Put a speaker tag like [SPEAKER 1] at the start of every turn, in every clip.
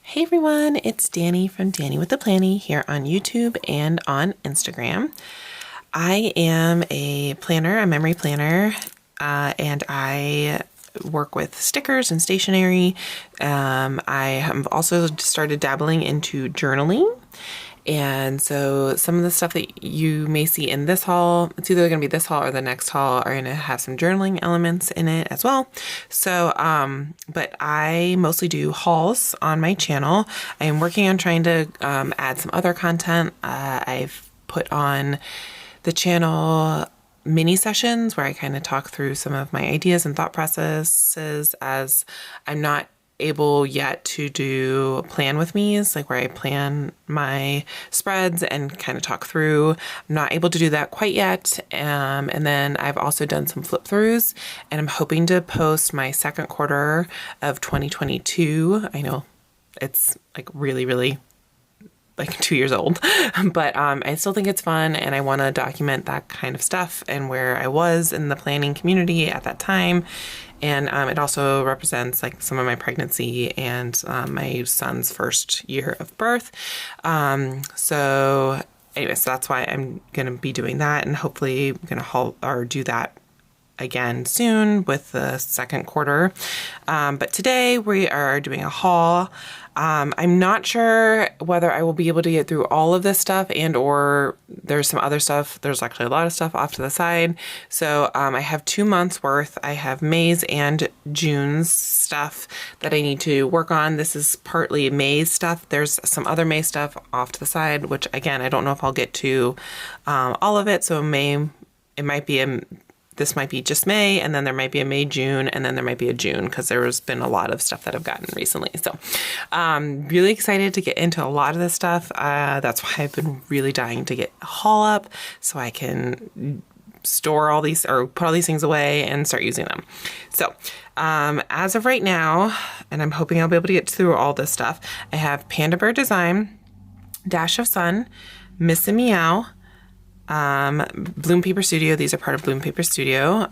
[SPEAKER 1] Hey everyone, it's Danny from Danny with the Planny here on YouTube and on Instagram. I am a planner, a memory planner, and I work with stickers and stationery. I have also started dabbling into journaling. And so some of the stuff that you may see in this haul, it's either going to be this haul or the next haul, are going to have some journaling elements in it as well. So, but I mostly do hauls on my channel. I am working on trying to add some other content. I've put on the channel mini sessions where I kind of talk through some of my ideas and thought processes, as I'm not able yet to do plan with me's, like where I plan my spreads and kind of talk through. I'm not able to do that quite yet. And then I've also done some flip throughs, and I'm hoping to post my second quarter of 2022. I know it's like really like 2 years old, but I still think it's fun, and I want to document that kind of stuff and where I was in the planning community at that time. And it also represents like some of my pregnancy and my son's first year of birth. So anyways, so that's why I'm going to be doing that, and hopefully I'm going to do that again soon with the second quarter. But today we are doing a haul. I'm not sure whether I will be able to get through all of this stuff, and or there's some other stuff. There's actually a lot of stuff off to the side. So I have 2 months worth. I have May's and June's stuff that I need to work on. This is partly May's stuff. There's some other May stuff off to the side, which again, I don't know if I'll get to all of it. So this might be just May, and then there might be a May, June, and then there might be a June, because there's been a lot of stuff that I've gotten recently. So really excited to get into a lot of this stuff. That's why I've been really dying to get a haul up so I can store all these or put all these things away and start using them. So as of right now, and I'm hoping I'll be able to get through all this stuff, I have PandaBird Design, Dash of Sun, Miss and Meow, Bloom Paper Studio. These are part of Bloom Paper Studio,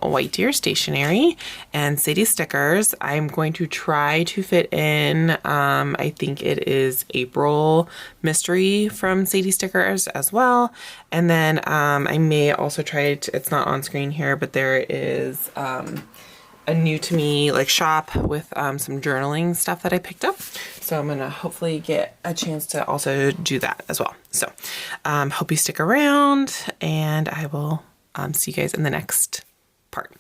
[SPEAKER 1] White Deer Stationery, and Sadie Stickers. I'm going to try to fit in, I think it is April Mystery from Sadie Stickers as well. And then I may also try to, it's not on screen here, but there is a new to me like shop with some journaling stuff that I picked up. So I'm gonna hopefully get a chance to also do that as well. So hope you stick around, and I will see you guys in the next part.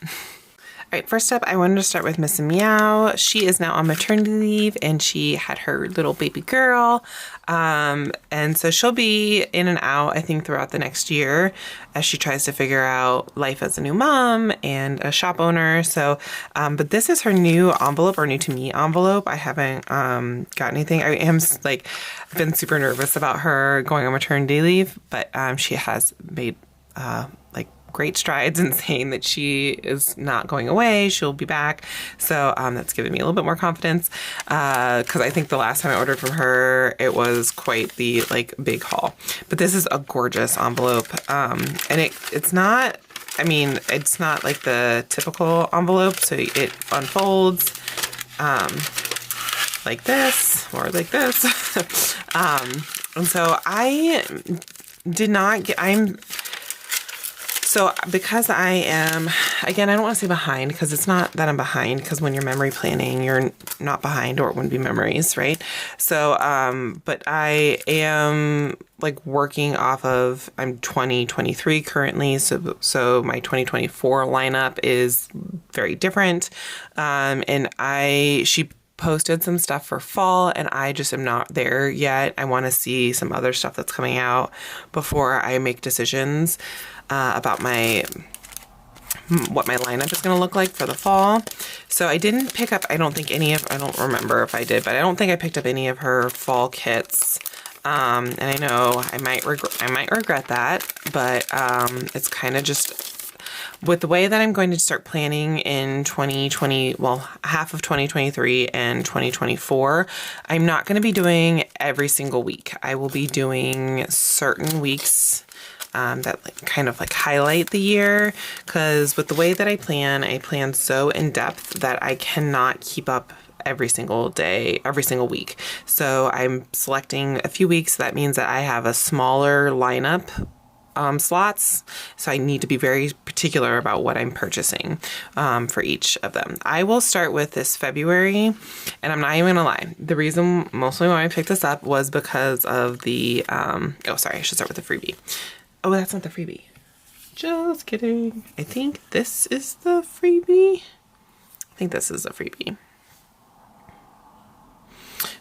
[SPEAKER 1] All right, first up, I wanted to start with Miss Meow. She is now on maternity leave, and she had her little baby girl. And so she'll be in and out, I think, throughout the next year as she tries to figure out life as a new mom and a shop owner. So, but this is her new envelope, or new to me envelope. I haven't got anything. I am like been super nervous about her going on maternity leave, but she has made like great strides in saying that she is not going away. She'll be back. So that's given me a little bit more confidence, because I think the last time I ordered from her, it was quite the like big haul. But this is a gorgeous envelope, and it's not, I mean, it's not like the typical envelope. So it unfolds like this or like this. And so I did not get, so because I am, again, I don't want to say behind, because it's not that I'm behind, because when you're memory planning, you're not behind, or it wouldn't be memories, right? So, but I am like working off of, I'm 2023 currently, so my 2024 lineup is very different. And she posted some stuff for fall, and I just am not there yet. I want to see some other stuff that's coming out before I make decisions about what my lineup is going to look like for the fall. So I didn't pick up, I don't remember if I did, but I don't think I picked up any of her fall kits. And I know I might regret that, but it's kind of just with the way that I'm going to start planning in 2020, well, half of 2023 and 2024, I'm not going to be doing every single week. I will be doing certain weeks that like kind of like highlight the year, because with the way that I plan so in depth that I cannot keep up every single day, every single week. So I'm selecting a few weeks. That means that I have a smaller lineup slots. So I need to be very particular about what I'm purchasing for each of them. I will start with this February, and I'm not even gonna lie. The reason mostly why I picked this up was because of the, oh, sorry, I should start with the freebie. Oh, that's not the freebie. Just kidding. I think this is the freebie. I think this is a freebie.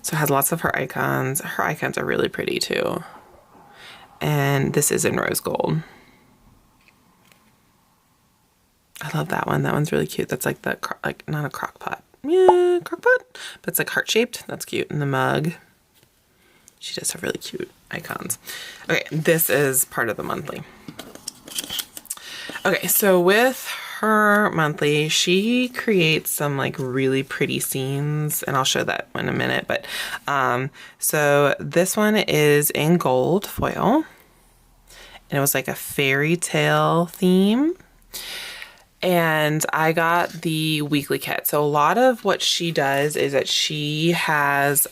[SPEAKER 1] So it has lots of her icons. Her icons are really pretty too. And this is in rose gold. I love that one. That one's really cute. That's like the, like not a crock pot. Yeah, crock pot, but it's like heart shaped. That's cute. And the mug. She does have really cute icons. Okay, this is part of the monthly. Okay, so with her monthly, she creates some like really pretty scenes, and I'll show that in a minute. But so this one is in gold foil, and it was like a fairy tale theme. And I got the weekly kit. So a lot of what she does is that she has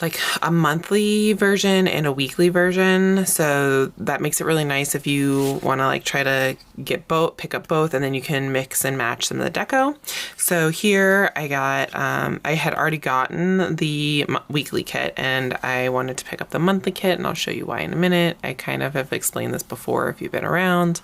[SPEAKER 1] like a monthly version and a weekly version. So that makes it really nice if you want to like try to get both, pick up both, and then you can mix and match some of the deco. So here I got, I had already gotten the weekly kit, and I wanted to pick up the monthly kit, and I'll show you why in a minute. I kind of have explained this before if you've been around.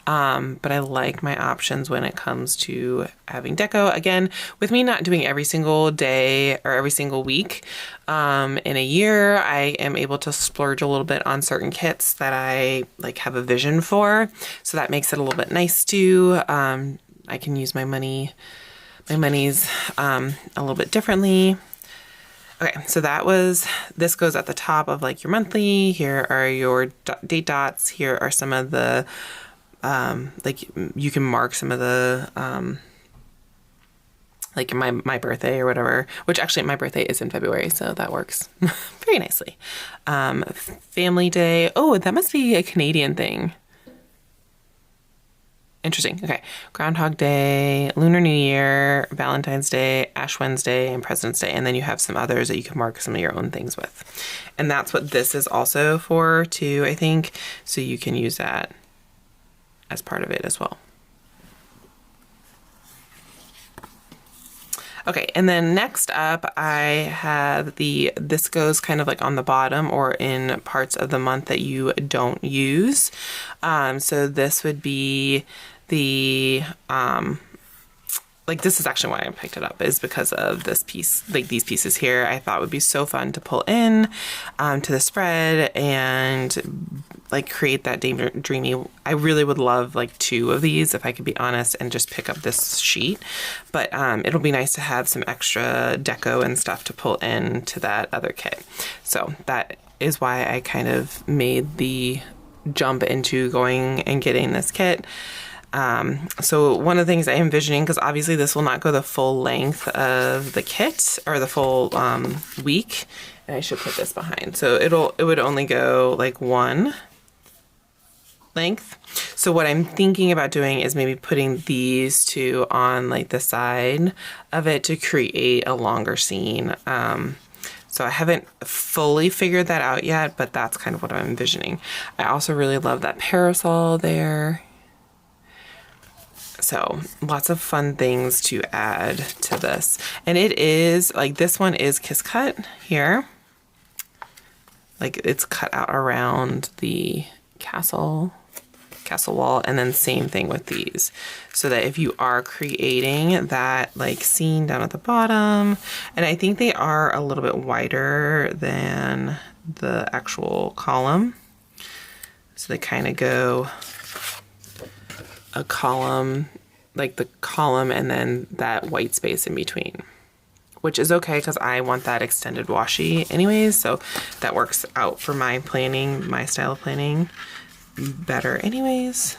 [SPEAKER 1] But I like my options when it comes to having deco. Again, with me not doing every single day or every single week in a year, I am able to splurge a little bit on certain kits that I like have a vision for. So that makes it a little bit nice too. I can use my monies a little bit differently. Okay, so this goes at the top of like your monthly. Here are your date dots. Here are some of the like you can mark some of the like my birthday or whatever, which actually my birthday is in February, so that works very nicely. Family Day. Oh, that must be a Canadian thing. Interesting. Okay. Groundhog Day, Lunar New Year, Valentine's Day, Ash Wednesday, and President's Day. And then you have some others that you can mark some of your own things with. And that's what this is also for too, I think. So you can use that as part of it as well. Okay, and then next up I have this goes kind of like on the bottom or in parts of the month that you don't use. So this would be the, like this is actually why I picked it up, is because of this piece, like these pieces here, I thought would be so fun to pull in to the spread and like create that dreamy. I really would love like 2 of these if I could be honest and just pick up this sheet, but it'll be nice to have some extra deco and stuff to pull in to that other kit. So that is why I kind of made the jump into going and getting this kit. So one of the things I'm envisioning, because obviously this will not go the full length of the kit or the full week, and I should put this behind. So it would only go like 1 length. So what I'm thinking about doing is maybe putting these 2 on like the side of it to create a longer scene. So I haven't fully figured that out yet, but that's kind of what I'm envisioning. I also really love that parasol there. So lots of fun things to add to this. And it is like, this one is kiss cut here. Like it's cut out around the castle wall, and then same thing with these, so that if you are creating that like scene down at the bottom, and I think they are a little bit wider than the actual column, so they kind of go a column, like the column and then that white space in between, which is okay because I want that extended washi anyways, so that works out for my planning, my style of planning better anyways.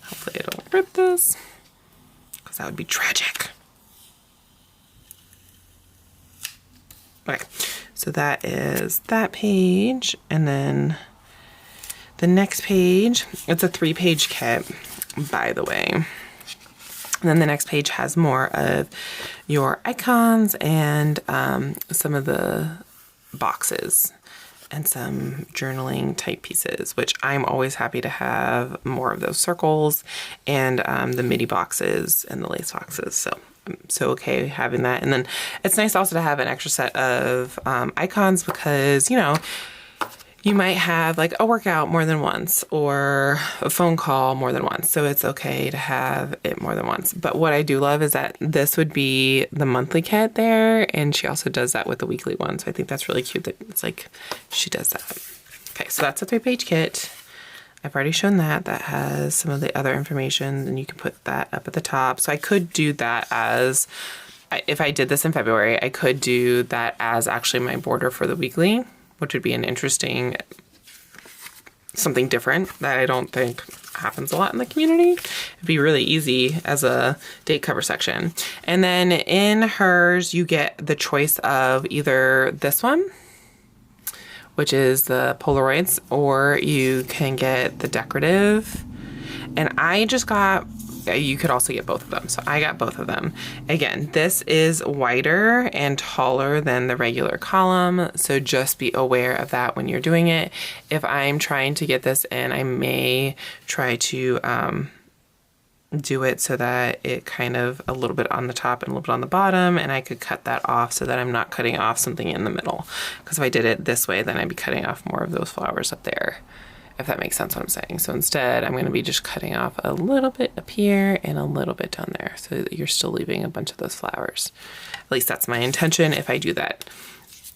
[SPEAKER 1] Hopefully I don't rip this, because that would be tragic. Okay, so that is that page, and then the next page, it's a 3-page kit, by the way. And then the next page has more of your icons and some of the boxes and some journaling type pieces, which I'm always happy to have more of those circles and the midi boxes and the lace boxes. So I'm so okay having that. And then it's nice also to have an extra set of icons because, you know, you might have like a workout more than once or a phone call more than once. So it's okay to have it more than once. But what I do love is that this would be the monthly kit there. And she also does that with the weekly one. So I think that's really cute that it's like she does that. Okay, so that's a 3-page kit. I've already shown that. That has some of the other information and you can put that up at the top. So I could do that as, if I did this in February, I could do that as actually my border for the weekly, which would be an interesting, something different that I don't think happens a lot in the community. It'd be really easy as a date cover section. And then in hers, you get the choice of either this one, which is the Polaroids, or you can get the decorative. And I just got, you could also get both of them. So I got both of them. Again, this is wider and taller than the regular column. So just be aware of that when you're doing it. If I'm trying to get this in, I may try to do it so that it kind of a little bit on the top and a little bit on the bottom, and I could cut that off so that I'm not cutting off something in the middle. Because if I did it this way, then I'd be cutting off more of those flowers up there, if that makes sense what I'm saying. So instead, I'm going to be just cutting off a little bit up here and a little bit down there so that you're still leaving a bunch of those flowers. At least that's my intention if I do that.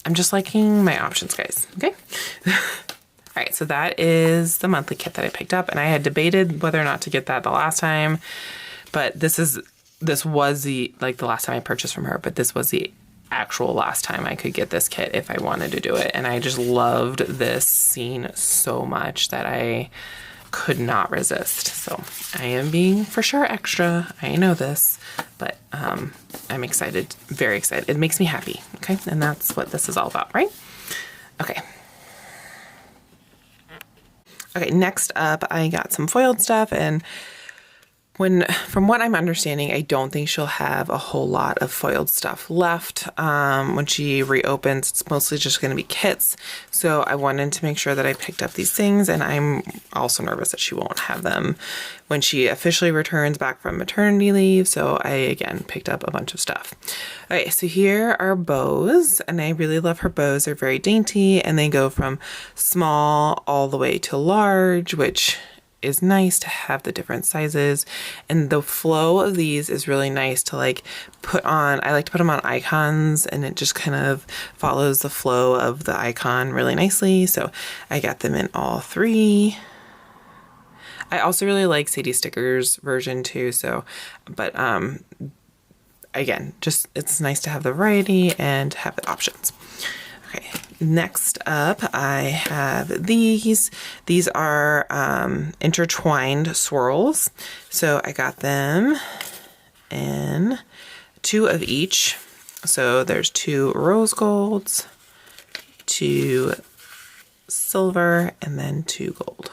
[SPEAKER 1] I'm just liking my options, guys. Okay. All right, so that is the monthly kit that I picked up, and I had debated whether or not to get that the last time, but this was the last time I purchased from her, but this was the actual last time I could get this kit if I wanted to do it. And I just loved this scene so much that I could not resist. So I am being for sure extra. I know this, but I'm excited, very excited. It makes me happy. Okay. And that's what this is all about, right? Okay. Okay. Next up, I got some foiled stuff, and from what I'm understanding, I don't think she'll have a whole lot of foiled stuff left. When she reopens, it's mostly just going to be kits. So I wanted to make sure that I picked up these things, and I'm also nervous that she won't have them when she officially returns back from maternity leave. So I, again, picked up a bunch of stuff. Okay, so here are bows, and I really love her bows. They're very dainty, and they go from small all the way to large, which is nice to have the different sizes. And the flow of these is really nice to put on. I like to put them on icons, and it just kind of follows the flow of the icon really nicely. So I got them in all 3. I also really like Sadie Sticker's version too. So, but again, just it's nice to have the variety and have the options. Okay, next up I have these. These are intertwined swirls. So I got them in 2 of each. So there's 2 rose golds, 2 silver, and then 2 gold.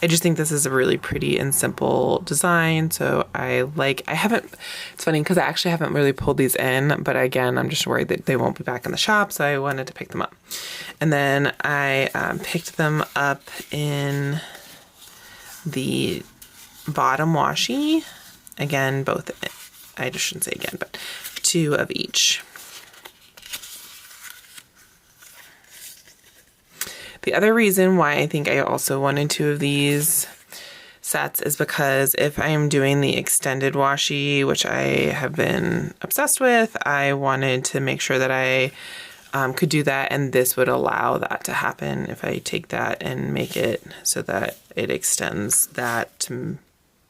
[SPEAKER 1] I just think this is a really pretty and simple design. So it's funny because I actually haven't really pulled these in, but again, I'm just worried that they won't be back in the shop. So I wanted to pick them up. And then I picked them up in the bottom washi. Again, both, I just shouldn't say again, but 2 of each. The other reason why I think I also wanted 2 of these sets is because if I am doing the extended washi, which I have been obsessed with, I wanted to make sure that I could do that, and this would allow that to happen if I take that and make it so that it extends that to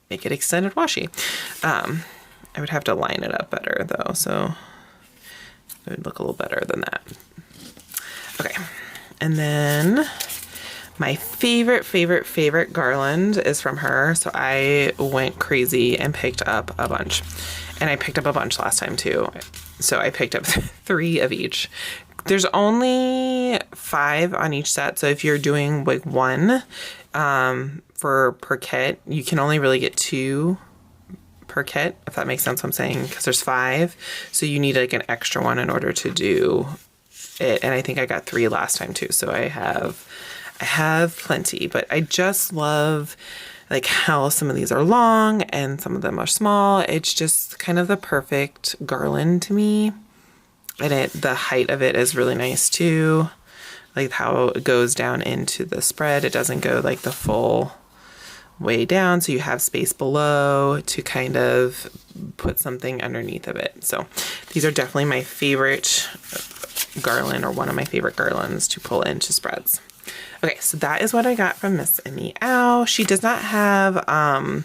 [SPEAKER 1] make it extended washi. I would have to line it up better though, so it would look a little better than that. Okay. And then my favorite garland is from her. So I went crazy and picked up a bunch. And I picked up a bunch last time too. So I picked up 3 of each. There's only 5 on each set. So if you're doing 1 per kit. You can only really get 2 per kit, if that makes sense what I'm saying, because there's 5. So you need like an extra one in order to do it. And I think I got 3 last time too. So I have plenty, but I just love like how some of these are long and some of them are small. It's just kind of the perfect garland to me. And the height of it is really nice too. Like how it goes down into the spread. It doesn't go like the full way down. So you have space below to kind of put something underneath of it. So these are definitely my favorite garland, or one of my favorite garlands to pull into spreads. Okay, so that is what I got from Miss Meow. She does not have a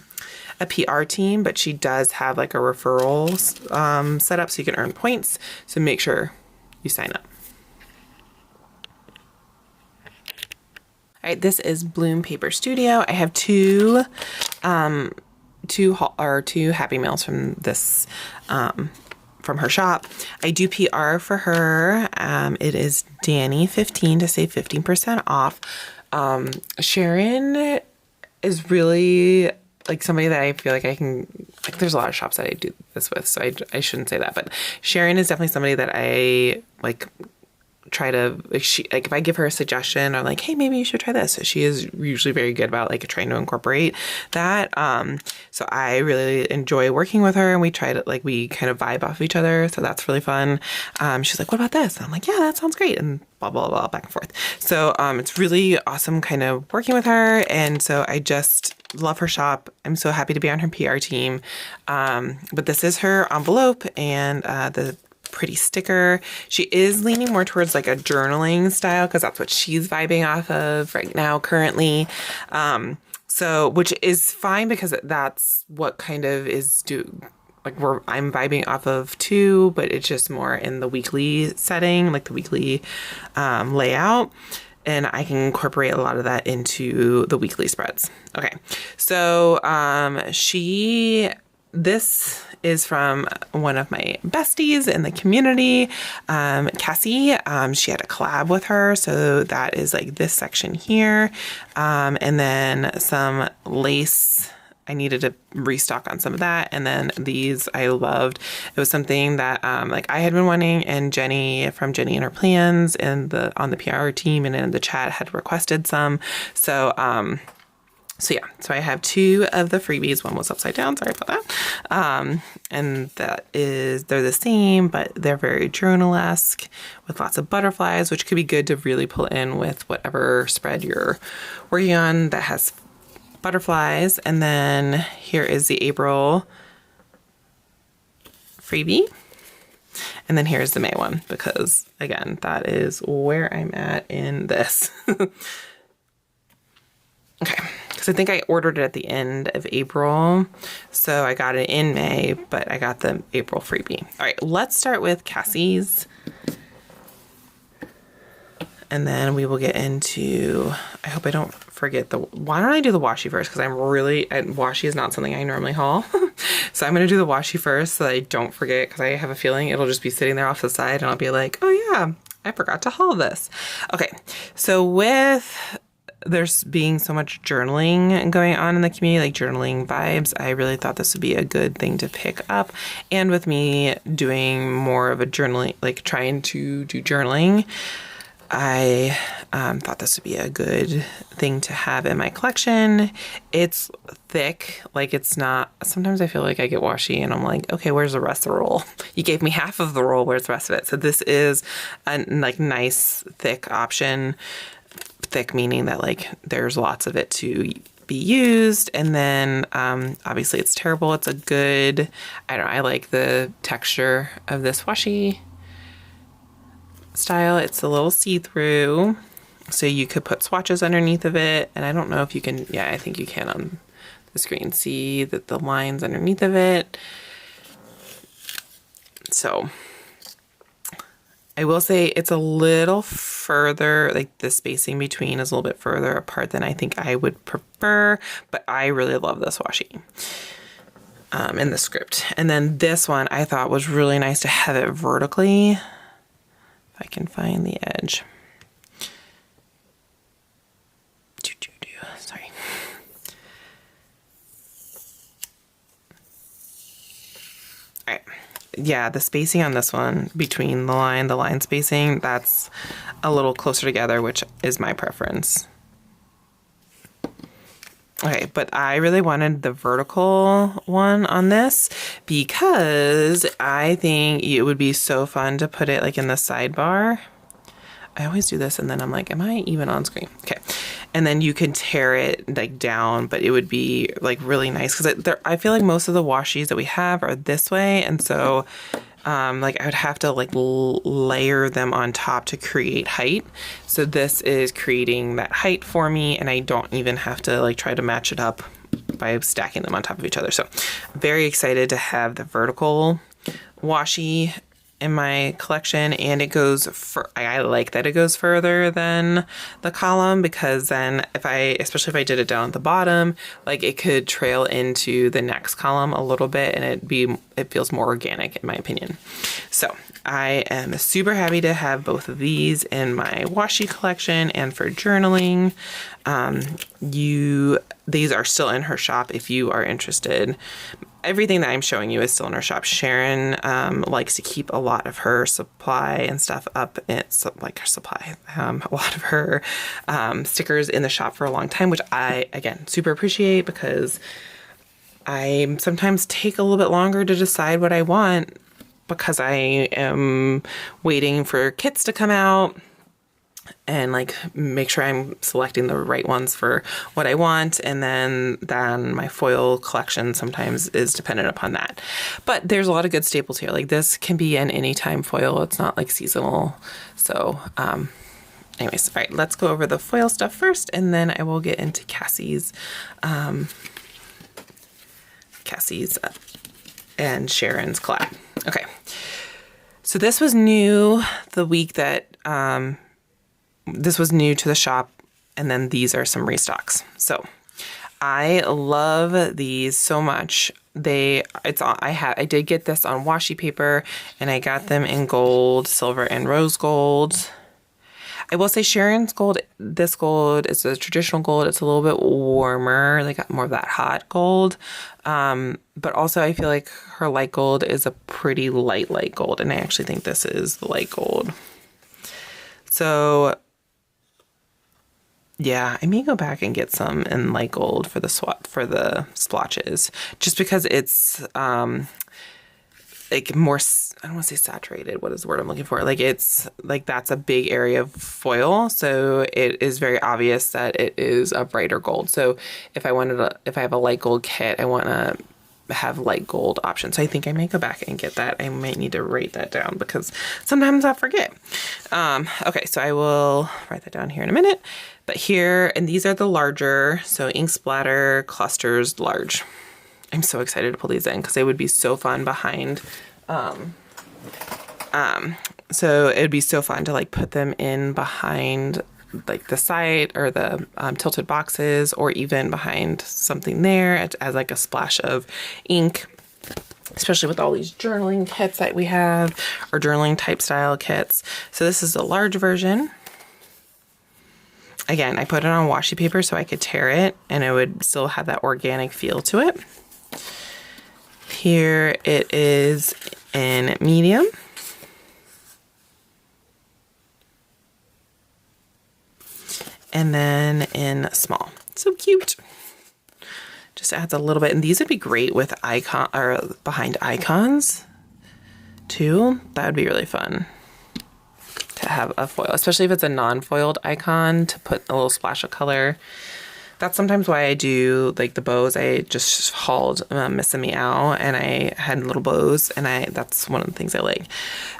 [SPEAKER 1] PR team, but she does have like a referrals set up so you can earn points. So make sure you sign up. All right, this is Bloom Paper Studio. I have two Happy Mails from this from her shop. I do PR for her. It is Danny15 to save 15% off. Sharon is really like somebody that I feel like I can, like there's a lot of shops that I do this with, so I shouldn't say that, but Sharon is definitely somebody that I like try to, like if I give her a suggestion or like, hey, maybe you should try this. So she is usually very good about like trying to incorporate that. So I really enjoy working with her, and we try to like, we kind of vibe off each other. So that's really fun. She's like, what about this? And I'm like, yeah, that sounds great. And blah, blah, blah, back and forth. So it's really awesome kind of working with her. And so I just love her shop. I'm so happy to be on her PR team. But this is her envelope and the pretty sticker. She is leaning more towards like a journaling style because that's what she's vibing off of right now currently. So which is fine because that's what kind of is I'm vibing off of too, but it's just more in the weekly setting, like the weekly layout. And I can incorporate a lot of that into the weekly spreads. Okay. So this is from one of my besties in the community, Cassie. She had a collab with her. So that is like this section here. And then some lace. I needed to restock on some of that. And then these I loved. It was something that like I had been wanting, and Jenny from Jenny and Her Plans and on the PR team and in the chat had requested some. So yeah, so I have 2 of the freebies. One was upside down, sorry about that. And they're the same, but they're very journal-esque with lots of butterflies, which could be good to really pull in with whatever spread you're working on that has butterflies. And then here is the April freebie. And then here's the May one, because again, that is where I'm at in this. Okay, because I think I ordered it at the end of April, so I got it in May, but I got the April freebie. All right, let's start with Cassie's, and then we will get into, I hope I don't forget why don't I do the washi first, because washi is not something I normally haul, so I'm going to do the washi first so that I don't forget, because I have a feeling it'll just be sitting there off the side, and I'll be like, oh yeah, I forgot to haul this. Okay, so with there's being so much journaling going on in the community, like journaling vibes, I really thought this would be a good thing to pick up. And with me doing more of a journaling, like trying to do journaling, I thought this would be a good thing to have in my collection. It's thick, like it's not, sometimes I feel like I get washi and I'm like, okay, where's the rest of the roll? You gave me half of the roll, where's the rest of it? So this is a like nice thick option. Thick meaning that like there's lots of it to be used, and then obviously it's terrible. It's a good, I like the texture of this washi style. It's a little see-through, so you could put swatches underneath of it, and I don't know if you can, yeah, I think you can on the screen see that the lines underneath of it. So I will say it's a little further, like the spacing between is a little bit further apart than I think I would prefer, but I really love this washi in the script. And then this one I thought was really nice to have it vertically. If I can find the edge. Sorry. All right. Yeah, the spacing on this one between the line spacing, that's a little closer together, which is my preference. Okay, but I really wanted the vertical one on this because I think it would be so fun to put it like in the sidebar. I always do this and then I'm like, am I even on screen? Okay. And then you can tear it like down, but it would be like really nice because I feel like most of the washies that we have are this way. And so like I would have to like layer them on top to create height. So this is creating that height for me, and I don't even have to like try to match it up by stacking them on top of each other. So very excited to have the vertical washi in my collection, and it goes for, I like that it goes further than the column, because then especially if I did it down at the bottom, like it could trail into the next column a little bit and it feels more organic in my opinion. So I am super happy to have both of these in my washi collection and for journaling. These are still in her shop if you are interested. Everything that I'm showing you is still in her shop. Sharon likes to keep a lot of her supply and stuff up. It's like her supply, a lot of her stickers in the shop for a long time, which I, again, super appreciate because I sometimes take a little bit longer to decide what I want because I am waiting for kits to come out and like make sure I'm selecting the right ones for what I want. And then my foil collection sometimes is dependent upon that. But there's a lot of good staples here. Like this can be an anytime foil. It's not like seasonal. So anyways, all right, let's go over the foil stuff first, and then I will get into Cassie's and Sharon's collab. Okay. So this was new the week that, this was new to the shop, and then these are some restocks. So I love these so much. I did get this on washi paper, and I got them in gold, silver, and rose gold. I will say Sharon's gold, this gold is a traditional gold. It's a little bit warmer, like more of that hot gold. But also I feel like her light gold is a pretty light gold, and I actually think this is the light gold. So yeah, I may go back and get some in light gold for the splotches, just because it's like more, I don't want to say saturated. What is the word I'm looking for? Like it's like that's a big area of foil, so it is very obvious that it is a brighter gold. So if I have a light gold kit, I want to have light gold options. So I think I may go back and get that. I might need to write that down because sometimes I forget. Okay, so I will write that down here in a minute. But here, and these are the larger, so ink splatter clusters large. I'm so excited to pull these in because they would be so fun behind. So it would be so fun to like put them in behind like the side or the tilted boxes, or even behind something there as like a splash of ink, especially with all these journaling kits that we have, or journaling type style kits. So this is the large version. Again, I put it on washi paper so I could tear it and it would still have that organic feel to it. Here it is in medium. And then in small. So cute. Just adds a little bit. And these would be great with icon or behind icons too. That would be really fun to have a foil, especially if it's a non-foiled icon, to put a little splash of color. That's sometimes why I do like the bows. I just hauled Miss and Meow, and I had little bows, and that's one of the things I like.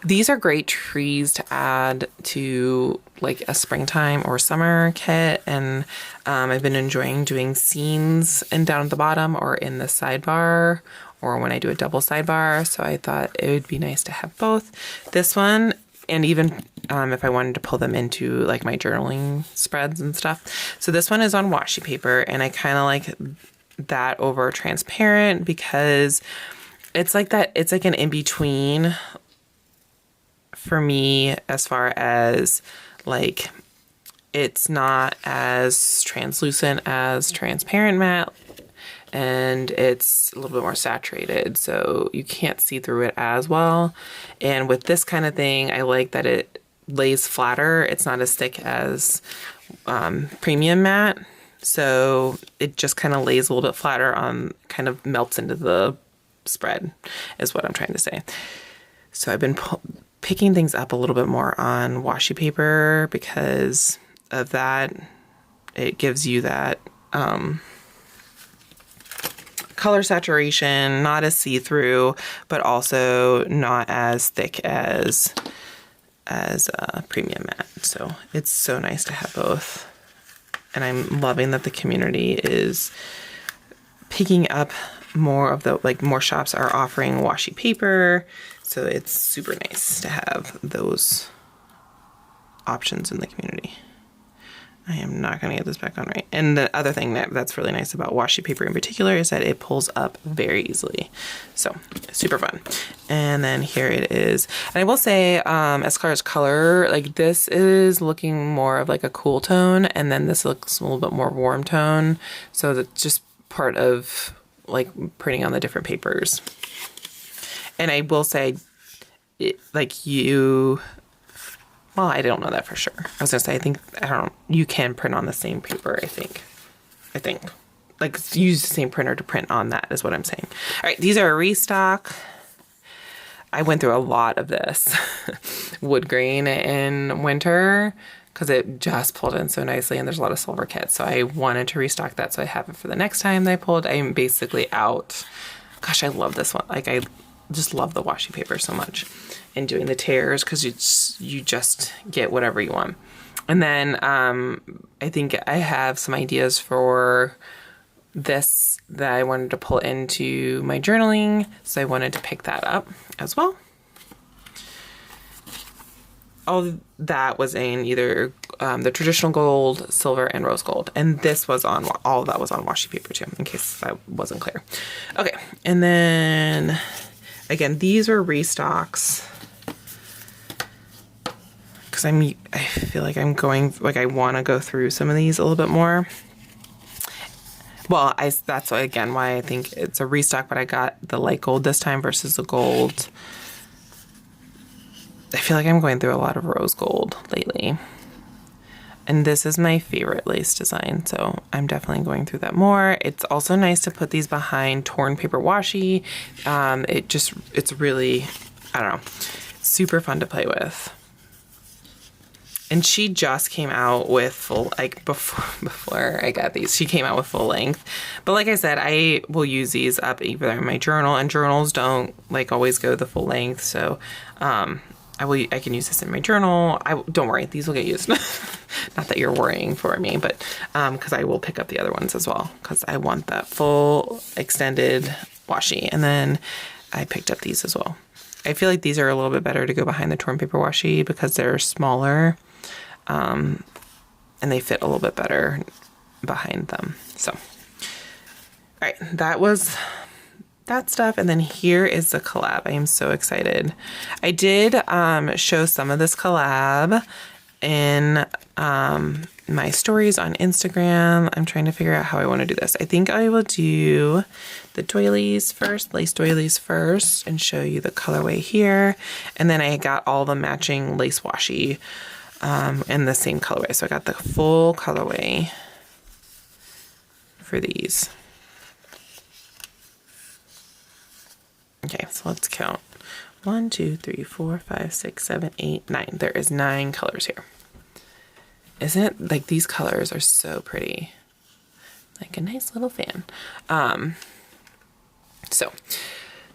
[SPEAKER 1] These are great trees to add to like a springtime or summer kit, and I've been enjoying doing scenes and down at the bottom or in the sidebar, or when I do a double sidebar. So I thought it would be nice to have both. This one, and even if I wanted to pull them into like my journaling spreads and stuff. So this one is on washi paper, and I kind of like that over transparent because it's like that. It's like an in-between for me as far as like, it's not as translucent as transparent matte. and it's a little bit more saturated, so you can't see through it as well. And with this kind of thing, I like that it lays flatter. It's not as thick as premium matte, so it just kind of lays a little bit flatter on, kind of melts into the spread, is what I'm trying to say. So I've been picking things up a little bit more on washi paper because of that. It gives you that color saturation, not as see-through, but also not as thick as premium matte. So it's so nice to have both. And I'm loving that the community is picking up more of the, like, more shops are offering washi paper. So it's super nice to have those options in the community. I am not going to get this back on right. And the other thing that's really nice about washi paper in particular is that it pulls up very easily. So super fun. And then here it is. And I will say, as far as color, like this is looking more of like a cool tone, and then this looks a little bit more warm tone. So that's just part of like printing on the different papers. And I will say, well, I don't know that for sure. I was gonna say, you can print on the same paper, I think. Like, use the same printer to print on that is what I'm saying. All right, these are a restock. I went through a lot of this wood grain in winter because it just pulled in so nicely, and there's a lot of silver kits. So I wanted to restock that so I have it for the next time that I pulled. I am basically out. Gosh, I love this one. Like, I just love the washi paper so much. And doing the tears, because you just get whatever you want. And then I think I have some ideas for this that I wanted to pull into my journaling, so I wanted to pick that up as well. All that was in either the traditional gold, silver, and rose gold. And this was on, all of that was on washi paper too, in case that wasn't clear. Okay, and then again, these are restocks. Because I feel like I'm going, like, I want to go through some of these a little bit more. Well, that's again why I think it's a restock, but I got the light gold this time versus the gold. I feel like I'm going through a lot of rose gold lately. And this is my favorite lace design, so I'm definitely going through that more. It's also nice to put these behind torn paper washi. It's really, I don't know, super fun to play with. And she just came out with full, like, before I got these, she came out with full length. But like I said, I will use these up either in my journal, and journals don't, like, always go the full length. So I can use this in my journal. Don't worry, these will get used. Not that you're worrying for me, but because I will pick up the other ones as well, because I want that full extended washi. And then I picked up these as well. I feel like these are a little bit better to go behind the torn paper washi because they're smaller. And they fit a little bit better behind them. So, all right, that was that stuff. And then here is the collab. I am so excited. I did show some of this collab in my stories on Instagram. I'm trying to figure out how I want to do this. I think I will do the doilies first, lace doilies first, and show you the colorway here. And then I got all the matching lace washi in the same colorway. So I got the full colorway for these. Okay, so let's count. 1, 2, 3, 4, 5, 6, 7, 8, 9. There is 9 colors here. Isn't it, like, these colors are so pretty. Like a nice little fan. So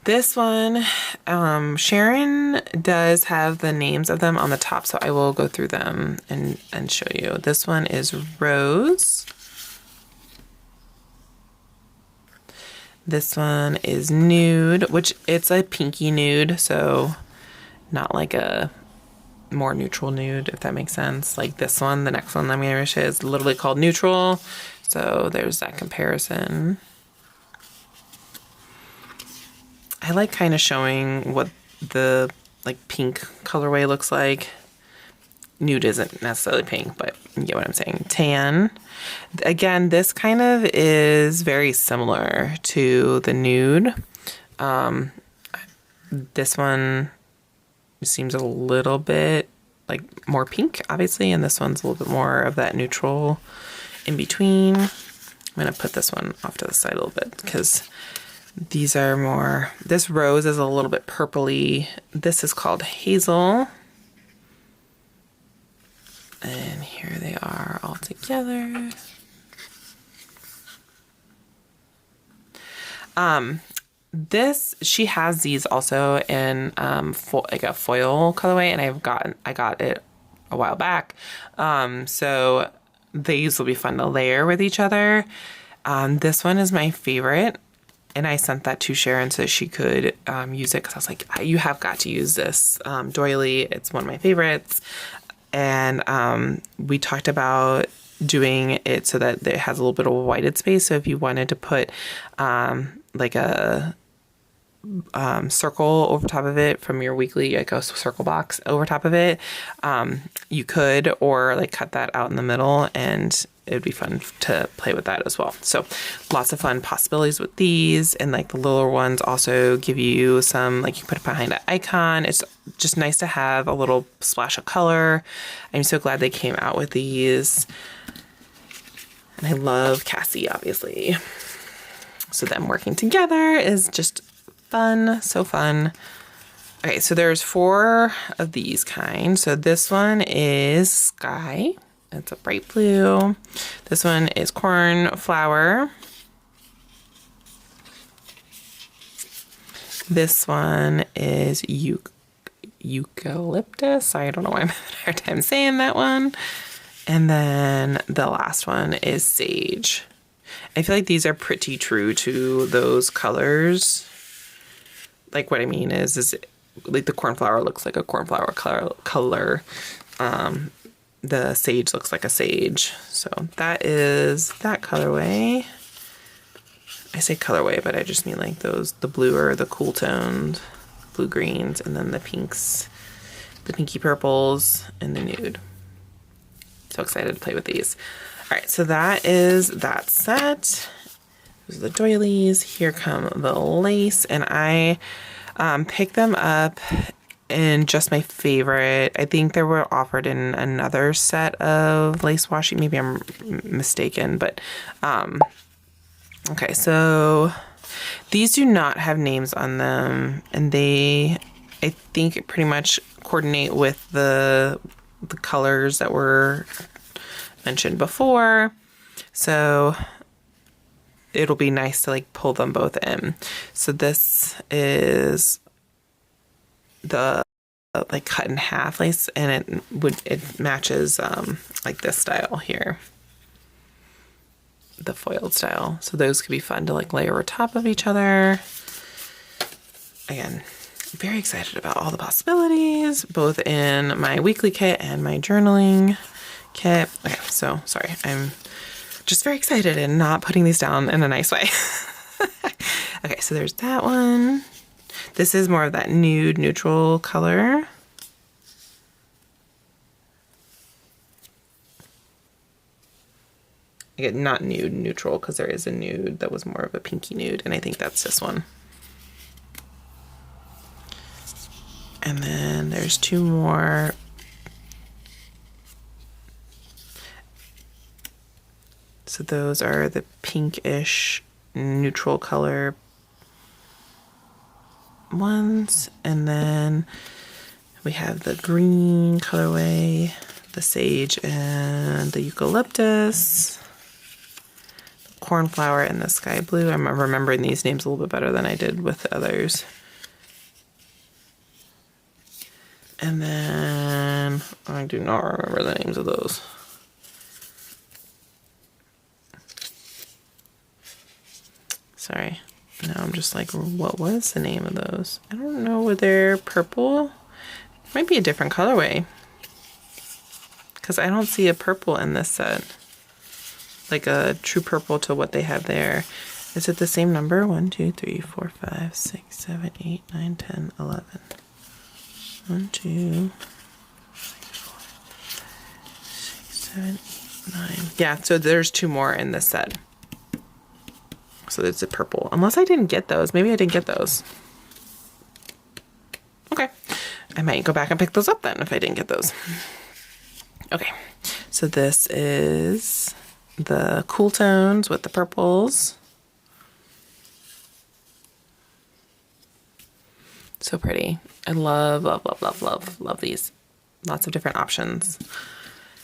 [SPEAKER 1] this one, Sharon does have the names of them on the top, so I will go through them and show you. This one is Rose. This one is Nude, which it's a pinky nude, so not like a more neutral nude, if that makes sense. Like this one, the next one I'm going to show is literally called Neutral, so there's that comparison. I like kind of showing what the, like, pink colorway looks like. nude isn't necessarily pink, but you get what I'm saying. Tan. Again, this kind of is very similar to the nude. This one seems a little bit like more pink, obviously, and this one's a little bit more of that neutral in between. I'm going to put this one off to the side a little bit because these are more, this rose is a little bit purpley. This is called Hazel. And here they are all together. She has these also in like a foil colorway, and I got it a while back. So these will be fun to layer with each other. This one is my favorite, and I sent that to Sharon so she could use it because I was like, you have got to use this doily. It's one of my favorites. And we talked about doing it so that it has a little bit of a whited space. So if you wanted to put like a circle over top of it from your weekly, like a circle box over top of it, you could, or like cut that out in the middle, and it would be fun to play with that as well. So lots of fun possibilities with these, and like the littler ones also give you some, like you put it behind an icon. It's just nice to have a little splash of color. I'm so glad they came out with these, and I love Cassie, obviously. So them working together is just fun, so fun. Okay, so there's 4 of these kinds. So this one is Sky. It's a bright blue. This one is Cornflower. This one is Eucalyptus. I don't know why I'm having a hard time saying that one. And then the last one is Sage. I feel like these are pretty true to those colors. Like what I mean is like the cornflower looks like a cornflower color. The sage looks like a sage. So that is that colorway. I say colorway, but I just mean like those, the blue or the cool toned blue greens, and then the pinks, the pinky purples, and the nude. So excited to play with these. All right, so that is that set. Those are the doilies. Here come the lace, and I picked them up in just my favorite. I think they were offered in another set of lace washi. Maybe I'm mistaken, but okay, so these do not have names on them, and they, I think, pretty much coordinate with the colors that were mentioned before. So it'll be nice to like pull them both in. So this is the like cut in half lace, and it matches like this style here, the foiled style. So those could be fun to like layer over top of each other. Again, very excited about all the possibilities, both in my weekly kit and my journaling kit. Okay, so sorry, I'm just very excited and not putting these down in a nice way. Okay, so there's that one. This is more of that nude neutral color. Again, not nude neutral, because there is a nude that was more of a pinky nude, and I think that's this one. And then there's 2 more. So those are the pinkish neutral color ones, and then we have the green colorway, the sage and the eucalyptus, the cornflower, and the sky blue. I'm remembering these names a little bit better than I did with the others. And then I do not remember the names of those. Sorry. Now I'm just like, what was the name of those? I don't know. Were they purple? Might be a different colorway, because I don't see a purple in this set. Like a true purple to what they have there. Is it the same number? 1, 2, 3, 4, 5, 6, 7, 8, 9, 10, 11. 1, 2, 3, 4. 7, 8, 9. Yeah, so there's 2 more in this set. So it's a purple. Unless I didn't get those. Maybe I didn't get those. Okay. I might go back and pick those up then if I didn't get those. Okay. So this is the cool tones with the purples. So pretty. I love, love, love, love, love, love these. Lots of different options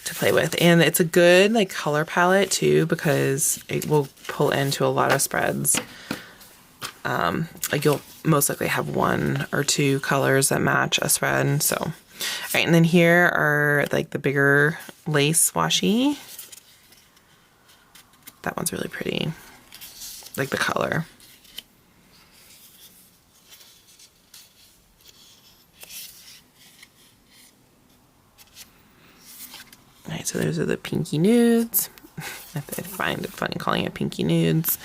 [SPEAKER 1] to play with. And it's a good like color palette too, because it will pull into a lot of spreads. Like you'll most likely have 1 or 2 colors that match a spread. So, all right. And then here are like the bigger lace washi. That one's really pretty. Like the color. All right, so those are the pinky nudes. I find it funny calling it pinky nudes.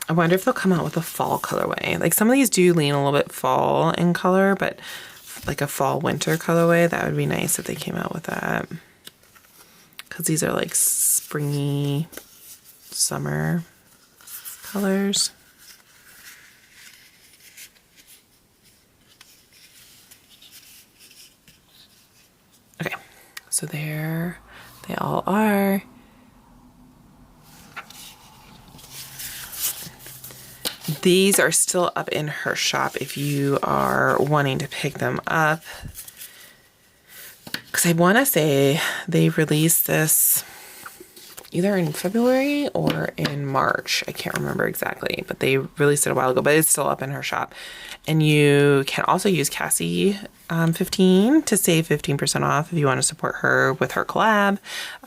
[SPEAKER 1] I wonder if they'll come out with a fall colorway. Like some of these do lean a little bit fall in color, but like a fall winter colorway, that would be nice if they came out with that. Because these are like springy summer colors. Okay, so there they all are. These are still up in her shop if you are wanting to pick them up. Because I want to say they released this either in February or in March. I can't remember exactly, but they released it a while ago, but it's still up in her shop. And you can also use Cassie 15 to save 15% off if you want to support her with her collab.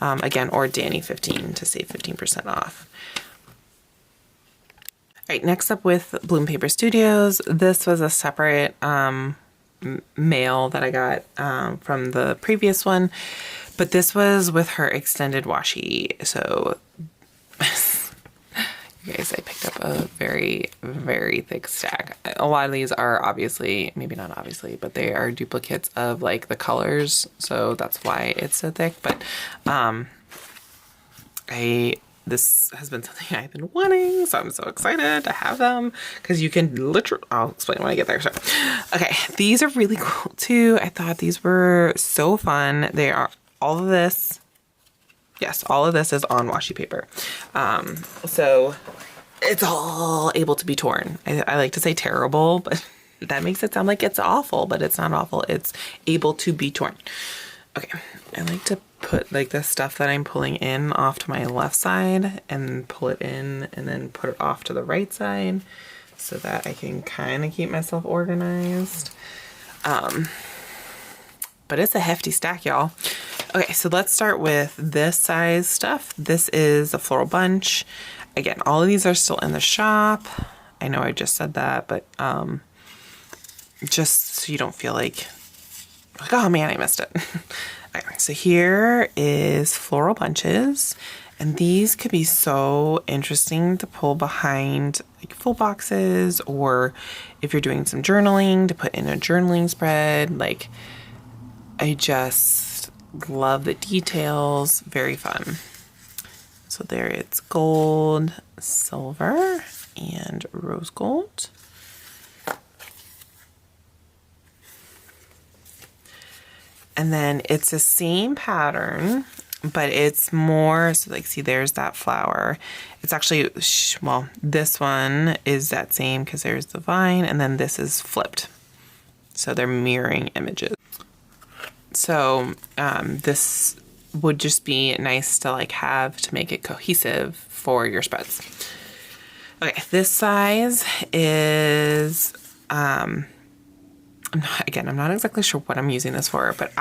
[SPEAKER 1] Again, or Danny 15 to save 15% off. All right, next up with Bloom Paper Studios. This was a separate mail that I got from the previous one, but this was with her extended washi. So you guys, I picked up a very, very thick stack. A lot of these are obviously, maybe not obviously, but they are duplicates of like the colors. So that's why it's so thick. But this has been something I've been wanting, so I'm so excited to have them because you can literally, I'll explain when I get there. So, okay, these are really cool too. I thought these were so fun. They are all of this. Yes, all of this is on washi paper. So it's all able to be torn. I like to say terrible, but that makes it sound like it's awful, but it's not awful. It's able to be torn. Okay, I like to put like the stuff that I'm pulling in off to my left side and pull it in and then put it off to the right side so that I can kind of keep myself organized. But it's a hefty stack, y'all. Okay, so let's start with this size stuff. This is a floral bunch. Again, all of these are still in the shop. I know I just said that, but just so you don't feel like, oh man, I missed it. Okay, so here is floral bunches, and these could be so interesting to pull behind like full boxes, or if you're doing some journaling, to put in a journaling spread. Like, I just love the details. Very fun. So there it's gold, silver, and rose gold. And then it's the same pattern, but it's more, so like, see, there's that flower. It's actually, well, this one is that same because there's the vine, and then this is flipped. So they're mirroring images. So this would just be nice to like have to make it cohesive for your spreads. Okay, this size is, I'm not exactly sure what I'm using this for, but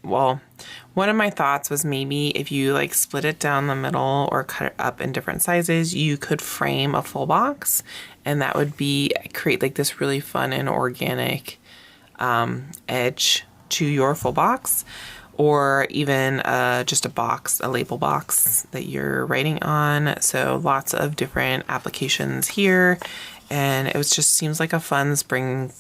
[SPEAKER 1] one of my thoughts was maybe if you like split it down the middle or cut it up in different sizes, you could frame a full box, and that would create like this really fun and organic edge to your full box, or even just a label box that you're writing on. So lots of different applications here, and it just seems like a fun spring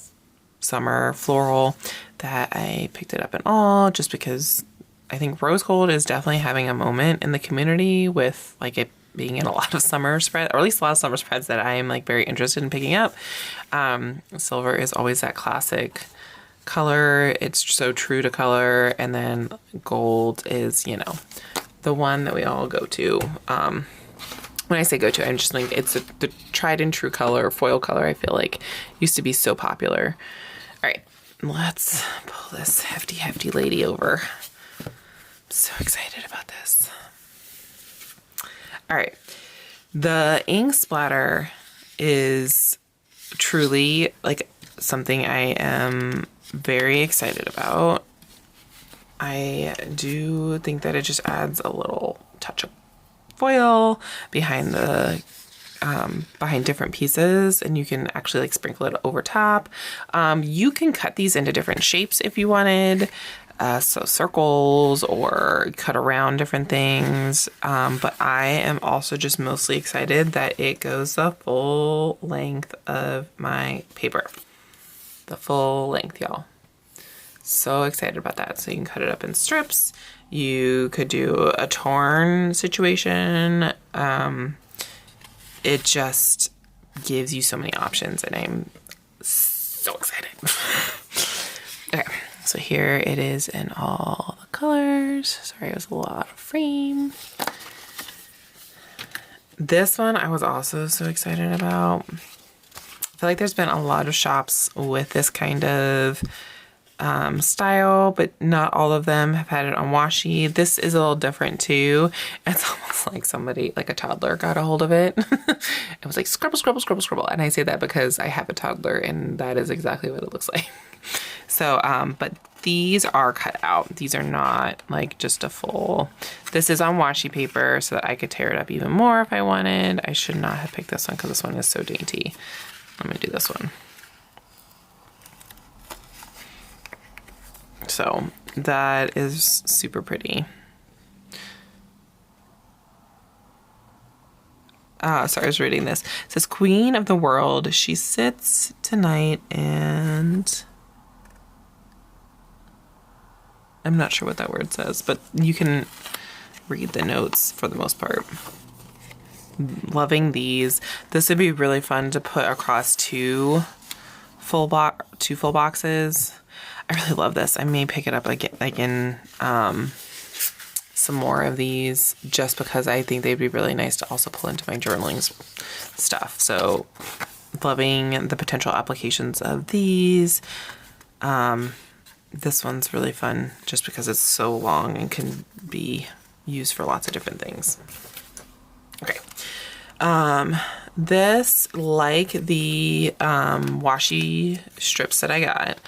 [SPEAKER 1] summer floral that I picked it up in all just because I think rose gold is definitely having a moment in the community with like it being in a lot of summer spread, or at least a lot of summer spreads that I am like very interested in picking up. Silver is always that classic color. It's so true to color. And then gold is, you know, the one that we all go to. When I say go to, I'm just like, it's the tried and true color, foil color, I feel like used to be so popular. All right, let's pull this hefty lady over. I'm so excited about this. All right, the ink splatter is truly like something I am very excited about. I do think that it just adds a little touch of foil behind the behind different pieces, and you can actually like sprinkle it over top. You can cut these into different shapes if you wanted, so circles or cut around different things, but I am also just mostly excited that it goes the full length of my paper. The full length, y'all. So excited about that. So you can cut it up in strips. You could do a torn situation. It just gives you so many options, and I'm so excited. Okay, so here it is in all the colors. Sorry, it was a lot of frame. This one I was also so excited about. I feel like there's been a lot of shops with this kind of style, but not all of them have had it on washi. This is a little different too. It's almost like somebody, like a toddler, got a hold of it. It was like scribble, scribble, scribble, scribble. And I say that because I have a toddler, and that is exactly what it looks like. So, but these are cut out. These are not like just a full. This is on washi paper so that I could tear it up even more if I wanted. I should not have picked this one because this one is so dainty. I'm gonna do this one. So that is super pretty. Sorry, I was reading this. It says, Queen of the World, she sits tonight, and I'm not sure what that word says, but you can read the notes for the most part. Loving these. This would be really fun to put across two full boxes. I really love this. I may pick it up again, some more of these, just because I think they'd be really nice to also pull into my journaling stuff. So loving the potential applications of these. This one's really fun just because it's so long and can be used for lots of different things. Okay. This, like the washi strips that I got,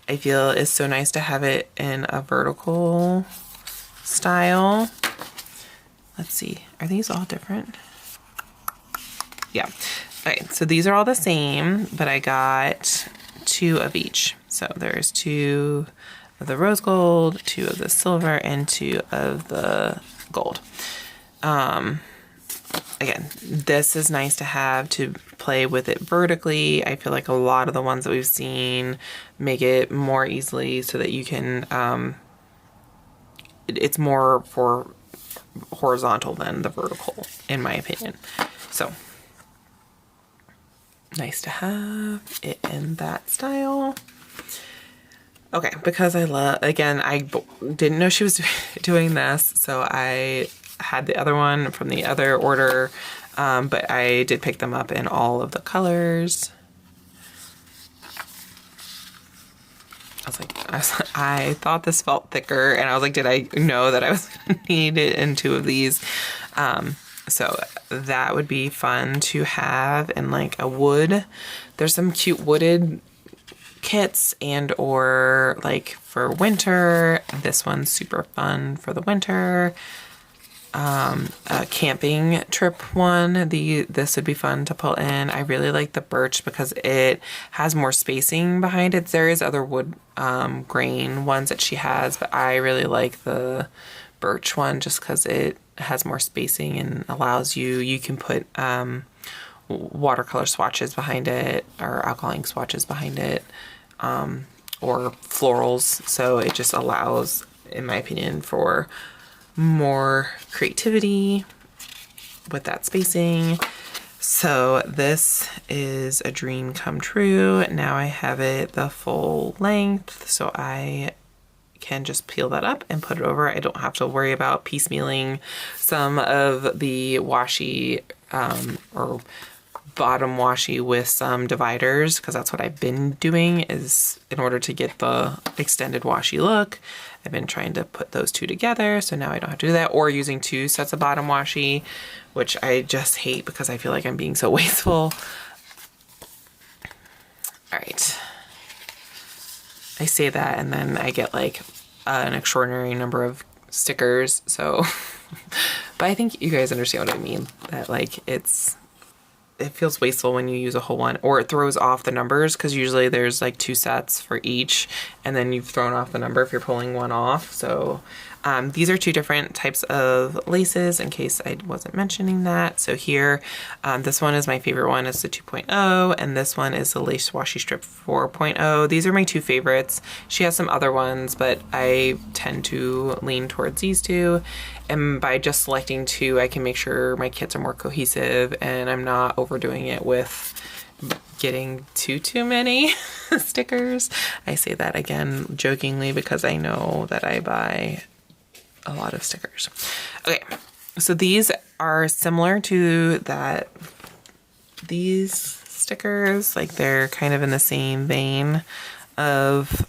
[SPEAKER 1] I feel is so nice to have it in a vertical style. Let's see, are these all different? Yeah. Okay, so these are all the same, but I got 2 of each. So there's 2 of the rose gold, 2 of the silver, and 2 of the gold. Again, this is nice to have to play with it vertically. I feel like a lot of the ones that we've seen make it more easily so that you can, it's more for horizontal than the vertical, in my opinion. So, nice to have it in that style. Okay, because I love, again, I didn't know she was doing this, so I had the other one from the other order, but I did pick them up in all of the colors. I thought this felt thicker, and I was like, did I know that I was gonna need it in 2 of these? So that would be fun to have in like a wood. There's some cute wooded kits and or like for winter. This one's super fun for the winter. A camping trip one. This would be fun to pull in. I really like the birch because it has more spacing behind it. There is other wood grain ones that she has, but I really like the birch one just because it has more spacing and allows you can put watercolor swatches behind it or alcohol ink swatches behind it, or florals. So it just allows in my opinion, for more creativity with that spacing. So this is a dream come true. Now I have it the full length, so I can just peel that up and put it over. I don't have to worry about piecemealing some of the washi or bottom washi with some dividers, because that's what I've been doing, is in order to get the extended washi look, I've been trying to put those two together, so now I don't have to do that, or using two sets of bottom washi, which I just hate because I feel like I'm being so wasteful. All right, I say that and then I get like an extraordinary number of stickers, so but I think you guys understand what I mean, that like it feels wasteful when you use a whole one, or it throws off the numbers, because usually there's like 2 sets for each, and then you've thrown off the number if you're pulling one off. So these are 2 different types of laces, in case I wasn't mentioning that. So here, this one is my favorite one. It's the 2.0, and this one is the Lace Washi Strip 4.0. These are my 2 favorites. She has some other ones, but I tend to lean towards these 2. And by just selecting 2, I can make sure my kits are more cohesive and I'm not overdoing it with getting too many stickers. I say that again jokingly because I know that I buy a lot of stickers. Okay, so these are similar to that. These stickers, like they're kind of in the same vein of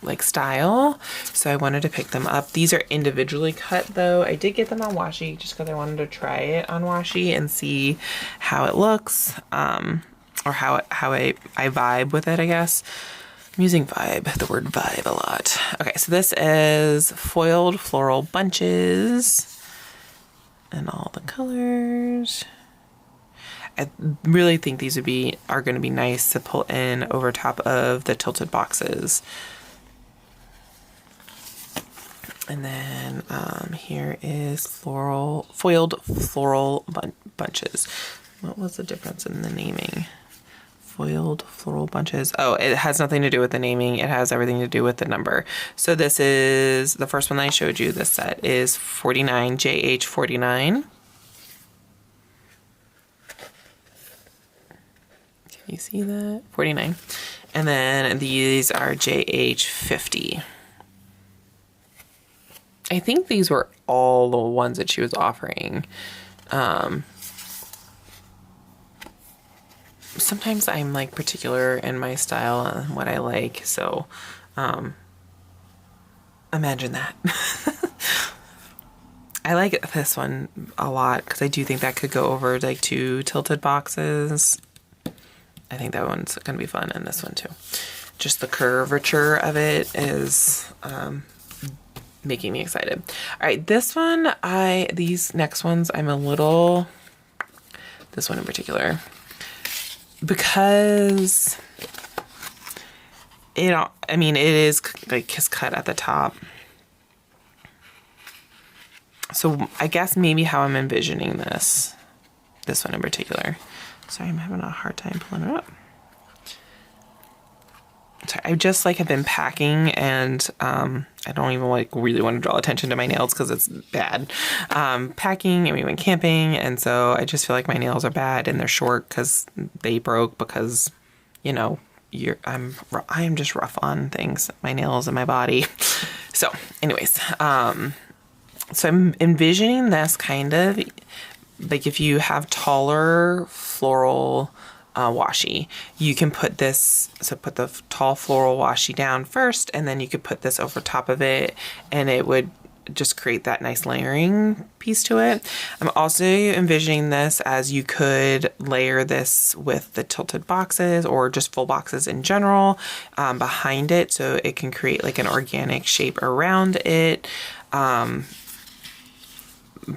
[SPEAKER 1] like style, so I wanted to pick them up. These are individually cut though. I did get them on washi just because I wanted to try it on washi and see how it looks, or how I vibe with it, I guess. I'm using vibe, the word vibe, a lot. Okay, so this is foiled floral bunches and all the colors. I really think these are going to be nice to pull in over top of the tilted boxes. And then here is foiled floral bunches. What was the difference in the naming? Foiled floral bunches. Oh, it has nothing to do with the naming. It has everything to do with the number. So this is the first one I showed you. This set is 49, JH49. Can you see that? 49. And then these are JH50. I think these were all the ones that she was offering. Sometimes I'm like particular in my style and what I like, so imagine that. I like this one a lot because I do think that could go over like 2 tilted boxes. I think that one's gonna be fun, and this one too. Just the curvature of it is making me excited. All right, this one, these next ones, I'm a little, this one in particular, because it is like kiss cut at the top. So I guess maybe how I'm envisioning this one in particular. Sorry, I'm having a hard time pulling it up. Sorry, I just like have been packing, and I don't even like really want to draw attention to my nails because it's bad. Packing, and we went camping, and so I just feel like my nails are bad and they're short because they broke, because you know I'm just rough on things, my nails and my body. So anyways, so I'm envisioning this kind of like if you have taller floral washi, you can put this, so put the tall floral washi down first, and then you could put this over top of it, and it would just create that nice layering piece to it. I'm also envisioning this as you could layer this with the tilted boxes or just full boxes in general behind it, so it can create like an organic shape around it.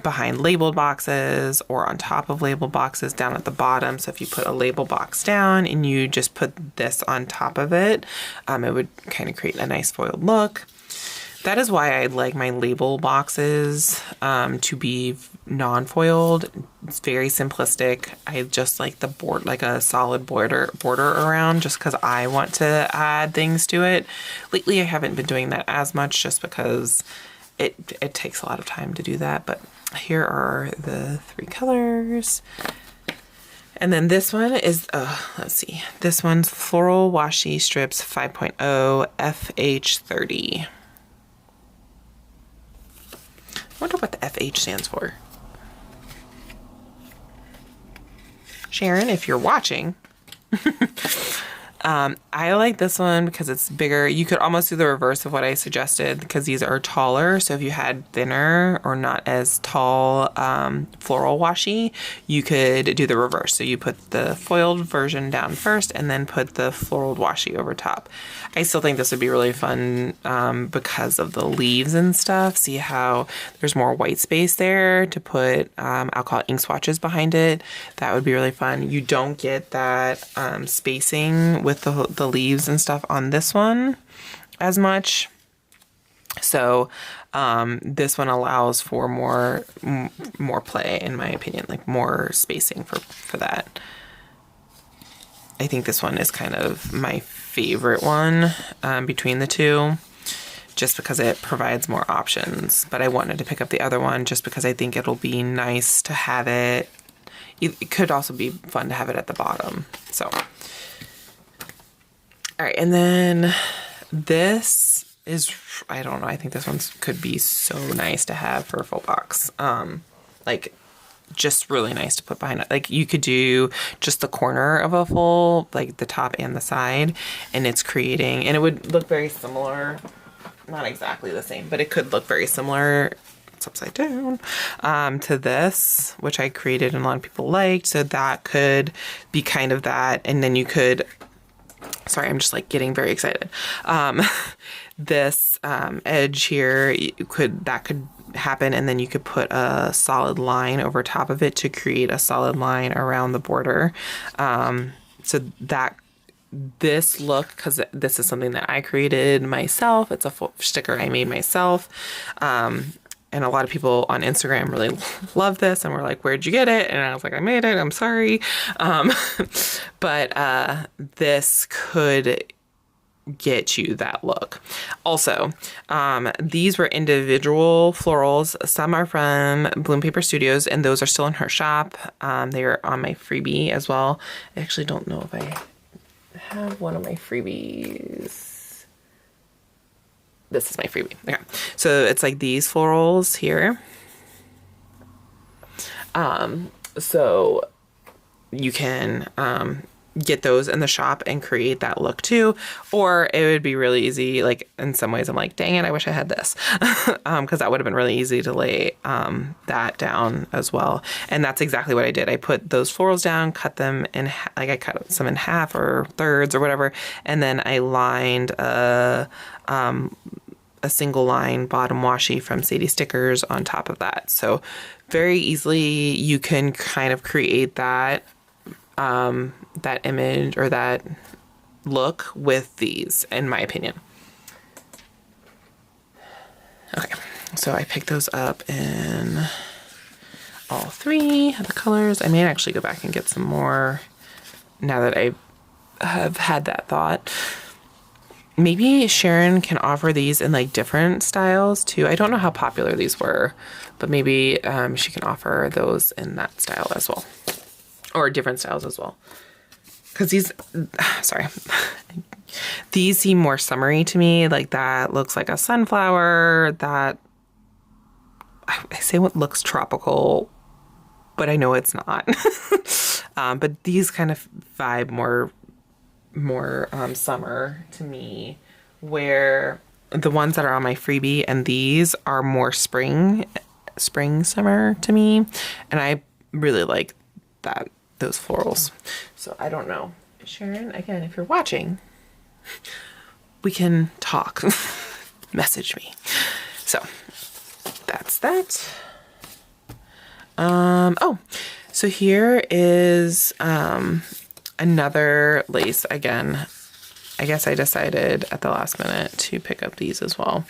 [SPEAKER 1] Behind labeled boxes or on top of labeled boxes down at the bottom. So if you put a label box down and you just put this on top of it, it would kind of create a nice foiled look. That is why I like my label boxes to be non-foiled. It's very simplistic. I just like the board, like a solid border around, just because I want to add things to it. Lately, I haven't been doing that as much just because it takes a lot of time to do that. But here are the 3 colors. And then this one is, let's see, this one's Floral Washi Strips 5.0 FH30. I wonder what the FH stands for. Sharon, if you're watching. I like this one because it's bigger. You could almost do the reverse of what I suggested because these are taller. So if you had thinner or not as tall floral washi, you could do the reverse. So you put the foiled version down first and then put the floral washi over top. I still think this would be really fun because of the leaves and stuff. See how there's more white space there to put, I'll call it ink swatches behind it. That would be really fun. You don't get that spacing with the leaves and stuff on this one as much. So this one allows for more play, in my opinion, like more spacing for that. I think this one is kind of my favorite one between the two, just because it provides more options. But I wanted to pick up the other one just because I think it'll be nice to have it. It could also be fun to have it at the bottom. So, all right, and then this is, I don't know, I think this one could be so nice to have for a full box. Like, just really nice to put behind it. Like, you could do just the corner of a full, like the top and the side, and it's creating, and it would look very similar, not exactly the same, but it could look very similar, it's upside down, to this, which I created and a lot of people liked. So that could be kind of that, and then you could, sorry, I'm just like getting very excited. This edge here, that could happen, and then you could put a solid line over top of it to create a solid line around the border. So that this look, because this is something that I created myself, it's a full sticker I made myself. And a lot of people on Instagram really love this and were like, where'd you get it? And I was like, I made it, I'm sorry. But this could get you that look. Also, these were individual florals. Some are from Bloom Paper Studios, and those are still in her shop. They are on my freebie as well. I actually don't know if I have one of my freebies. This is my freebie. Okay. So it's like these florals here. So you can get those in the shop and create that look too. Or it would be really easy, like in some ways I'm like, dang it, I wish I had this. Because that would have been really easy to lay that down as well. And that's exactly what I did. I put those florals down, cut them in, like I cut some in half or thirds or whatever. And then I lined a single line bottom washi from Sadie stickers on top of that. So very easily you can kind of create that that image or that look with these, in my opinion. Okay, so I picked those up in all 3 of the colors. I may actually go back and get some more now that I have had that thought. Maybe Sharon can offer these in like different styles too. I don't know how popular these were, but maybe she can offer those in that style as well, or different styles as well. Because these, sorry, these seem more summery to me. Like that looks like a sunflower. That, I say what looks tropical, but I know it's not. But these kind of vibe more summer to me, where the ones that are on my freebie and these are more spring summer to me, and I really like those florals. So I don't know, Sharon, again, if you're watching, we can talk. Message me. So that's that. Oh, so here is another lace. Again, I guess I decided at the last minute to pick up these as well.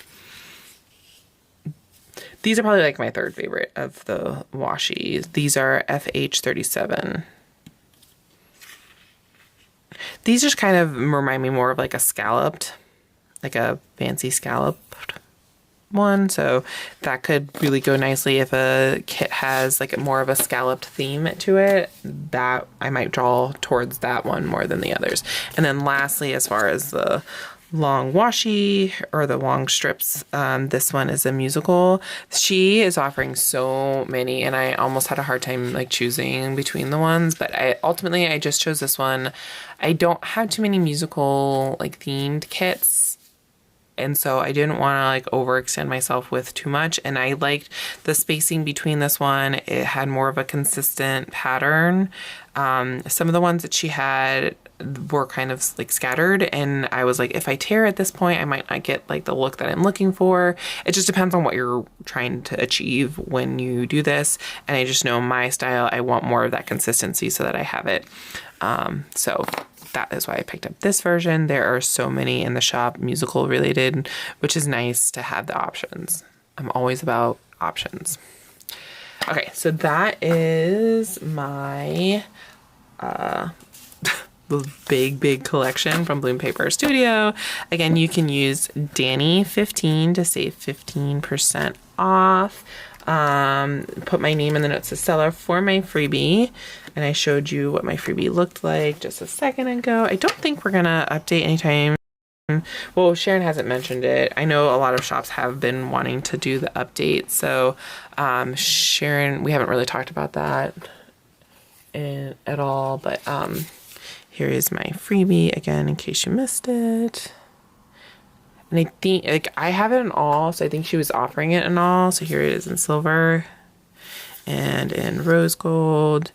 [SPEAKER 1] These are probably like my third favorite of the washi. These are FH37. These just kind of remind me more of like a scalloped, like a fancy scalloped one. So that could really go nicely if a kit has like more of a scalloped theme to it. That I might draw towards that one more than the others. And then lastly, as far as the long washi or the long strips, this one is a musical. She is offering so many, and I almost had a hard time like choosing between the ones, but I just chose this one. I don't have too many musical like themed kits, and so I didn't want to like overextend myself with too much, and I liked the spacing between this one. It had more of a consistent pattern. Some of the ones that she had were kind of like scattered, and I was like, if I tear at this point, I might not get like the look that I'm looking for. It just depends on what you're trying to achieve when you do this, and I just know my style, I want more of that consistency so that I have it. So that is why I picked up this version. There are so many in the shop musical related, which is nice to have the options. I'm always about options. Okay, so that is my big collection from Bloom Paper Studio. Again, you can use Danny15 to save 15% off. Put my name in the notes to seller for my freebie, and I showed you what my freebie looked like just a second ago. I don't think we're gonna update anytime. Well, Sharon hasn't mentioned it. I know a lot of shops have been wanting to do the update, so Sharon, we haven't really talked about that at all, but here is my freebie again in case you missed it. And I think like I have it in all, so I think she was offering it in all. So here it is in silver and in rose gold.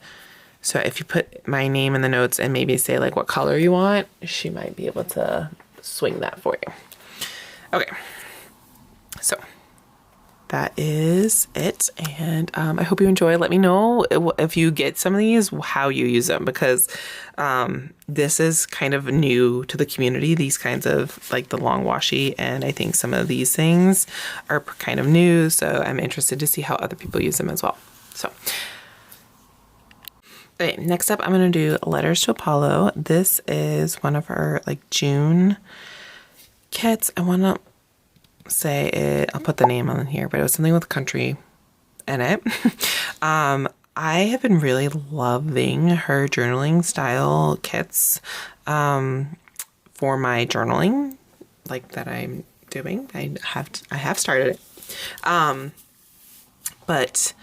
[SPEAKER 1] So if you put my name in the notes and maybe say like what color you want, she might be able to swing that for you. Okay, so that is it, and I hope you enjoy. Let me know if you get some of these, how you use them, because this is kind of new to the community, these kinds of like the long washi, and I think some of these things are kind of new, so I'm interested to see how other people use them as well. So okay, next up I'm going to do Letters to Apollo. This is one of her like June kits. I want to say it, I'll put the name on here, but it was something with country in it. I have been really loving her journaling style kits for my journaling, like that I'm doing. I have started it, but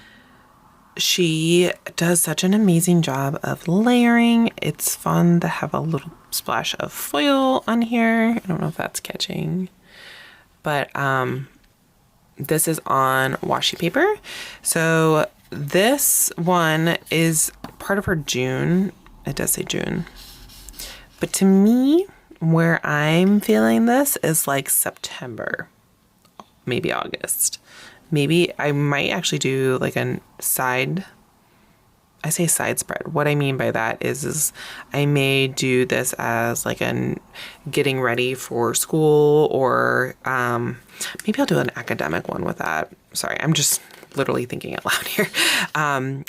[SPEAKER 1] she does such an amazing job of layering. It's fun to have a little splash of foil on here. I don't know if that's catching. But this is on washi paper. So this one is part of her June. It does say June. But to me, where I'm feeling this is like September, maybe August. Maybe I might actually do like a side. I say side spread. What I mean by that is I may do this as like a getting ready for school, or maybe I'll do an academic one with that. Sorry, I'm just literally thinking out loud here.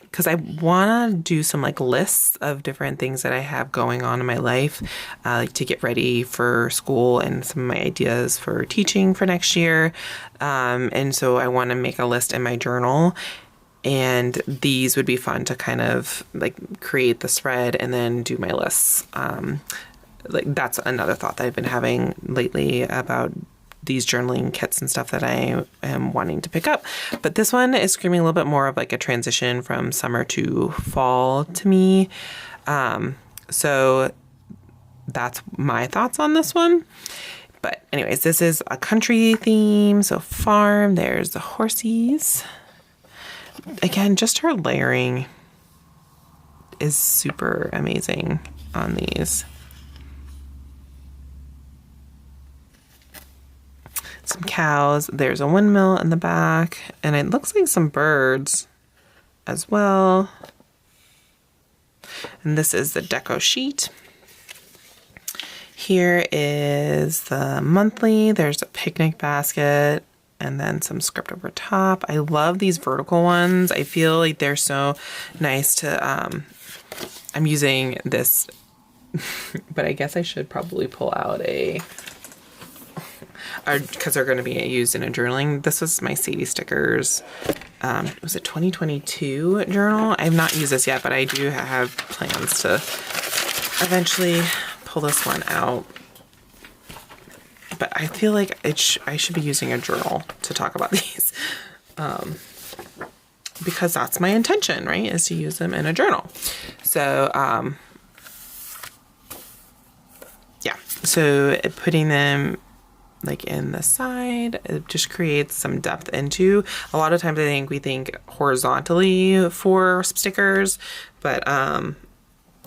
[SPEAKER 1] Because I want to do some like lists of different things that I have going on in my life, like to get ready for school and some of my ideas for teaching for next year. And so I want to make a list in my journal. And these would be fun to kind of like create the spread and then do my lists. Like that's another thought that I've been having lately about these journaling kits and stuff that I am wanting to pick up. But this one is screaming a little bit more of like a transition from summer to fall to me. So that's my thoughts on this one. But anyways, this is a country theme. So farm, there's the horsies. Again, just her layering is super amazing on these. Some cows. There's a windmill in the back, and it looks like some birds as well. And this is the deco sheet. Here is the monthly. There's a picnic basket. and then some script over top. I love these vertical ones. I feel like they're so nice to, I'm using this, but I guess I should probably pull out because they're going to be used in a journaling. This was my Sadie stickers. Was it 2022 journal? I have not used this yet, but I do have plans to eventually pull this one out. But I feel like I should be using a journal to talk about these. Because that's my intention, right? Is to use them in a journal. So, yeah. So putting them like in the side, it just creates some depth into. A lot of times we think horizontally for stickers, but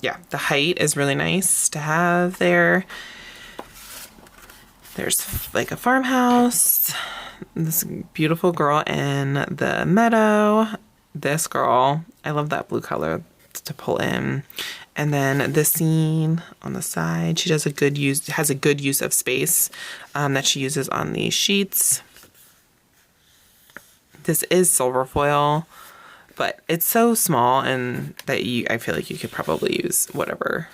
[SPEAKER 1] yeah, the height is really nice to have there. There's like a farmhouse, this beautiful girl in the meadow, this girl, I love that blue color to pull in. And then this scene on the side, she has a good use of space that she uses on these sheets. This is silver foil, but it's so small and that I feel like you could probably use whatever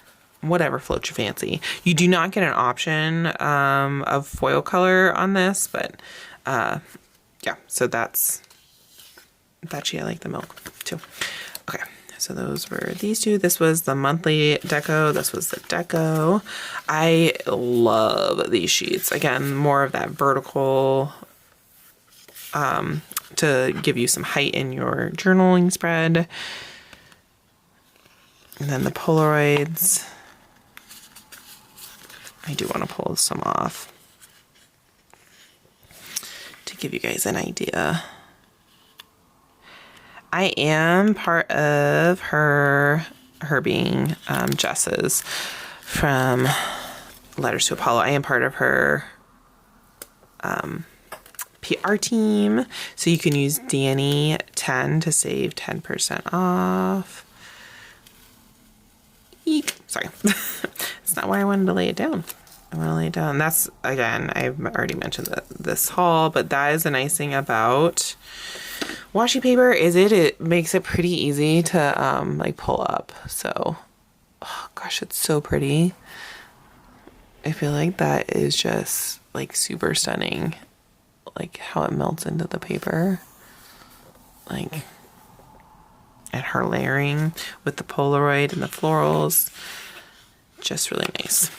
[SPEAKER 1] floats your fancy. You do not get an option of foil color on this, but yeah, so that's I like the milk too. Okay. So those were these two. This was the monthly deco. This was the deco. I love these sheets. Again, more of that vertical to give you some height in your journaling spread. And then the Polaroids. I do want to pull some off to give you guys an idea. I am part of her being Jess's from Letters to Apollo. I am part of her PR team. So you can use Danny 10 to save 10% off. Eek. Sorry. It's not why I wanted to lay it down. I want to lay it down. That's, again, I've already mentioned this haul, but that is the nice thing about washi paper is it makes it pretty easy to like pull up. So, oh gosh, it's so pretty. I feel like that is just like super stunning, like how it melts into the paper, like, and her layering with the Polaroid and the florals, just really nice.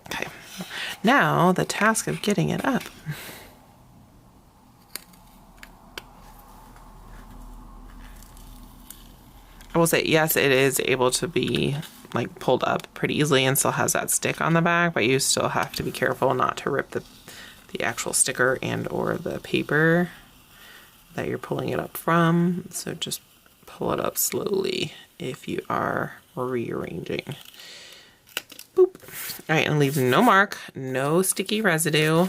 [SPEAKER 1] Okay, now the task of getting it up. I will say, yes, it is able to be like pulled up pretty easily and still has that stick on the back, but you still have to be careful not to rip the actual sticker and or the paper that you're pulling it up from. So just pull it up slowly if you are rearranging. Boop. All right, and leave no mark, no sticky residue.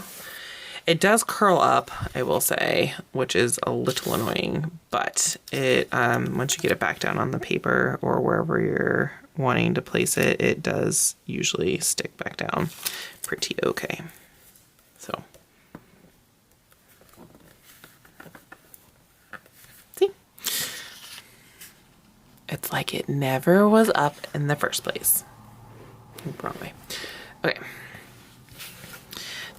[SPEAKER 1] It does curl up, I will say, which is a little annoying, but it once you get it back down on the paper or wherever you're wanting to place it, it does usually stick back down pretty okay. So, see? It's like it never was up in the first place. Wrong way. Okay.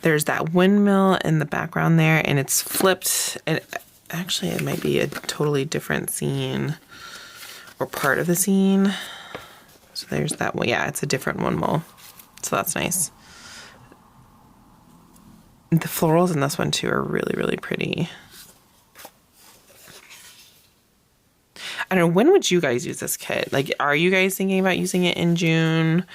[SPEAKER 1] There's that windmill in the background there, and it's flipped. And actually, it might be a totally different scene or part of the scene. So there's that one. Yeah, it's a different windmill. So that's nice. The florals in this one too are really, really pretty. I don't know, when would you guys use this kit? Like, are you guys thinking about using it in June?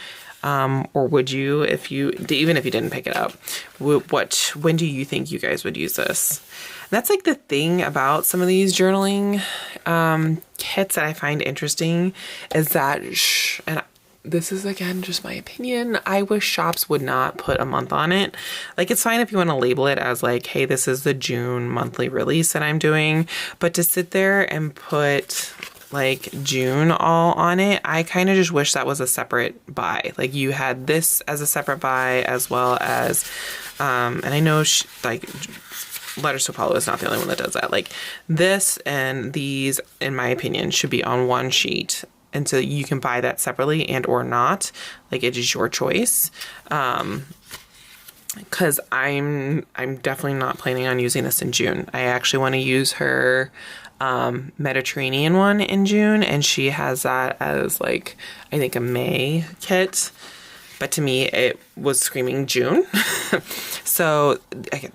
[SPEAKER 1] Or would you, even if you didn't pick it up, when do you think you guys would use this? And that's like the thing about some of these journaling kits that I find interesting is that, and this is again just my opinion, I wish shops would not put a month on it. Like, it's fine if you want to label it as like, hey, this is the June monthly release that I'm doing, but to sit there and put like June all on it, I kind of just wish that was a separate buy. Like, you had this as a separate buy as well as, and I know like Letters to Apollo is not the only one that does that. Like this and these, in my opinion, should be on one sheet. And so you can buy that separately and or not. Like it is your choice. Because I'm definitely not planning on using this in June. I actually want to use her Mediterranean one in June, and she has that as like, I think, a May kit. But to me, it was screaming June. So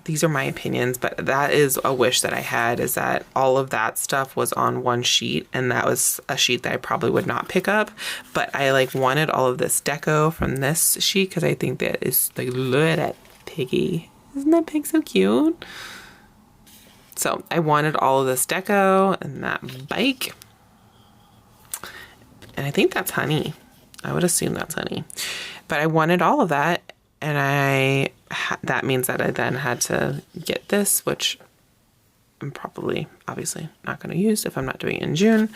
[SPEAKER 1] these are my opinions, but that is a wish that I had, is that all of that stuff was on one sheet, and that was a sheet that I probably would not pick up. But I like wanted all of this deco from this sheet because I think that is like, look at that piggy. Isn't that pig so cute? So I wanted all of this deco and that bike. And I think that's honey. I would assume that's honey. But I wanted all of that, and that means that I then had to get this, which I'm probably obviously not going to use if I'm not doing it in June.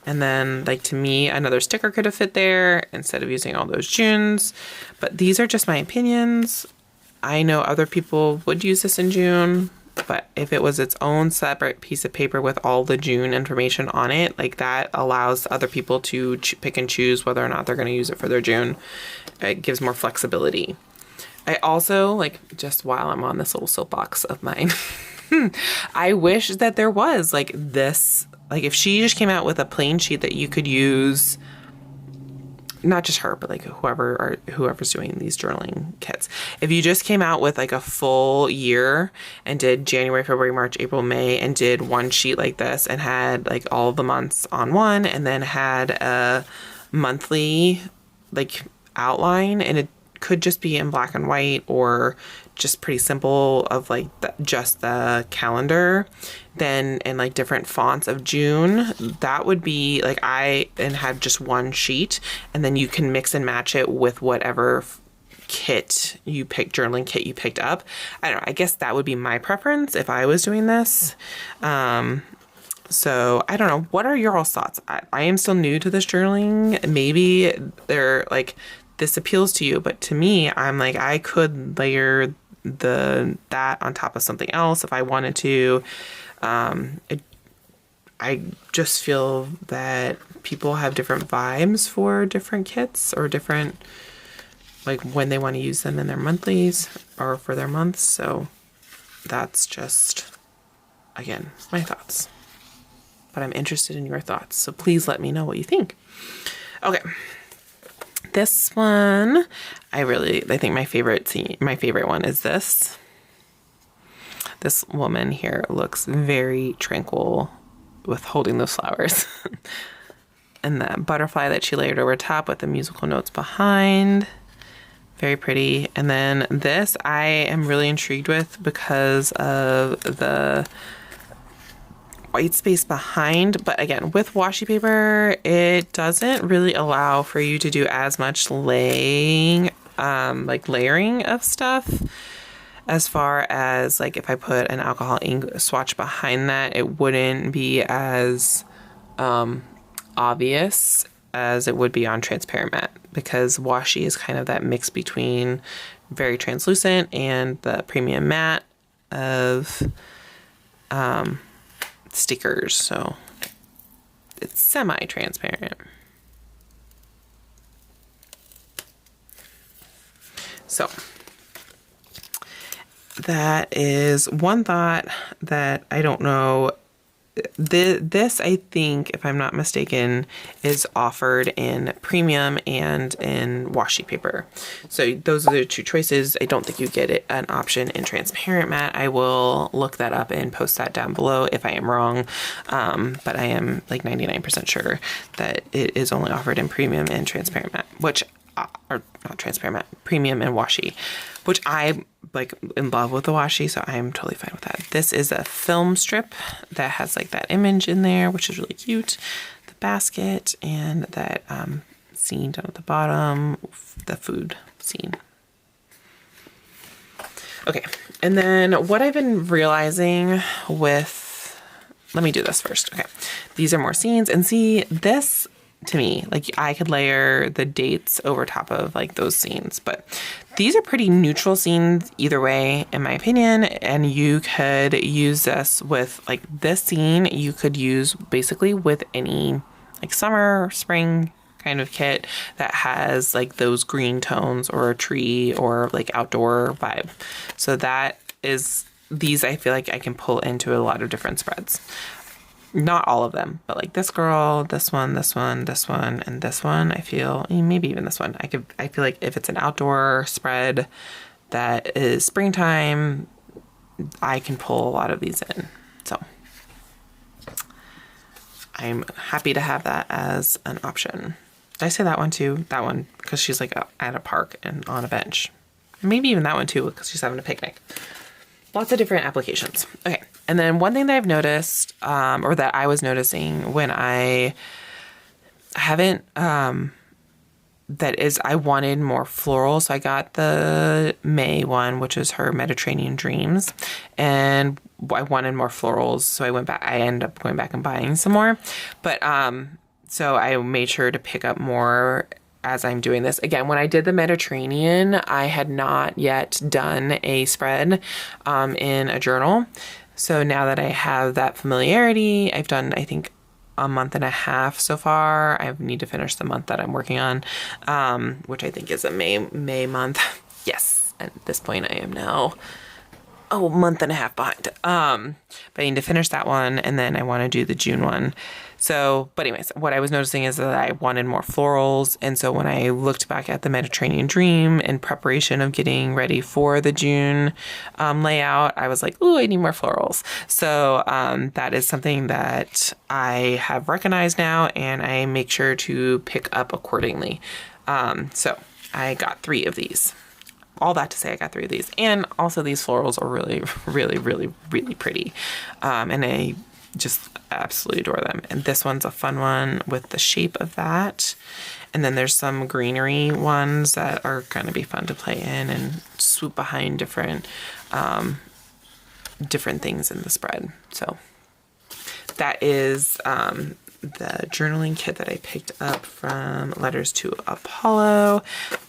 [SPEAKER 1] And then, like, to me, another sticker could have fit there instead of using all those Junes. But these are just my opinions. I know other people would use this in June, but if it was its own separate piece of paper with all the June information on it, like that allows other people to pick and choose whether or not they're going to use it for their June. It gives more flexibility. I also, like, just while I'm on this little soapbox of mine, I wish that there was like this, like if she just came out with a plain sheet that you could use, not just her, but like whoever's doing these journaling kits. If you just came out with like a full year and did January, February, March, April, May, and did one sheet like this and had like all the months on one, and then had a monthly like outline, and it could just be in black and white or just pretty simple of like just the calendar, then in like different fonts of June, that would be like and had just one sheet, and then you can mix and match it with whatever kit you picked, journaling kit you picked up. I don't know, I guess that would be my preference if I was doing this. So I don't know, what are your all's thoughts? I am still new to this journaling. Maybe they're like, this appeals to you, but to me, I'm like, I could layer that on top of something else if I wanted to. I just feel that people have different vibes for different kits, or different, like when they want to use them in their monthlies or for their months. So that's just, again, my thoughts. But I'm interested in your thoughts, so please let me know what you think. Okay. This one, I think my favorite one is this. This woman here looks very tranquil with holding those flowers. And that butterfly that she layered over top with the musical notes behind. Very pretty. And then this I am really intrigued with because of the white space behind, but again, with washi paper, it doesn't really allow for you to do as much layering of stuff. As far as like if I put an alcohol ink swatch behind that, it wouldn't be as obvious as it would be on transparent matte, because washi is kind of that mix between very translucent and the premium matte of stickers, so it's semi-transparent. So that is one thought that I don't know. This, I think, if I'm not mistaken, is offered in premium and in washi paper. So those are the two choices. I don't think you get an option in transparent matte. I will look that up and post that down below if I am wrong. But I am like 99% sure that it is only offered in premium and transparent matte, which are not transparent matte, premium and washi, which I like in love with the washi, so I'm totally fine with that. This is a film strip that has like that image in there, which is really cute. The basket and that scene down at the bottom, the food scene. Okay, and then what I've been realizing with, let me do this first. Okay, these are more scenes, and see, this to me. Like I could layer the dates over top of like those scenes, but these are pretty neutral scenes either way, in my opinion. And you could use this with like this scene, you could use basically with any like summer, spring kind of kit that has like those green tones or a tree or like outdoor vibe. So that is, these I feel like I can pull into a lot of different spreads. Not all of them, but like this girl, this one, this one, this one, and this one, I feel, maybe even this one. I feel like if it's an outdoor spread that is springtime, I can pull a lot of these in. So I'm happy to have that as an option. Did I say that one too? That one, because she's like at a park and on a bench. Maybe even that one too, because she's having a picnic. Lots of different applications. Okay. And then one thing that I've noticed, or that I was noticing when I haven't, that is, I wanted more floral. So I got the May one, which is her Mediterranean Dreams. And I wanted more florals. So I ended up going back and buying some more. But, so I made sure to pick up more as I'm doing this. Again, when I did the Mediterranean, I had not yet done a spread in a journal. So now that I have that familiarity, I've done, I think, a month and a half so far. I need to finish the month that I'm working on, which I think is a May month. Yes, at this point I am now a month and a half behind. But I need to finish that one, and then I want to do the June one. So, but anyways, what I was noticing is that I wanted more florals. And so when I looked back at the Mediterranean Dream in preparation of getting ready for the June layout, I was like, ooh, I need more florals. So that is something that I have recognized now, and I make sure to pick up accordingly. So I got 3 of these. All that to say, I got 3 of these. And also these florals are really, really, really, really pretty. And I just absolutely adore them. And this one's a fun one with the shape of that. And then there's some greenery ones that are going to be fun to play in and swoop behind different things in the spread. So that is the journaling kit that I picked up from Letters to Apollo.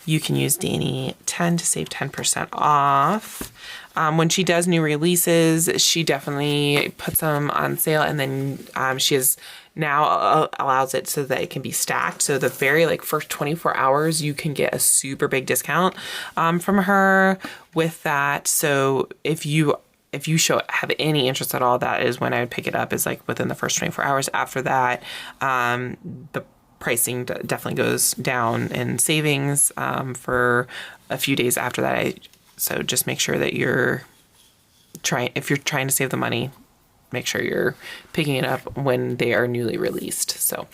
[SPEAKER 1] You can use Danny 10 to save 10% off. When she does new releases, she definitely puts them on sale, and then she has now allows it so that it can be stacked. So the very first 24 hours, you can get a super big discount from her with that. So if you have any interest at all, that is when I would pick it up, is within the first 24 hours. After that, the pricing definitely goes down in savings for a few days after that. So just make sure that if you're trying to save the money, make sure you're picking it up when they are newly released. So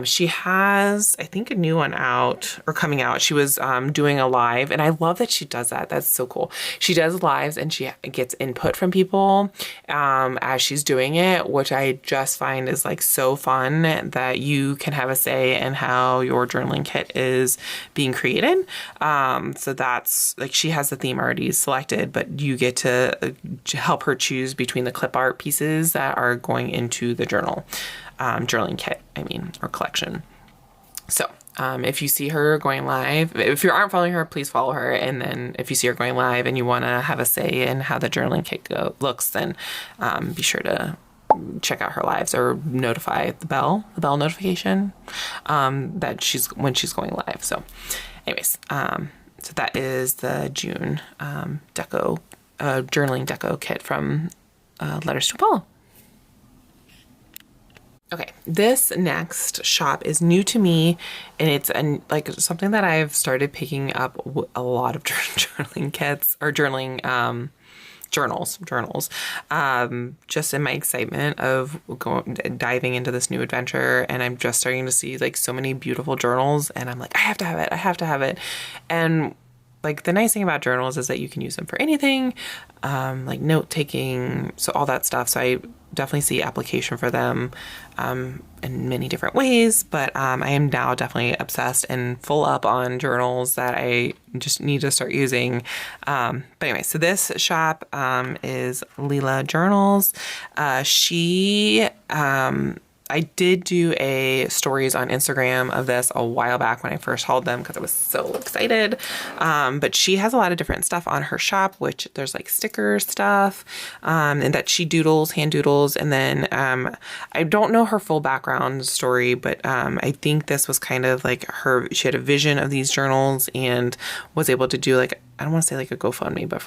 [SPEAKER 1] she has, I think, a new one out or coming out. She was doing a live, and I love that she does that. That's so cool. She does lives and she gets input from people as she's doing it, which I just find is so fun, that you can have a say in how your journaling kit is being created. So that's she has the theme already selected, but you get to help her choose between the clip art pieces that are going into the journaling kit, or collection. So if you see her going live, if you aren't following her, please follow her. And then if you see her going live and you want to have a say in how the journaling kit looks, then be sure to check out her lives or notify the bell notification that when she's going live. So anyways, so that is the June journaling deco kit from Letters to Apollo. Okay, this next shop is new to me, and it's something that I've started picking up a lot of journaling kits or journaling journals, just in my excitement of diving into this new adventure. And I'm just starting to see so many beautiful journals, and I'm I have to have it. And the nice thing about journals is that you can use them for anything, note taking, so all that stuff. So I definitely see application for them in many different ways, but I am now definitely obsessed and full up on journals that I just need to start using. But anyway, so this shop is Leela Journals. She I did do a stories on Instagram of this a while back when I first hauled them because I was so excited. But she has a lot of different stuff on her shop, which there's like sticker stuff, and that she doodles, hand doodles. And then I don't know her full background story, but I think this was kind of like she had a vision of these journals and was able to do like, I don't want to say like a GoFundMe, but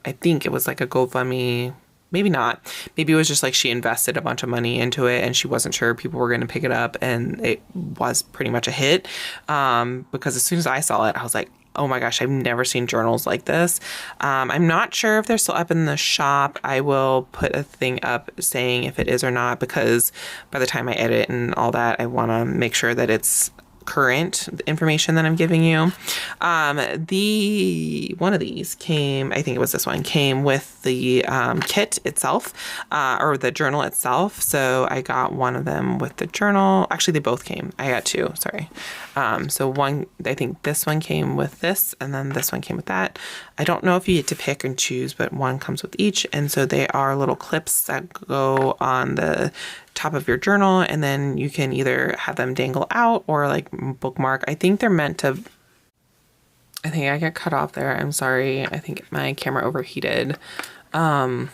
[SPEAKER 1] I think it was like a GoFundMe. Maybe not. Maybe it was just like she invested a bunch of money into it and she wasn't sure people were going to pick it up, and it was pretty much a hit. Because as soon as I saw it, I was like, oh my gosh, I've never seen journals like this. I'm not sure if they're still up in the shop. I will put a thing up saying if it is or not, because by the time I edit and all that, I want to make sure that it's current, the information that I'm giving you. One of these came, I think it was this one, came with the kit itself, or the journal itself. So I got one of them with the journal. Actually, they both came. I got two, sorry. So one, I think this one came with this, and then this one came with that. I don't know if you get to pick and choose, but one comes with each. And so they are little clips that go on the top of your journal, and then you can either have them dangle out or like bookmark. I think they're meant to, I think I got cut off there. I'm sorry. I think my camera overheated. Anyways,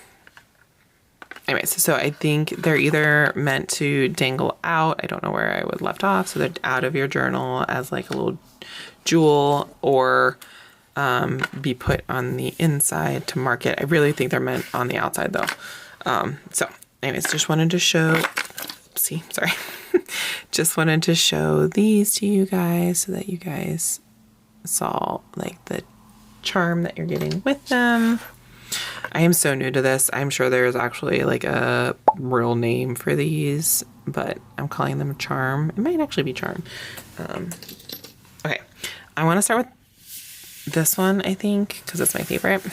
[SPEAKER 1] so I think they're either meant to dangle out. I don't know where I would left off. So they're out of your journal as like a little jewel, or be put on the inside to mark it. I really think they're meant on the outside though. So anyways, just wanted to show, just wanted to show these to you guys so that you guys saw like the charm that you're getting with them. I am so new to this. I'm sure there's actually like a real name for these, but I'm calling them charm. It might actually be charm. Okay, I want to start with this one, I think, because it's my favorite.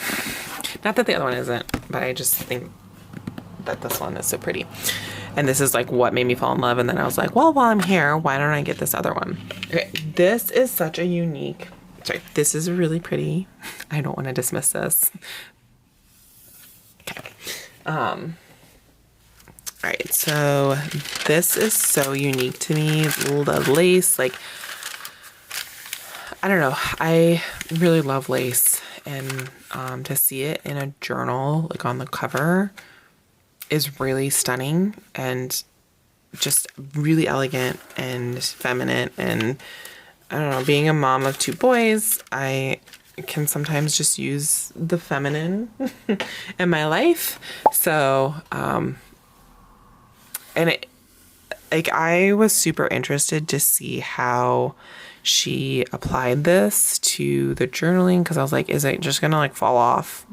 [SPEAKER 1] Not that the other one isn't, but I just think that this one is so pretty. And this is like what made me fall in love. And then I was like, well, while I'm here, why don't I get this other one? Okay, this is such a unique, this is really pretty. I don't want to dismiss this. Okay. All right, so this is so unique to me. The lace, like, I don't know. I really love lace, and to see it in a journal, like on the cover, is really stunning and just really elegant and feminine. And I don't know, being a mom of two boys, I can sometimes just use the feminine in my life. So, and I was super interested to see how she applied this to the journaling, because I was like, is it just gonna like fall off?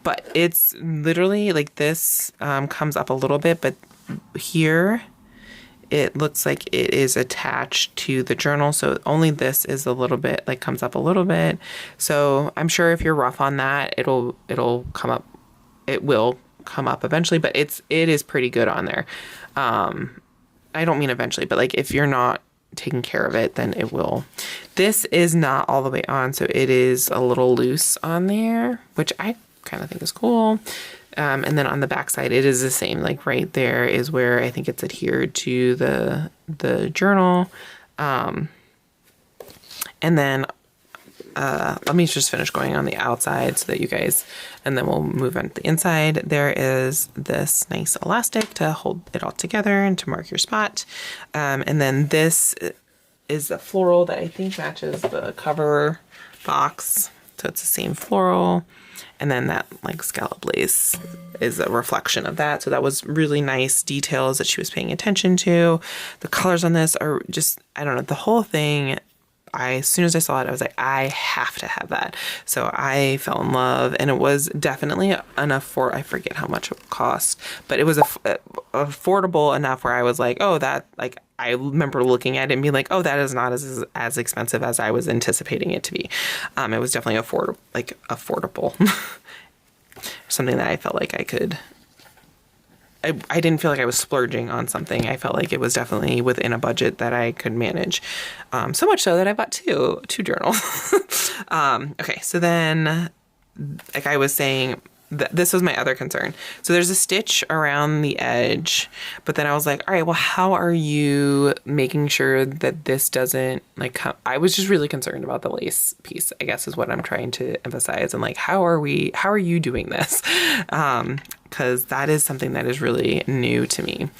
[SPEAKER 1] But it's literally like this comes up a little bit, but here it looks like it is attached to the journal. So only this is a little bit, like comes up a little bit. So I'm sure if you're rough on that, it'll come up. It will come up eventually, but it is pretty good on there. I don't mean eventually, but like if you're not taking care of it, then it will. This is not all the way on, so it is a little loose on there, which I kind of think is cool. And then on the back side, it is the same. Like right there is where I think it's adhered to the journal. And then let me just finish going on the outside so that you guys, and then we'll move on to the inside. There is this nice elastic to hold it all together and to mark your spot. And then this is a floral that I think matches the cover box. So it's the same floral. And then that like scallop lace is a reflection of that. So that was really nice details that she was paying attention to. The colors on this are just, I don't know, the whole thing. As soon as I saw it, I was like, I have to have that. So I fell in love, and it was definitely I forget how much it cost, but it was affordable enough where I was like, oh, that, like, I remember looking at it and being like, oh, that is not as expensive as I was anticipating it to be. It was definitely affordable. Something that I felt like I could. I didn't feel like I was splurging on something. I felt like it was definitely within a budget that I could manage. So much so that I bought two journals. Okay, so then, like I was saying, this was my other concern. So there's a stitch around the edge, but then I was like, all right, well, how are you making sure that this doesn't like come? I was just really concerned about the lace piece, I guess is what I'm trying to emphasize. And like, how are you doing this? Because that is something that is really new to me.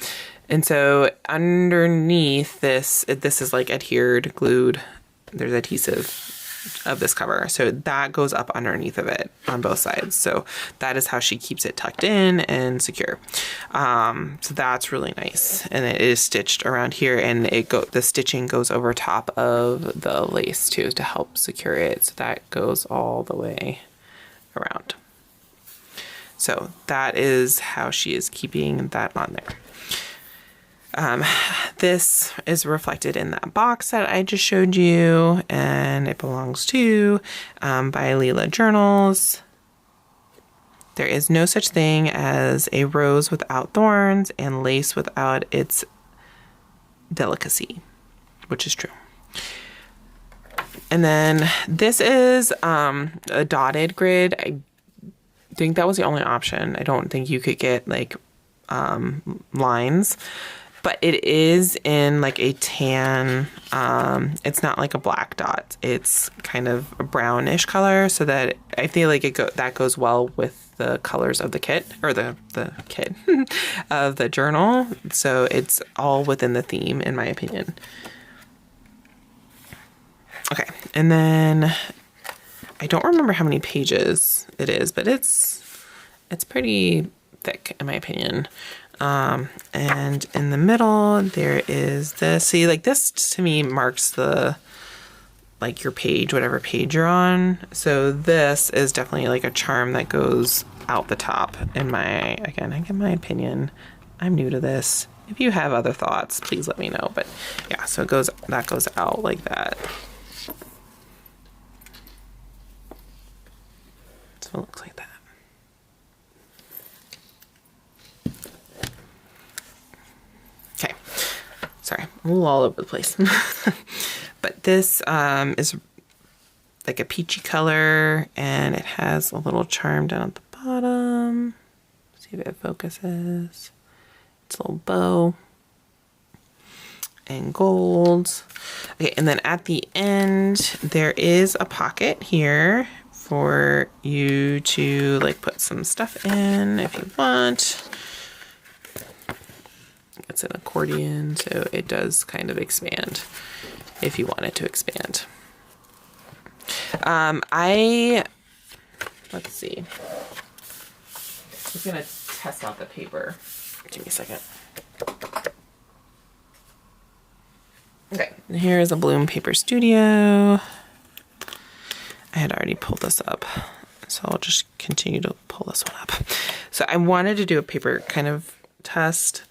[SPEAKER 1] And so underneath this is like adhered, glued, there's adhesive of this cover. So that goes up underneath of it on both sides. So that is how she keeps it tucked in and secure. So that's really nice. And it is stitched around here, and the stitching goes over top of the lace too to help secure it. So that goes all the way around. So that is how she is keeping that on there. This is reflected in that box that I just showed you, and it belongs to by Leela Journals. There is no such thing as a rose without thorns and lace without its delicacy, which is true. And then this is a dotted grid. I think that was the only option. I don't think you could get like lines. But it is in like a tan, it's not like a black dot. It's kind of a brownish color, so that I feel like that goes well with the colors of the kit, or the kit of the journal. So it's all within the theme, in my opinion. Okay, and then I don't remember how many pages it is, but it's pretty thick, in my opinion. And in the middle, there is this. See, like this to me marks like your page, whatever page you're on. So this is definitely like a charm that goes out the top again, my opinion. I'm new to this. If you have other thoughts, please let me know. But yeah, so that goes out like that. So it looks like that. Okay, sorry, I'm a little all over the place. But this is like a peachy color, and it has a little charm down at the bottom. See if it focuses. It's a little bow and gold. Okay, and then at the end, there is a pocket here for you to like put some stuff in if you want. It's an accordion, so it does kind of expand if you want it to expand. Let's see. I'm gonna test out the paper. Give me a second. Okay, here is a Bloom Paper Studio. I had already pulled this up, so I'll just continue to pull this one up. So I wanted to do a paper kind of test.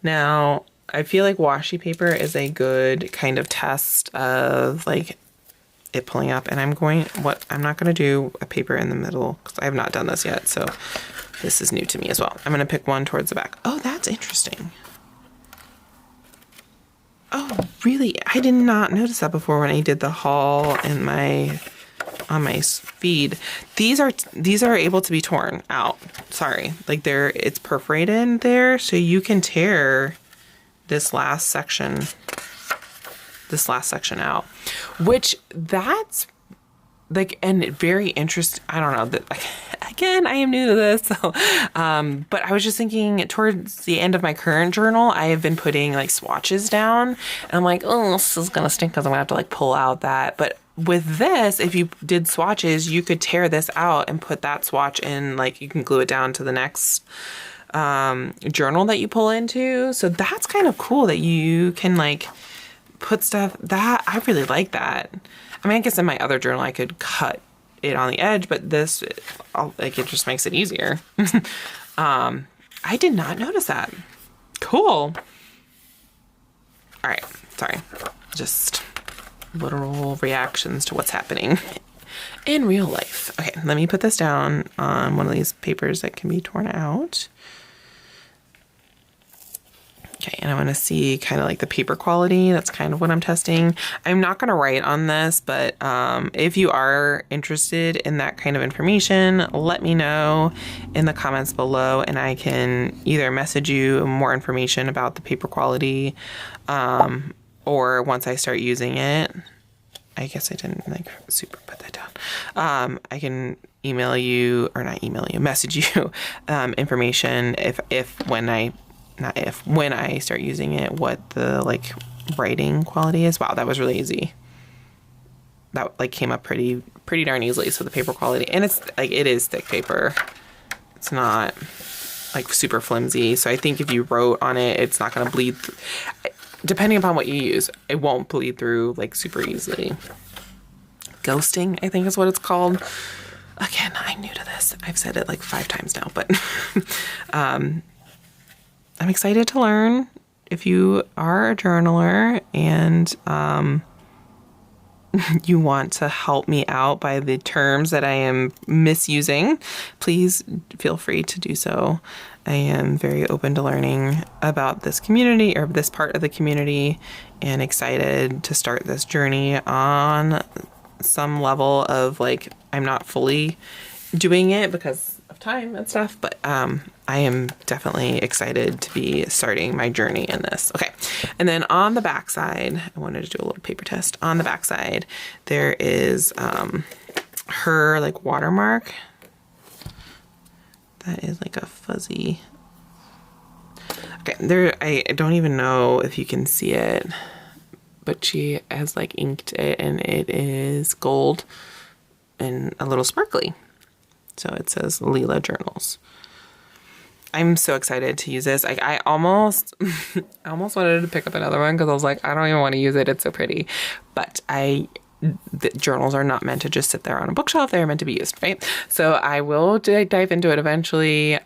[SPEAKER 1] Now, I feel like washi paper is a good kind of test of like it pulling up, and I'm not going to do a paper in the middle because I have not done this yet, so this is new to me as well. I'm going to pick one towards the back. Oh, that's interesting. Oh, really? I did not notice that before when I did the haul on my feed. These are able to be torn out. Sorry, like it's perforated there, so you can tear this last section out, which that's like, and very interesting. I don't know that, again, I am new to this, so but I was just thinking towards the end of my current journal, I have been putting like swatches down, and I'm like, oh, this is gonna stink because I'm gonna have to like pull out that. But with this, if you did swatches, you could tear this out and put that swatch in, like you can glue it down to the next journal that you pull into. So that's kind of cool that you can like put stuff that I really like that. I mean, I guess in my other journal I could cut it on the edge, but this, like, it just makes it easier. I did not notice that. Cool. All right, sorry. Just literal reactions to what's happening in real life. Okay, let me put this down on one of these papers that can be torn out. Okay, and I want to see kind of like the paper quality. That's kind of what I'm testing. I'm not going to write on this, but if you are interested in that kind of information, let me know in the comments below, and I can either message you more information about the paper quality, or once I start using it. I guess I didn't like super put that down. I can email you, or not email you, message you information when I start using it, what the like writing quality is. Wow, that was really easy. That like came up pretty darn easily. So the paper quality, and it's like, it is thick paper. It's not like super flimsy. So I think if you wrote on it, it's not going to bleed through. Depending upon what you use, it won't bleed through like super easily. Ghosting, I think is what it's called. Again, I'm new to this. I've said it like 5 times now, but I'm excited to learn. If you are a journaler and you want to help me out by the terms that I am misusing, please feel free to do so. I am very open to learning about this community, or this part of the community, and excited to start this journey on some level of like, I'm not fully doing it because of time and stuff, but I am definitely excited to be starting my journey in this. Okay, and then on the back side, I wanted to do a little paper test. On the back side, there is her like watermark. That is like a fuzzy. Okay, there, I don't even know if you can see it, but she has like inked it, and it is gold and a little sparkly. So it says Leela Journals. I'm so excited to use this. I almost wanted to pick up another one because I was like, I don't even want to use it. It's so pretty. But the journals are not meant to just sit there on a bookshelf. They're meant to be used, right? So I will dive into it eventually.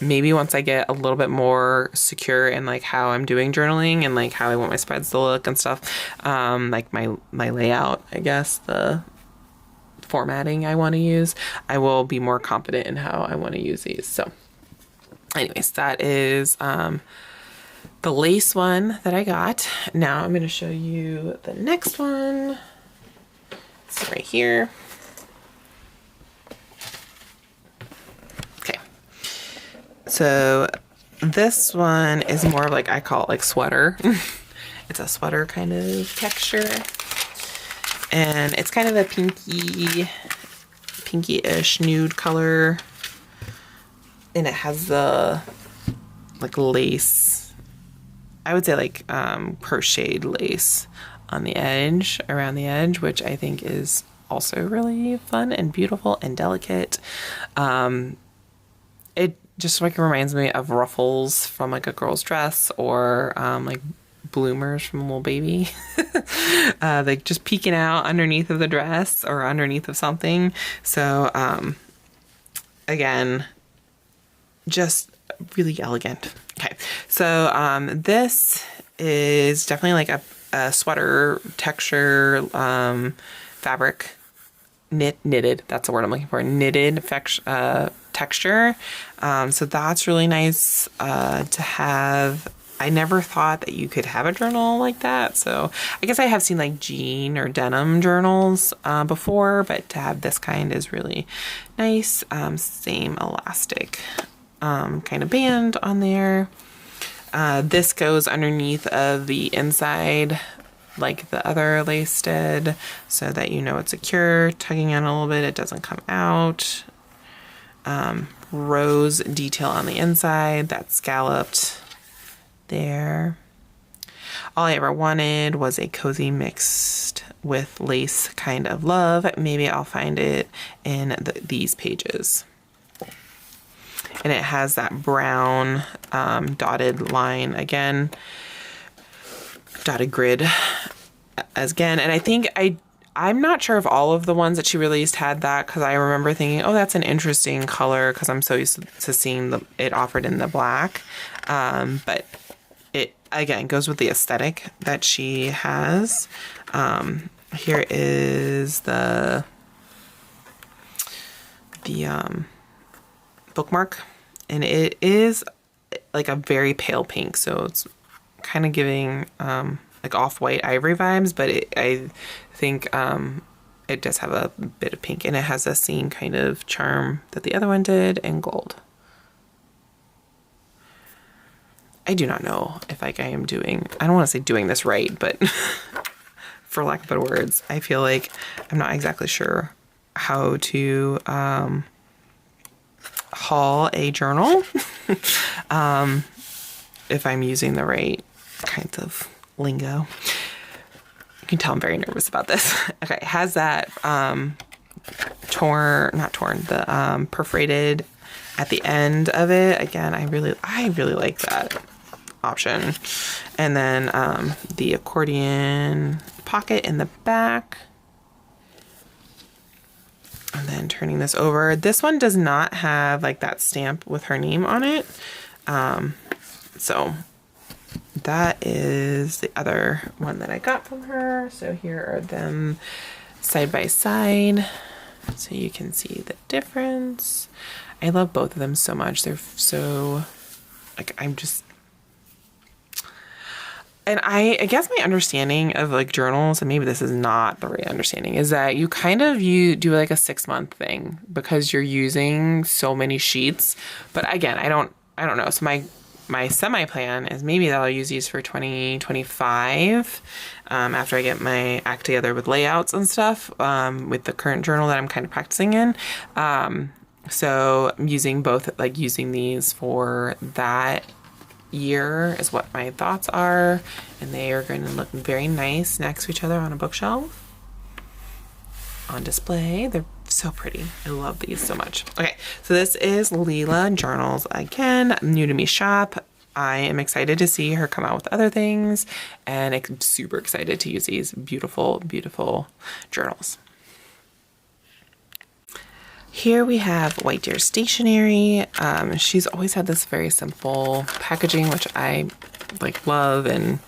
[SPEAKER 1] Maybe once I get a little bit more secure in like how I'm doing journaling and like how I want my spreads to look and stuff. Like my layout, I guess, the formatting I want to use, I will be more confident in how I want to use these. So anyways, that is the lace one that I got. Now I'm going to show you the next one. It's right here. Okay. So this one is more of like, I call it like sweater. It's a sweater kind of texture. And it's kind of a pinky-ish nude color. And it has the like lace, I would say like crocheted lace on the edge, around the edge, which I think is also really fun and beautiful and delicate. It just like reminds me of ruffles from like a girl's dress, or like bloomers from a little baby. Like just peeking out underneath of the dress or underneath of something. So again, just really elegant. Okay, so this is definitely like a sweater texture, fabric, knitted, that's the word I'm looking for, knitted texture. So that's really nice to have. I never thought that you could have a journal like that. So I guess I have seen like jean or denim journals before, but to have this kind is really nice. Same elastic kind of band on there. This goes underneath of the inside like the other lace did, so that you know it's secure. Tugging in a little bit, it doesn't come out. Rose detail on the inside, that's scalloped there. All I ever wanted was a cozy mixed with lace kind of love. Maybe I'll find it in these pages. And it has that brown dotted line again, dotted grid as again. And I think I'm not sure if all of the ones that she released had that, because I remember thinking, oh, that's an interesting color, because I'm so used to seeing it offered in the black. But it, again, goes with the aesthetic that she has. Here is the bookmark, and it is like a very pale pink. So it's kind of giving like off-white ivory vibes, but I think it does have a bit of pink, and it has the same kind of charm that the other one did in gold. I do not know if like I am doing, I don't want to say doing this right, but for lack of better words, I feel like I'm not exactly sure how to haul a journal if I'm using the right kinds of lingo. You can tell I'm very nervous about this. Okay, it has that perforated at the end of it. Again, I really like that option. And then the accordion pocket in the back. And then turning this over. This one does not have like that stamp with her name on it. So that is the other one that I got from her. So here are them side by side, so you can see the difference. I love both of them so much. They're so, like, and I guess my understanding of like journals, and maybe this is not the right understanding, is that you do like a 6-month thing because you're using so many sheets. But again, I don't know. So my semi-plan is maybe that I'll use these for 2025 after I get my act together with layouts and stuff with the current journal that I'm kind of practicing in. So I'm using both, like using these for that year is what my thoughts are, and they are going to look very nice next to each other on a bookshelf on display. They're so pretty. I love these so much. Okay, so this is Leela Journals. Again, new to me shop. I am excited to see her come out with other things, and I'm super excited to use these beautiful, beautiful journals. Here we have White Deer Stationery. She's always had this very simple packaging, which I like love, and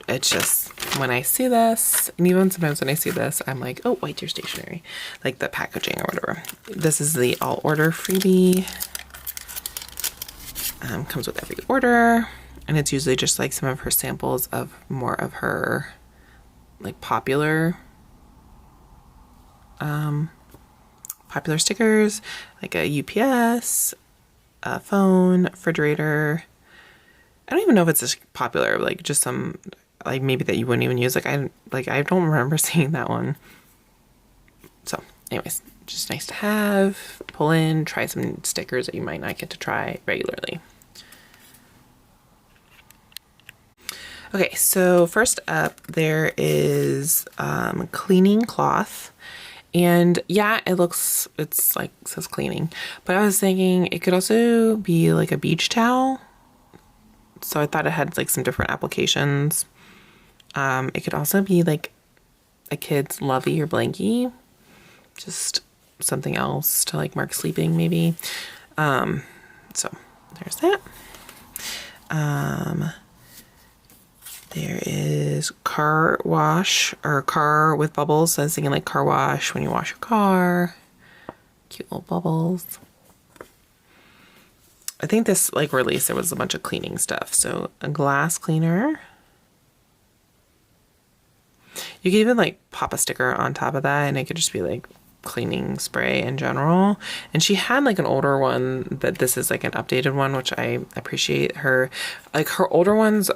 [SPEAKER 1] it's just, when I see this, and even sometimes when I see this, I'm like, oh, White Deer Stationery, like the packaging or whatever. This is the all order freebie. Comes with every order, and it's usually just like some of her samples of more of her like popular stickers, like a UPS, a phone, refrigerator. I don't even know if it's just popular, like just some, like maybe that you wouldn't even use. I don't remember seeing that one. So anyways, just nice to have, pull in, try some stickers that you might not get to try regularly. Okay, so first up there is cleaning cloth. And yeah, it's like, it says cleaning, but I was thinking it could also be like a beach towel. So I thought it had like some different applications. It could also be like a kid's lovey or blankie, just something else to like mark sleeping maybe. So there's that. There is car wash, or car with bubbles. So I was thinking like car wash when you wash your car. Cute little bubbles. I think this like release, there was a bunch of cleaning stuff. So a glass cleaner. You could even like pop a sticker on top of that, and it could just be like cleaning spray in general. And she had like an older one, but this is like an updated one, which I appreciate. Her older ones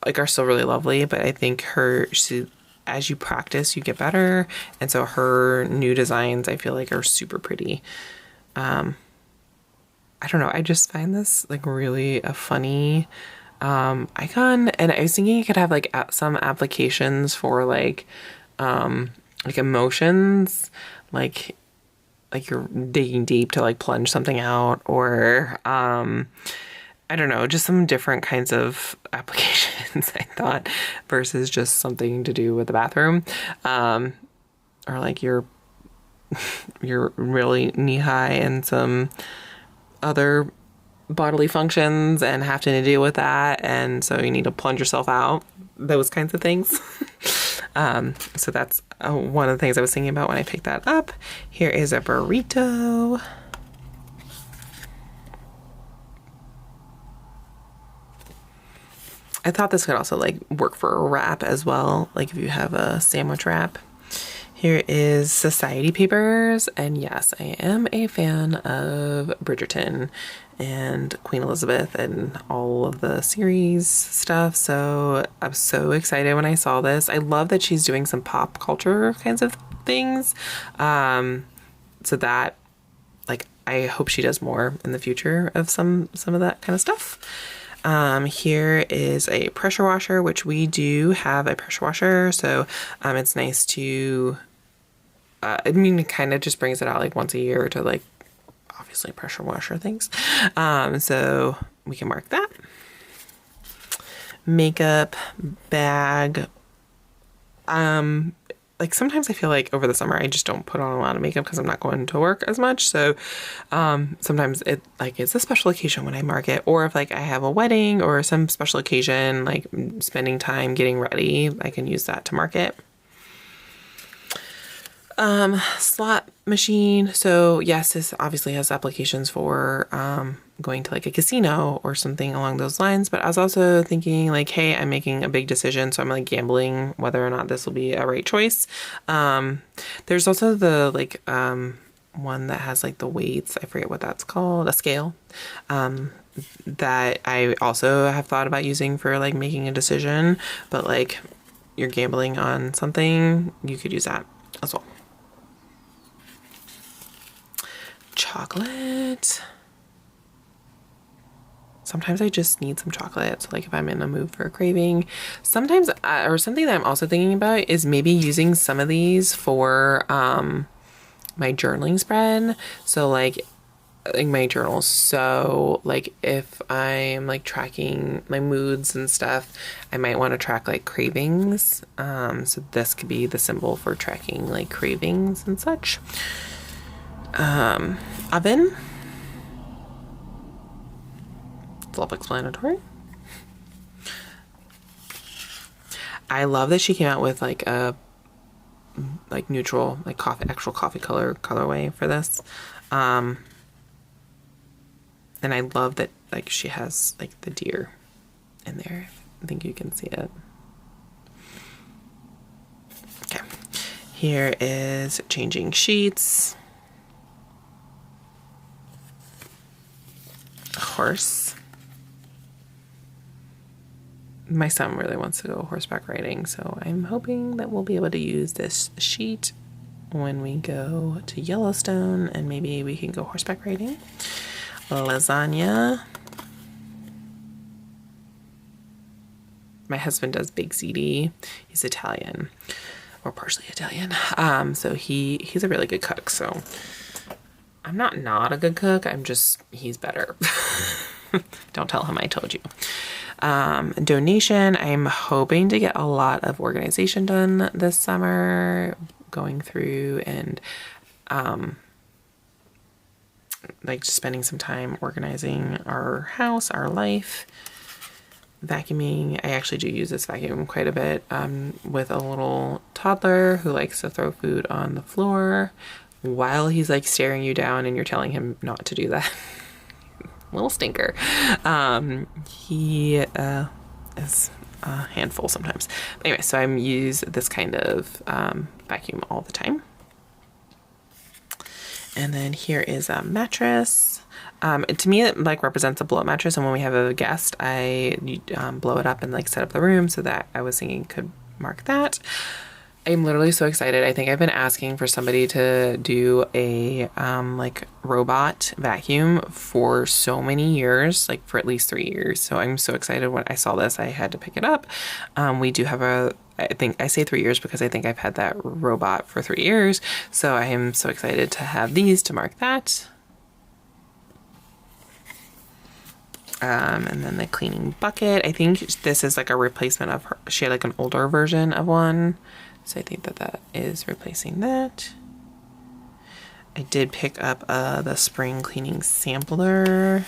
[SPEAKER 1] like are still really lovely, but I think as you practice, you get better. And so her new designs, I feel like, are super pretty. I don't know. I just find this like really a funny icon. And I was thinking it could have like some applications for like emotions, like you're digging deep to like plunge something out, or I don't know, just some different kinds of applications, I thought, versus just something to do with the bathroom. Or like you're really knee-high in some other bodily functions and have to deal with that, and so you need to plunge yourself out, those kinds of things. So that's one of the things I was thinking about when I picked that up. Here is a burrito. I thought this could also like work for a wrap as well, like if you have a sandwich wrap. Here is Society Papers, and yes, I am a fan of Bridgerton and Queen Elizabeth and all of the series stuff, so I'm so excited when I saw this. I love that she's doing some pop culture kinds of things, so that, like, I hope she does more in the future of some of that kind of stuff. Here is a pressure washer, which we do have a pressure washer, so it's nice to I mean, it kind of just brings it out like once a year to like obviously pressure washer things. So we can mark that. Makeup bag. Like sometimes I feel like over the summer I just don't put on a lot of makeup because I'm not going to work as much. So sometimes it's a special occasion when I mark it, or if like I have a wedding or some special occasion, like spending time getting ready, I can use that to mark it. Slot machine. So yes, this obviously has applications for going to like a casino or something along those lines. But I was also thinking like, hey, I'm making a big decision, so I'm like gambling whether or not this will be a right choice. There's also the like one that has like the weights. I forget what that's called. A scale. That I also have thought about using for like making a decision. But like you're gambling on something, you could use that as well. Chocolate. Sometimes I just need some chocolate. So like if I'm in a mood for a craving, sometimes, or something that I'm also thinking about is maybe using some of these for my journaling spread. So like my journals. So like if I'm like tracking my moods and stuff, I might want to track like cravings. So this could be the symbol for tracking like cravings and such. Oven. Self-explanatory. I love that she came out with like a like neutral, like actual coffee colorway for this. And I love that like she has like the deer in there. I think you can see it. Okay. Here is changing sheets. Horse. My son really wants to go horseback riding, so I'm hoping that we'll be able to use this sheet when we go to Yellowstone, and maybe we can go horseback riding. Lasagna. My husband does Big CD. He's Italian, or partially Italian. So he's a really good cook, so I'm not a good cook. He's better. Don't tell him I told you. Donation. I'm hoping to get a lot of organization done this summer, going through and like just spending some time organizing our house, our life. Vacuuming. I actually do use this vacuum quite a bit with a little toddler who likes to throw food on the floor while he's like staring you down and you're telling him not to do that. Little stinker. He is a handful sometimes. But anyway, so I use this kind of vacuum all the time. And then here is a mattress. To me, it like represents a blow up mattress. And when we have a guest, I blow it up and like set up the room, so that I was thinking could mark that. I'm literally so excited. I think I've been asking for somebody to do a like robot vacuum for so many years, like for at least 3 years. So I'm so excited when I saw this. I had to pick it up. We do have I think I say 3 years because I think I've had that robot for 3 years. So I am so excited to have these to mark that. And then the cleaning bucket. I think this is like a replacement of her. She had like an older version of one. So I think that is replacing that. I did pick up the spring cleaning sampler,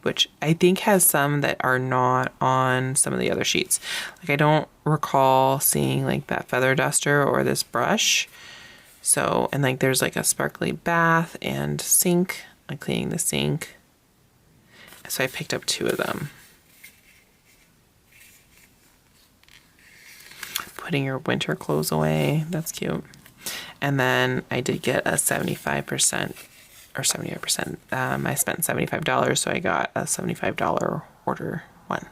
[SPEAKER 1] which I think has some that are not on some of the other sheets. Like I don't recall seeing like that feather duster or this brush. So, and like there's like a sparkly bath and sink, like cleaning the sink. So I picked up 2 of them. Putting your winter clothes away. That's cute. And then I did get a 75% or 78%. I spent $75, so I got a $75 order one.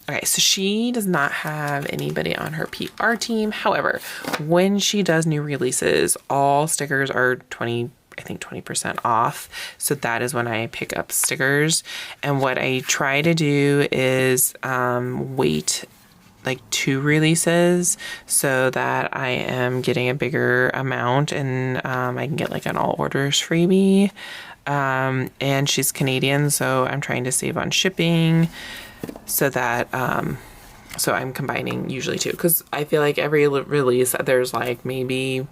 [SPEAKER 1] Okay, so she does not have anybody on her PR team. However, when she does new releases, all stickers are 20% off. So that is when I pick up stickers. And what I try to do is wait like 2 releases so that I am getting a bigger amount, and I can get like an all orders freebie. And she's Canadian, so I'm trying to save on shipping so that so I'm combining usually 2, because I feel like every release there's like maybe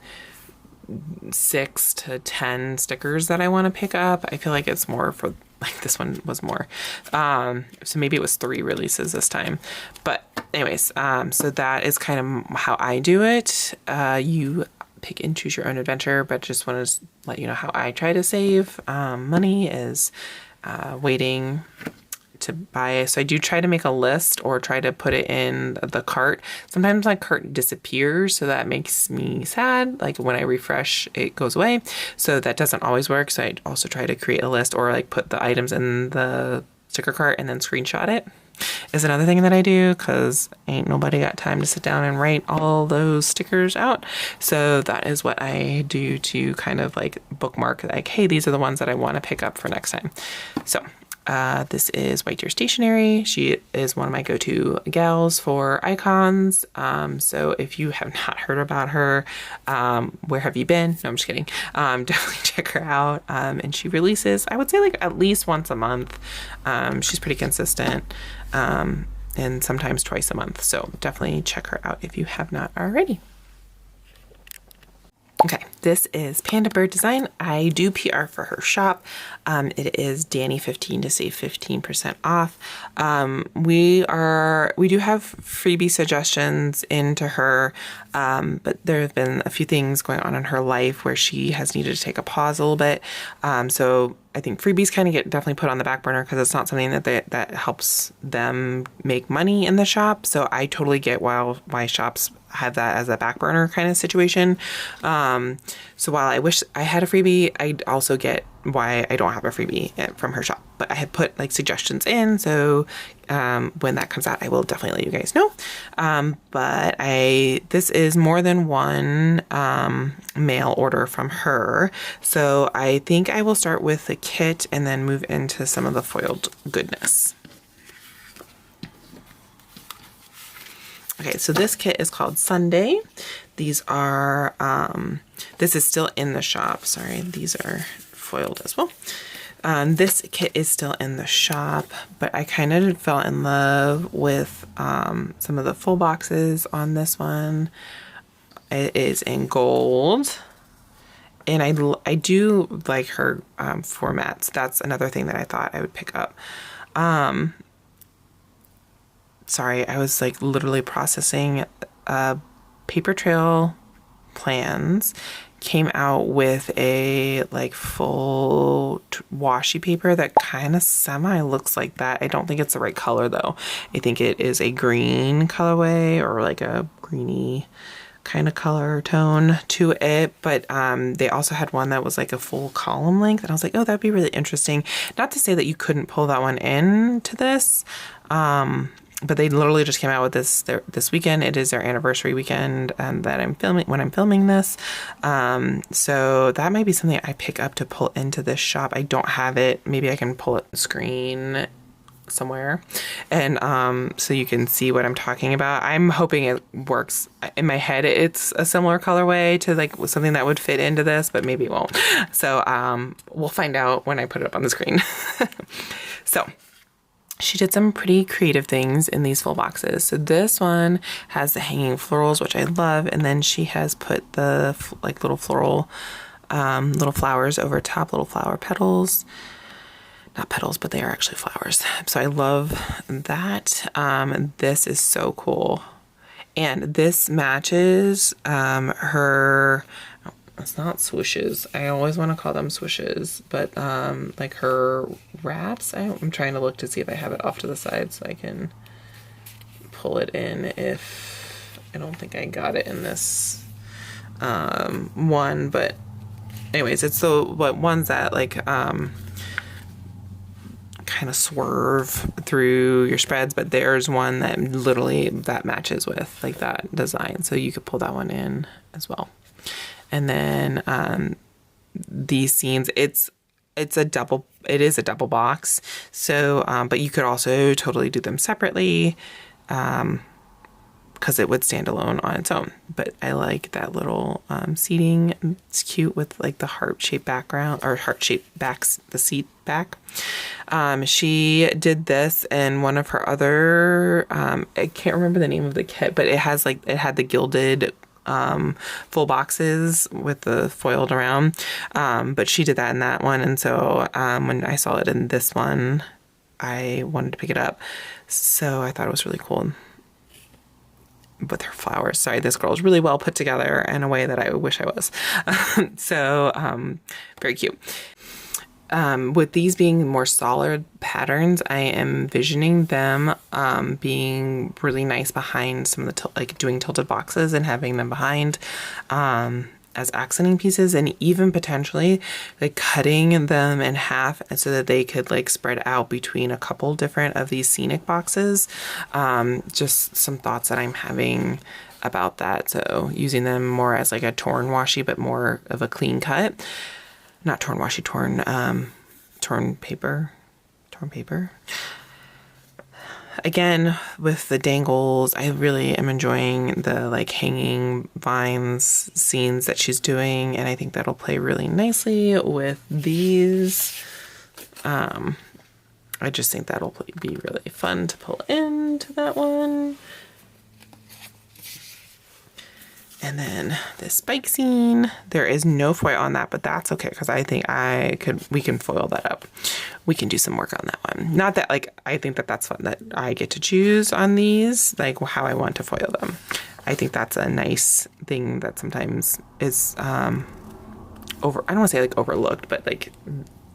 [SPEAKER 1] 6 to 10 stickers that I want to pick up. I feel like it's more for, like, this one was more. So maybe it was 3 releases this time. But anyways, so that is kind of how I do it. You pick and choose your own adventure, but just want to let you know how I try to save money is waiting to buy. So I do try to make a list or try to put it in the cart. Sometimes my cart disappears, so that makes me sad. Like when I refresh, it goes away. So that doesn't always work. So I also try to create a list or like put the items in the sticker cart and then screenshot it. Is another thing that I do, because ain't nobody got time to sit down and write all those stickers out. So that is what I do to kind of like bookmark, like, hey, these are the ones that I want to pick up for next time. So this is White Deer Stationery. She is one of my go-to gals for icons. So if you have not heard about her, where have you been? No, I'm just kidding. Definitely check her out. And she releases, I would say, like at least once a month. She's pretty consistent, and sometimes twice a month. So definitely check her out if you have not already. Okay, this is PandaBird Design. I do PR for her shop. It is Danny15 to save 15% off. We do have freebie suggestions into her, but there have been a few things going on in her life where she has needed to take a pause a little bit. So I think freebies kind of get definitely put on the back burner because it's not something that helps them make money in the shop. So I totally get why shops have that as a back burner kind of situation. So while I wish I had a freebie, I also get why I don't have a freebie from her shop. But I had put like suggestions in, so when that comes out, I will definitely let you guys know. But this is more than one mail order from her. So I think I will start with the kit and then move into some of the foiled goodness. Okay, so this kit is called Sunday. These are, this is still in the shop. Sorry, these are foiled as well. This kit is still in the shop, but I kind of fell in love with some of the full boxes on this one. It is in gold. And I do like her formats. That's another thing that I thought I would pick up. Sorry, I was like literally processing Paper Trail Plans came out with a like full washi paper that kind of semi looks like that. I don't think it's the right color though. I think it is a green colorway or like a greeny kind of color tone to it, but they also had one that was like a full column length, and I was like, oh, that'd be really interesting. Not to say that you couldn't pull that one into this, but they literally just came out with this weekend. It is their anniversary weekend that I'm filming this. So that might be something I pick up to pull into this shop. I don't have it. Maybe I can pull it on screen somewhere, and so you can see what I'm talking about. I'm hoping it works. In my head, it's a similar colorway to like something that would fit into this, but maybe it won't. So we'll find out when I put it up on the screen. So she did some pretty creative things in these full boxes. So this one has the hanging florals, which I love, and then she has put the like little floral, little flowers over top, little flower petals. Not petals, but they are actually flowers. So I love that. This is so cool. And this matches her it's not swooshes. I always want to call them swooshes, but like her wraps. I'm trying to look to see if I have it off to the side so I can pull it in if I don't think I got it in this one, but anyways, it's the ones that like kind of swerve through your spreads, but there's one that literally that matches with like that design, so you could pull that one in as well. And then these seams, it is a double box, so but you could also totally do them separately because it would stand alone on its own. But I like that little seating. It's cute with like the heart-shaped background, or heart-shaped backs, the seat back. She did this in one of her other, I can't remember the name of the kit, but it had the gilded full boxes with the foiled around. But she did that in that one. And so when I saw it in this one, I wanted to pick it up. So I thought it was really cool with her flowers. Sorry, this girl is really well put together in a way that I wish I was. So very cute. With these being more solid patterns, I am envisioning them being really nice behind some of the like doing tilted boxes and having them behind as accenting pieces, and even potentially like cutting them in half so that they could like spread out between a couple different of these scenic boxes. Just some thoughts that I'm having about that. So using them more as like a torn washi, but more of a clean cut. Not torn washi, torn paper. Again, with the dangles, I really am enjoying the like hanging vines scenes that she's doing, and I think that'll play really nicely with these. I just think that'll be really fun to pull into that one. And then this spike scene, there is no foil on that, but that's okay because I think we can foil that up. We can do some work on that one. Not that like, I think that that's fun that I get to choose on these, like how I want to foil them. I think that's a nice thing that sometimes is I don't want to say like overlooked, but like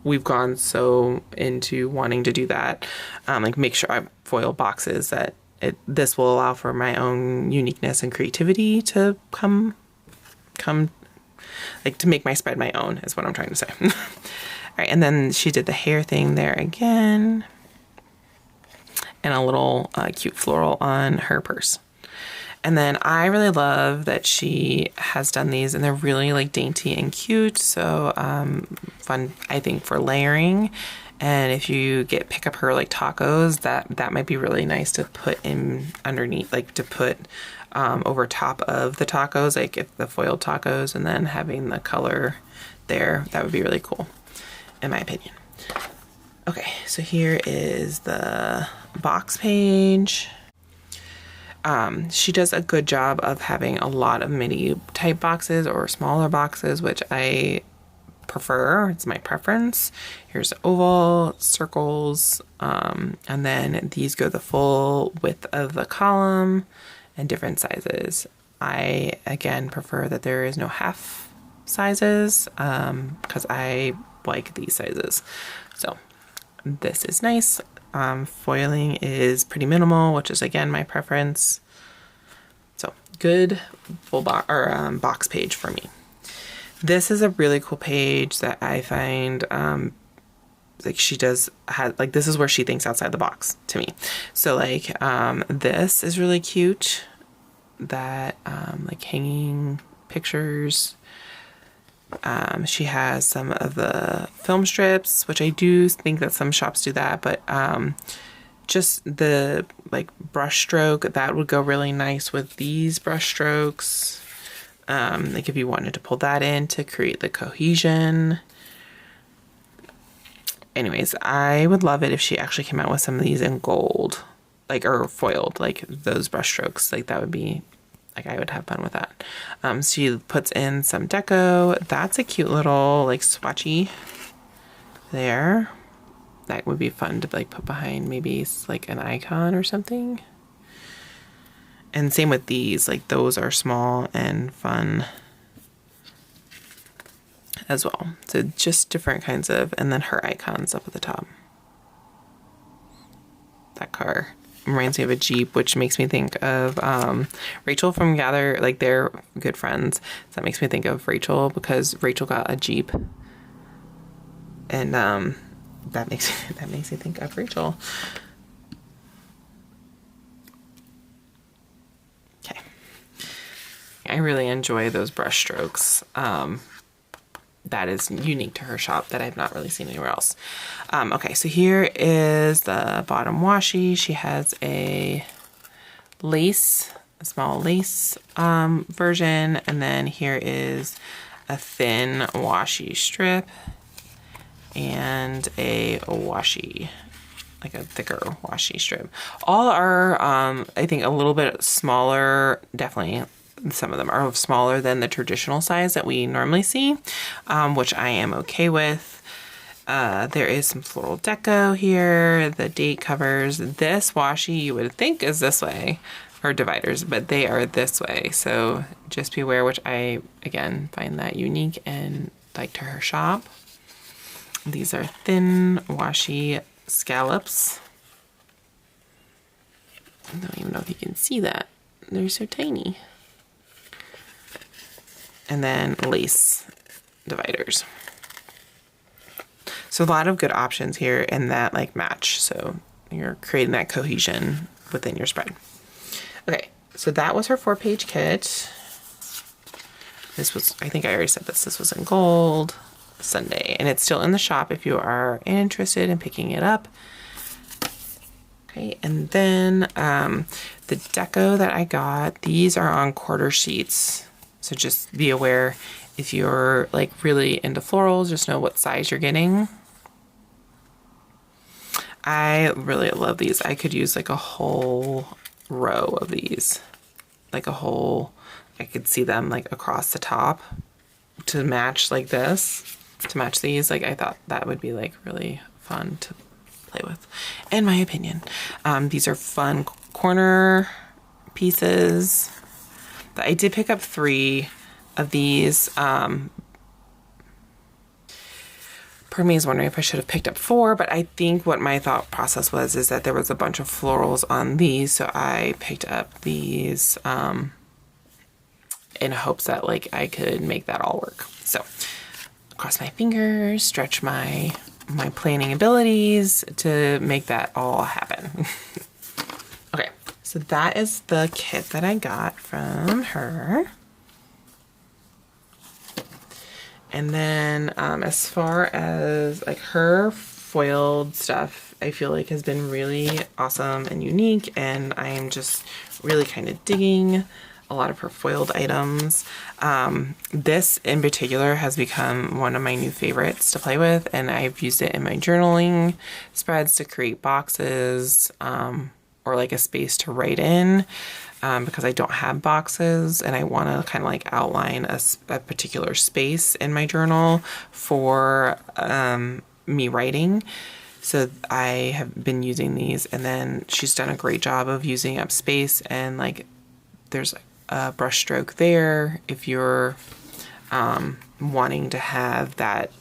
[SPEAKER 1] we've gone so into wanting to do that. Like make sure I foil boxes that this will allow for my own uniqueness and creativity to come like to make my spread my own is what I'm trying to say. All right, and then she did the hair thing there again, and a little cute floral on her purse. And then I really love that she has done these, and they're really like dainty and cute. So fun, I think, for layering. And if you pick up her like tacos, that might be really nice to put in underneath, like to put over top of the tacos, like if the foiled tacos, and then having the color there, that would be really cool, in my opinion. Okay, so here is the box page. She does a good job of having a lot of mini type boxes or smaller boxes, which I prefer. It's my preference. Here's oval, circles, and then these go the full width of the column and different sizes. I again prefer that there is no half sizes because I like these sizes. So this is nice. Foiling is pretty minimal, which is again my preference. So good full box page for me. This is a really cool page that I find like she has like this is where she thinks outside the box to me. So like this is really cute, that like hanging pictures. She has some of the film strips, which I do think that some shops do that, but just the like brush stroke, that would go really nice with these brush strokes. Like if you wanted to pull that in to create the cohesion. Anyways, I would love it if she actually came out with some of these in gold, like, or foiled, like those brush strokes. Like that would be, like I would have fun with that. She puts in some deco. That's a cute little like swatchy there. That would be fun to like put behind maybe like an icon or something. And same with these, like those are small and fun. as well. So just different kinds of, and then her icons up at the top. That car reminds me of a Jeep, which makes me think of Rachel from Gather, like they're good friends. So that makes me think of Rachel because Rachel got a Jeep. And that makes me think of Rachel. Okay. I really enjoy those brush strokes. That is unique to her shop that I've not really seen anywhere else. Okay, so here is the bottom washi. She has a lace, a small lace version, and then here is a thin washi strip and a washi, like a thicker washi strip. All are, I think, a little bit smaller, definitely. Some of them are smaller than the traditional size that we normally see, which I am okay with. There is some floral deco here, the date covers. This washi you would think is this way, or dividers, but they are this way. So just be aware, which I, again, find that unique and like to her shop. These are thin washi scallops. I don't even know if you can see that. They're so tiny. And then lace dividers. So a lot of good options here in that like match. So you're creating that cohesion within your spread. Okay, so that was her 4-page kit. This was, I think I already said this was in gold, Sunday, and it's still in the shop if you are interested in picking it up. Okay, and then the deco that I got, these are on quarter sheets. So just be aware if you're like really into florals, just know what size you're getting. I really love these. I could use like a whole row of these, like a whole, I could see them like across the top to match like this, to match these. Like I thought that would be like really fun to play with, in my opinion. These are fun corner pieces. I did pick up 3 of these. Part of me is wondering if I should have picked up 4, but I think what my thought process was is that there was a bunch of florals on these, so I picked up these in hopes that like I could make that all work. So cross my fingers, stretch my planning abilities to make that all happen. Okay. So that is the kit that I got from her. And then as far as like her foiled stuff, I feel like has been really awesome and unique, and I'm just really kind of digging a lot of her foiled items. This in particular has become one of my new favorites to play with, and I've used it in my journaling spreads to create boxes, or like a space to write in, because I don't have boxes and I want to kind of like outline a particular space in my journal for me writing. So I have been using these, and then she's done a great job of using up space, and like there's a brush stroke there if you're wanting to have that.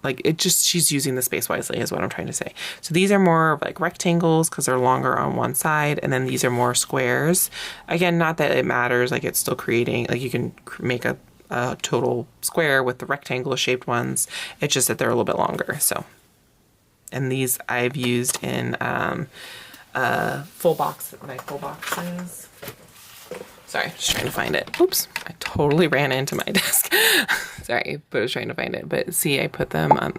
[SPEAKER 1] Like it just, she's using the space wisely is what I'm trying to say. So these are more like rectangles because they're longer on one side, and then these are more squares. Again, not that it matters, like it's still creating, like you can make a total square with the rectangle shaped ones. It's just that they're a little bit longer. So, and these I've used in full boxes. Sorry, just trying to find it. Oops, I totally ran into my desk. Sorry, but I was trying to find it. But see, I put them on.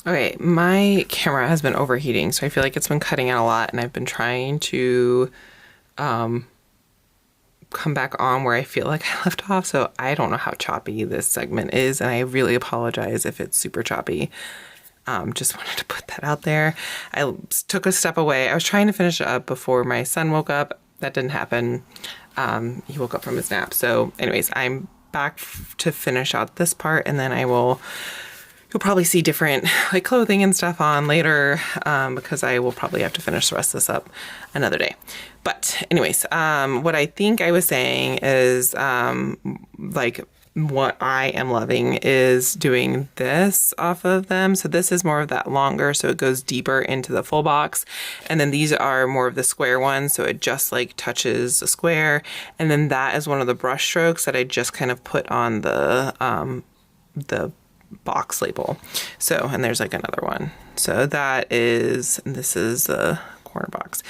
[SPEAKER 1] Okay, my camera has been overheating, so I feel like it's been cutting out a lot, and I've been trying to come back on where I feel like I left off. So I don't know how choppy this segment is, and I really apologize if it's super choppy. Just wanted to put that out there. I took a step away. I was trying to finish it up before my son woke up. That didn't happen. He woke up from his nap. So anyways, I'm back to finish out this part, and then I will you'll probably see different like clothing and stuff on later, because I will probably have to finish the rest of this up another day. But anyways, what I think I was saying is, like, what I am loving is doing this off of them. So this is more of that longer, so it goes deeper into the full box. And then these are more of the square ones, so it just like touches the square. And then that is one of the brush strokes that I just kind of put on the box label. So, and there's like another one. So that is, this is the corner box.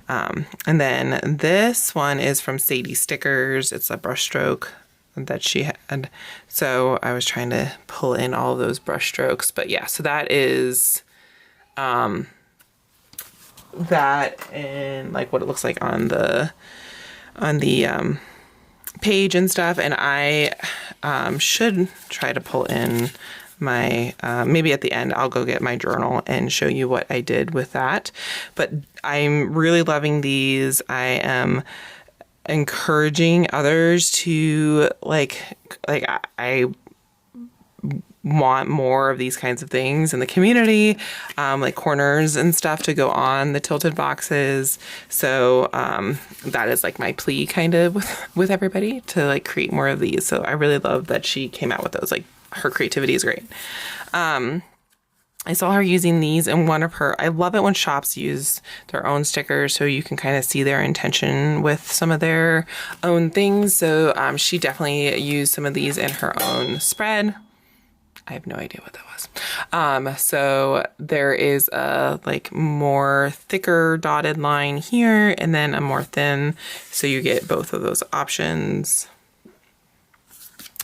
[SPEAKER 1] And then this one is from Sadie Stickers. It's a brush stroke that she had. So I was trying to pull in all of those brush strokes, but yeah, so that is, that and like what it looks like on the page and stuff. And I, should try to pull in my, maybe at the end, I'll go get my journal and show you what I did with that. But I'm really loving these. I am encouraging others to like I want more of these kinds of things in the community, like corners and stuff to go on the tilted boxes. So that is like my plea kind of with everybody to like create more of these. So I really love that she came out with those. Like, her creativity is great. I saw her using these in one of her, I love it when shops use their own stickers so you can kind of see their intention with some of their own things. So she definitely used some of these in her own spread. I have no idea what that was. So there is a like more thicker dotted line here and then a more thin. So you get both of those options.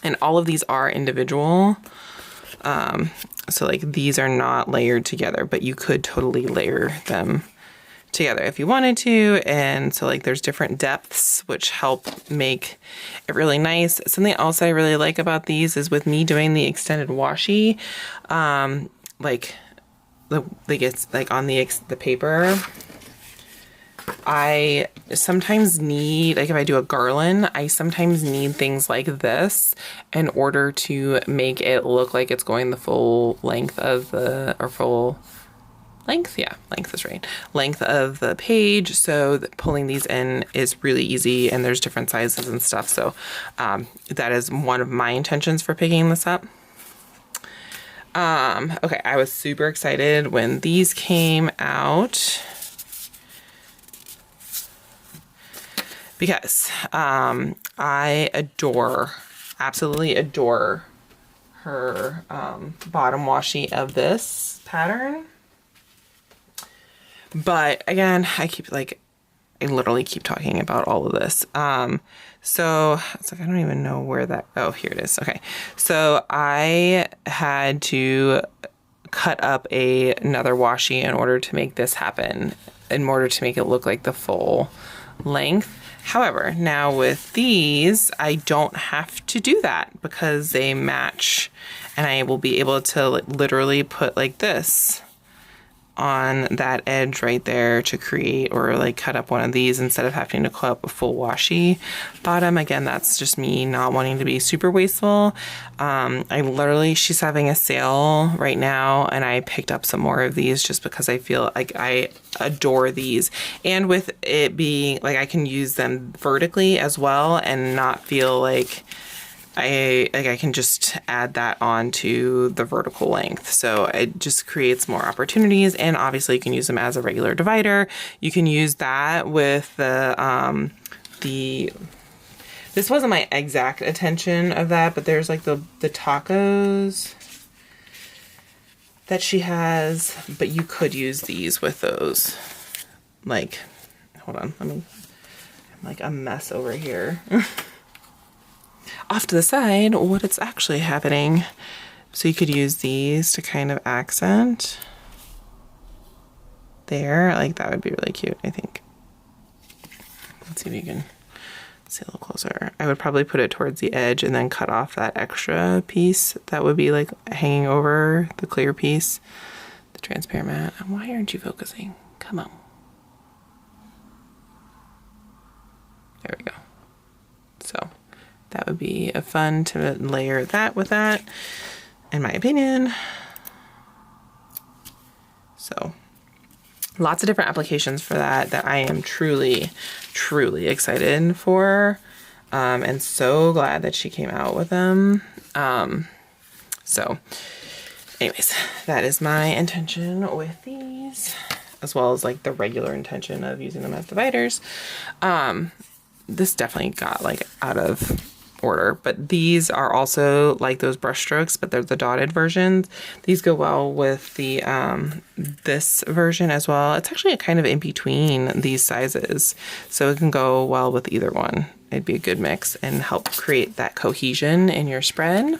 [SPEAKER 1] And all of these are individual. So like these are not layered together, but you could totally layer them together if you wanted to. And so like there's different depths which help make it really nice. Something else I really like about these is with me doing the extended washi, like it's like on the paper, I sometimes need, like if I do a garland, I sometimes need things like this in order to make it look like it's going the full length of the, or full length, yeah, length is right, length of the page. So pulling these in is really easy and there's different sizes and stuff. So that is one of my intentions for picking this up. Okay, I was super excited when these came out, because I absolutely adore her bottom washi of this pattern. But again, I literally keep talking about all of this. So it's like, I don't even know where that, oh, here it is. Okay. So I had to cut up another washi in order to make this happen, in order to make it look like the full length. However, now with these, I don't have to do that because they match, and I will be able to literally put like this on that edge right there to create, or like cut up one of these instead of having to cut up a full washi bottom. Again, that's just me not wanting to be super wasteful. She's having a sale right now and I picked up some more of these just because I feel like I adore these. And with it being like, I can use them vertically as well and not feel like I can just add that on to the vertical length. So it just creates more opportunities, and obviously you can use them as a regular divider. You can use that with the this wasn't my exact intention of that, but there's like the tacos that she has, but you could use these with those. Like, hold on, I'm like a mess over here. Off to the side what it's actually happening. So you could use these to kind of accent there. Like that would be really cute, I think. Let's see if you can see a little closer. I would probably put it towards the edge and then cut off that extra piece that would be like hanging over the clear piece, the transparent mat. Why aren't you focusing? Come on. There we go. So that would be a fun to layer that with that, in my opinion. So lots of different applications for that I am truly, truly excited for. And so glad that she came out with them. So anyways, that is my intention with these, as well as like the regular intention of using them as dividers. This definitely got like out of order, but these are also like those brush strokes, but they're the dotted versions. These go well with the this version as well. It's actually a kind of in between these sizes, so it can go well with either one. It'd be a good mix and help create that cohesion in your spread.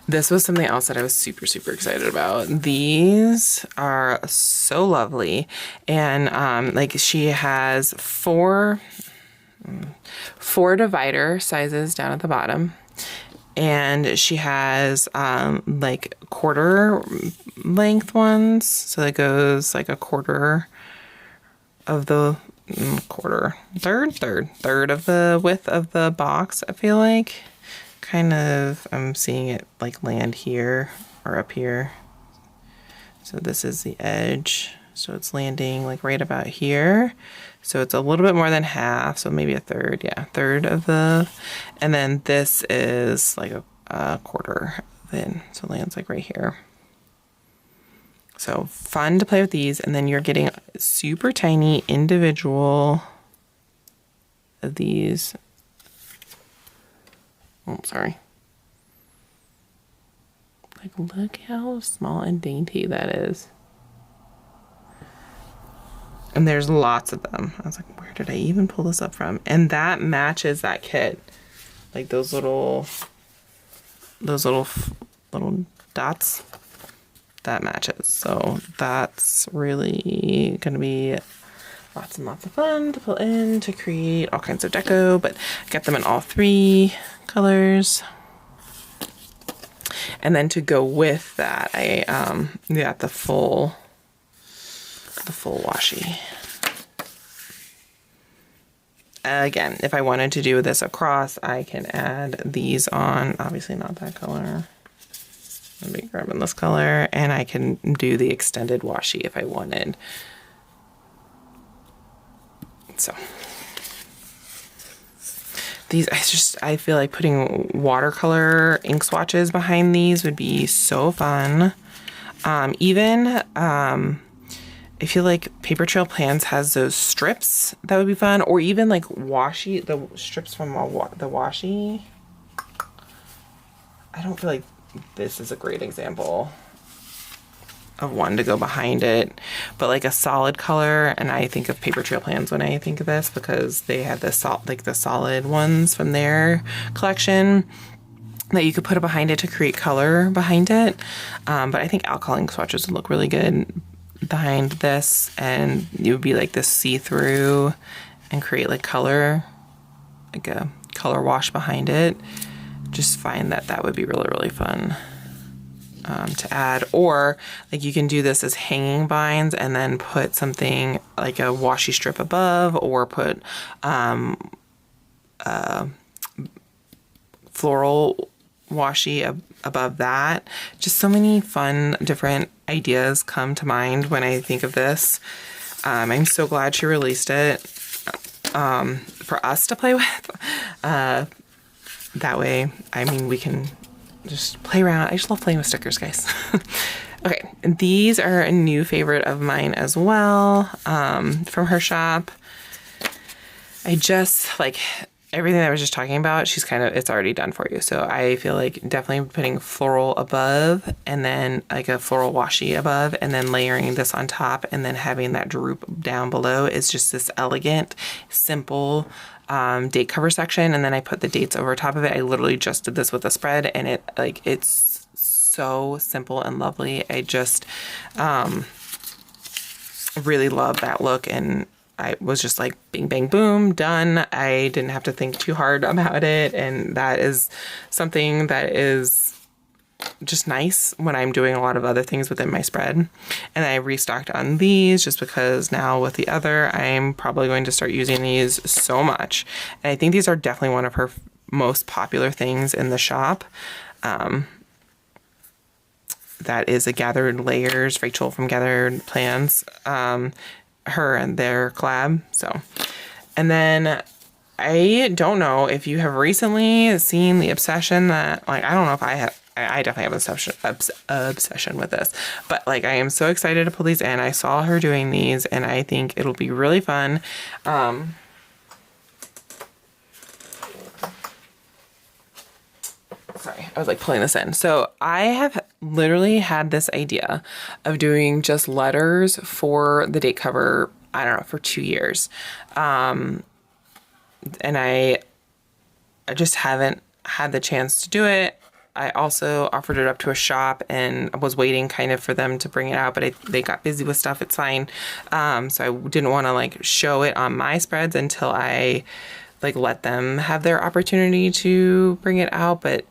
[SPEAKER 1] This was something else that I was super, super excited about. These are so lovely. And like she has four divider sizes down at the bottom. And she has like quarter length ones. So that goes like a quarter of the third of the width of the box, I feel like. Kind of, I'm seeing it like land here or up here. So this is the edge. So it's landing like right about here. So it's a little bit more than half. So maybe a third. Yeah, third of the, and then this is like a quarter in. So it lands like right here. So fun to play with these. And then you're getting super tiny individual of these. Oh, sorry. Like, look how small and dainty that is. And there's lots of them. I was like, where did I even pull this up from? And that matches that kit. Like those little dots, that matches. So that's really gonna be lots and lots of fun to pull in to create all kinds of deco, but get them in all three colors. And then to go with that, I got the full washi. Again, if I wanted to do this across, I can add these on. Obviously not that color. I'll be grabbing this color, and I can do the extended washi if I wanted. So these, I feel like putting watercolor ink swatches behind these would be so fun. I feel like Paper Trail Plans has those strips that would be fun, or even like washi, the strips from the washi. I don't feel like this is a great example of one to go behind it, but like a solid color. And I think of Paper Trail Plans when I think of this, because they had the solid ones from their collection that you could put it behind it to create color behind it. But I think alcohol ink swatches would look really good behind this, and it would be like this see-through and create like color, like a color wash behind it. Just find that would be really, really fun. To add, or like you can do this as hanging binds and then put something like a washi strip above, or put floral washi above that. Just so many fun different ideas come to mind when I think of this. I'm so glad she released it for us to play with. That way, I mean, we can just play around. I just love playing with stickers, guys. Okay, these are a new favorite of mine as well, from her shop. I just like everything that I was just talking about. It's already done for you. So I feel like definitely putting floral above, and then like a floral washi above, and then layering this on top, and then having that droop down below is just this elegant, simple date cover section. And then I put the dates over top of it. I literally just did this with a spread, and it's so simple and lovely. I just really love that look, and I was just like bing, bang, boom, done. I didn't have to think too hard about it, and that is something that is just nice when I'm doing a lot of other things within my spread. And I restocked on these just because now with the other, I'm probably going to start using these so much. And I think these are definitely one of her most popular things in the shop. that is a Gathered Layers, Rachel from Gathered Plans, her and their collab. So, and then I don't know if you have recently seen the obsession that, like, I don't know if I have. I definitely have an obsession with this, but like I am so excited to pull these in. I saw her doing these and I think it'll be really fun. Sorry, I was like pulling this in. So I have literally had this idea of doing just letters for the date cover, I don't know, for 2 years. And I just haven't had the chance to do it. I also offered it up to a shop and I was waiting kind of for them to bring it out, but they got busy with stuff. It's fine. So I didn't want to like show it on my spreads until I like let them have their opportunity to bring it out. But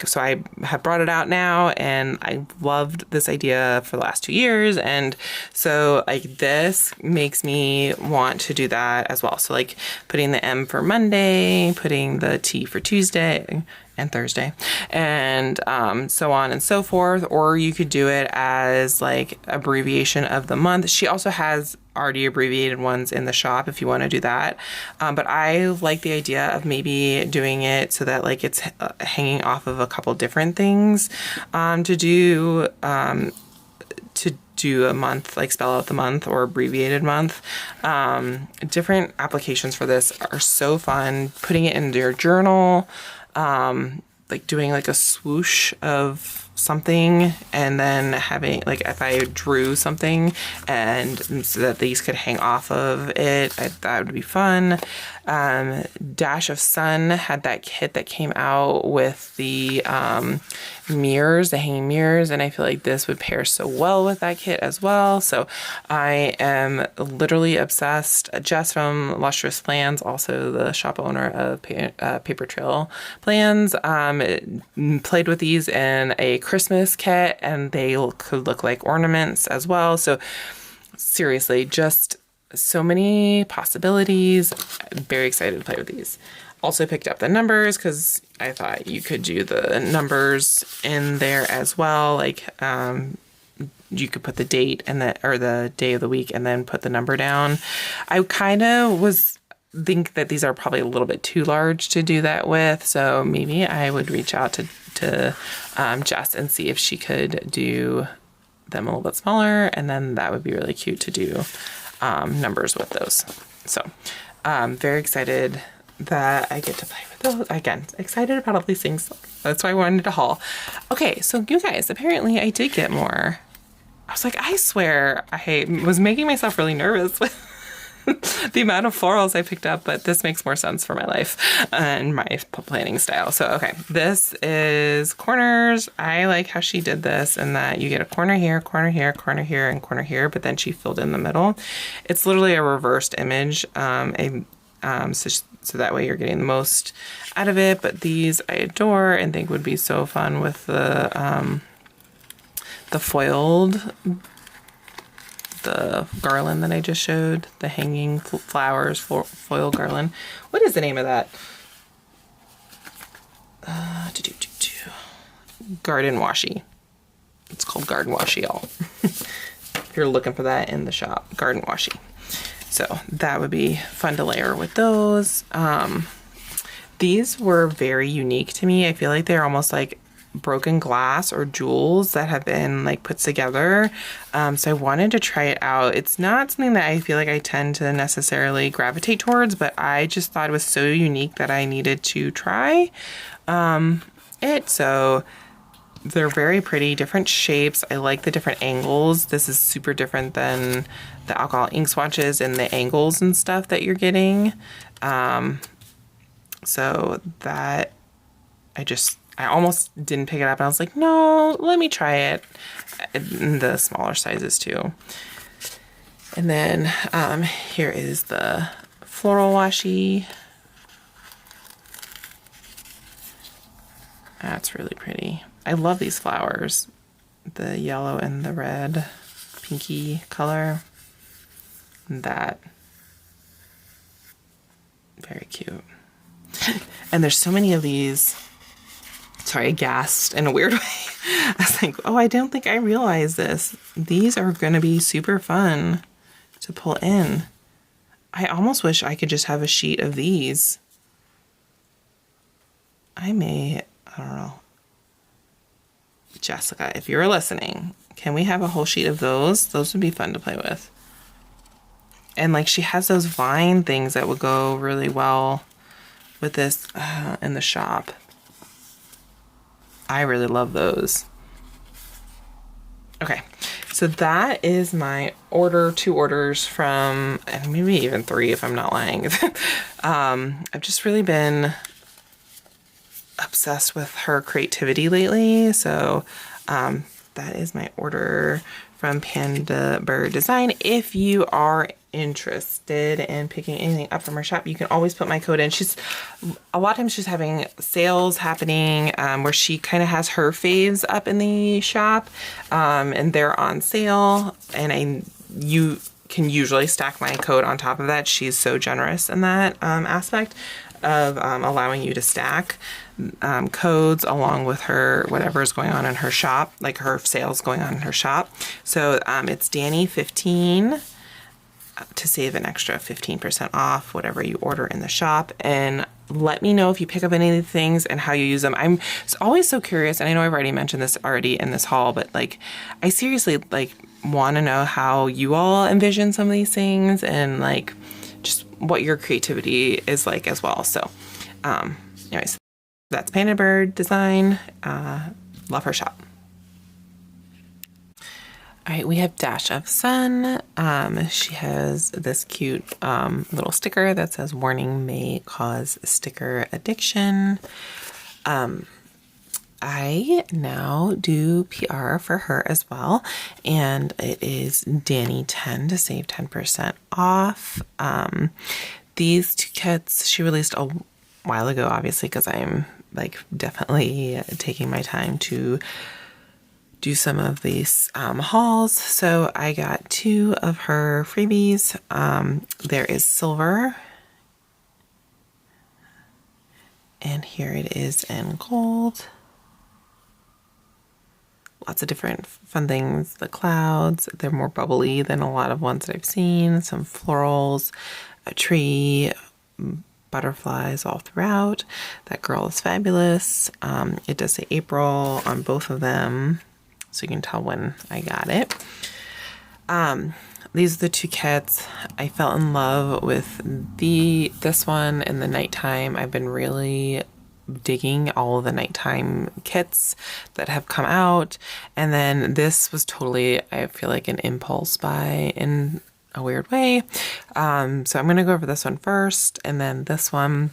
[SPEAKER 1] so I have brought it out now and I loved this idea for the last 2 years. And so like this makes me want to do that as well. So like putting the M for Monday, putting the T for Tuesday and Thursday, and so on and so forth. Or you could do it as like abbreviation of the month. She also has already abbreviated ones in the shop if you want to do that. But I like the idea of maybe doing it so that like it's hanging off of a couple different things to do a month, like spell out the month or abbreviated month. Different applications for this are so fun. Putting it into your journal, like doing like a swoosh of something and then having like if I drew something and so that these could hang off of it, that would be fun. Dash of Sun had that kit that came out with the mirrors, the hanging mirrors, and I feel like this would pair so well with that kit as well. So I am literally obsessed. Jess from Lustrous Plans, also the shop owner of Paper Trail Plans, played with these in a Christmas kit and they could look like ornaments as well. So seriously, just so many possibilities. I'm very excited to play with these. Also picked up the numbers because I thought you could do the numbers in there as well. Like you could put the date and the day of the week and then put the number down. I kind of think that these are probably a little bit too large to do that with. So maybe I would reach out to Jess and see if she could do them a little bit smaller, and then that would be really cute to do numbers with those. So very excited that I get to play with those. Again, excited about all these things. That's why I wanted to haul. Okay, so you guys, apparently I did get more. I was like, I swear I was making myself really nervous with the amount of florals I picked up, but this makes more sense for my life and my planning style. So, okay, this is corners. I like how she did this and that you get a corner here, corner here, corner here, and corner here, but then she filled in the middle. It's literally a reversed image, so that way you're getting the most out of it. But these I adore and think would be so fun with the foiled, the garland that I just showed, the hanging flowers foil garland. What is the name of that? Garden washi. It's called garden washi, y'all. If you're looking for that in the shop, garden washi. So that would be fun to layer with those. These were very unique to me. I feel like they're almost like broken glass or jewels that have been like put together. So I wanted to try it out. It's not something that I feel like I tend to necessarily gravitate towards, but I just thought it was so unique that I needed to try it. So they're very pretty, different shapes. I like the different angles. This is super different than the alcohol ink swatches and the angles and stuff that you're getting. So that I almost didn't pick it up. I was like, no, let me try it in the smaller sizes too. And then here is the floral washi. That's really pretty. I love these flowers. The yellow and the red, pinky color. That. Very cute. And there's so many of these sorry, aghast in a weird way. I was like, oh, I don't think I realized this. These are going to be super fun to pull in. I almost wish I could just have a sheet of these. I don't know. Jessica, if you're listening, can we have a whole sheet of those? Those would be fun to play with. And like she has those vine things that would go really well with this in the shop. I really love those. Okay, so that is my two orders from, and maybe even 3 if I'm not lying. I've just really been obsessed with her creativity lately. So that is my order from PandaBird Design. If you are interested in picking anything up from her shop, you can always put my code in. A lot of times she's having sales happening where she kind of has her faves up in the shop and they're on sale, and you can usually stack my code on top of that. She's so generous in that aspect of allowing you to stack codes along with her whatever is going on in her shop, like her sales going on in her shop. So it's Danny15 to save an extra 15% off whatever you order in the shop. And let me know if you pick up any of the things and how you use them. I'm always so curious, and I know I've already mentioned this already in this haul, but like I seriously like want to know how you all envision some of these things and like just what your creativity is like as well. So anyways, that's PandaBird Design. Love her shop. All right, we have Dash of Sun. She has this cute little sticker that says warning may cause sticker addiction. I now do PR for her as well, and it is Danny10 to save 10% off. These 2 kits she released a while ago, obviously, because I'm like definitely taking my time to do some of these hauls. So I got 2 of her freebies. There is silver, and here it is in gold. Lots of different fun things. The clouds, they're more bubbly than a lot of ones that I've seen. Some florals, a tree, butterflies all throughout. That girl is fabulous. It does say April on both of them, so you can tell when I got it. These are the 2 kits. I fell in love with this one in the nighttime. I've been really digging all of the nighttime kits that have come out, and then this was totally, I feel like, an impulse buy in a weird way. So I'm gonna go over this one first, and then this one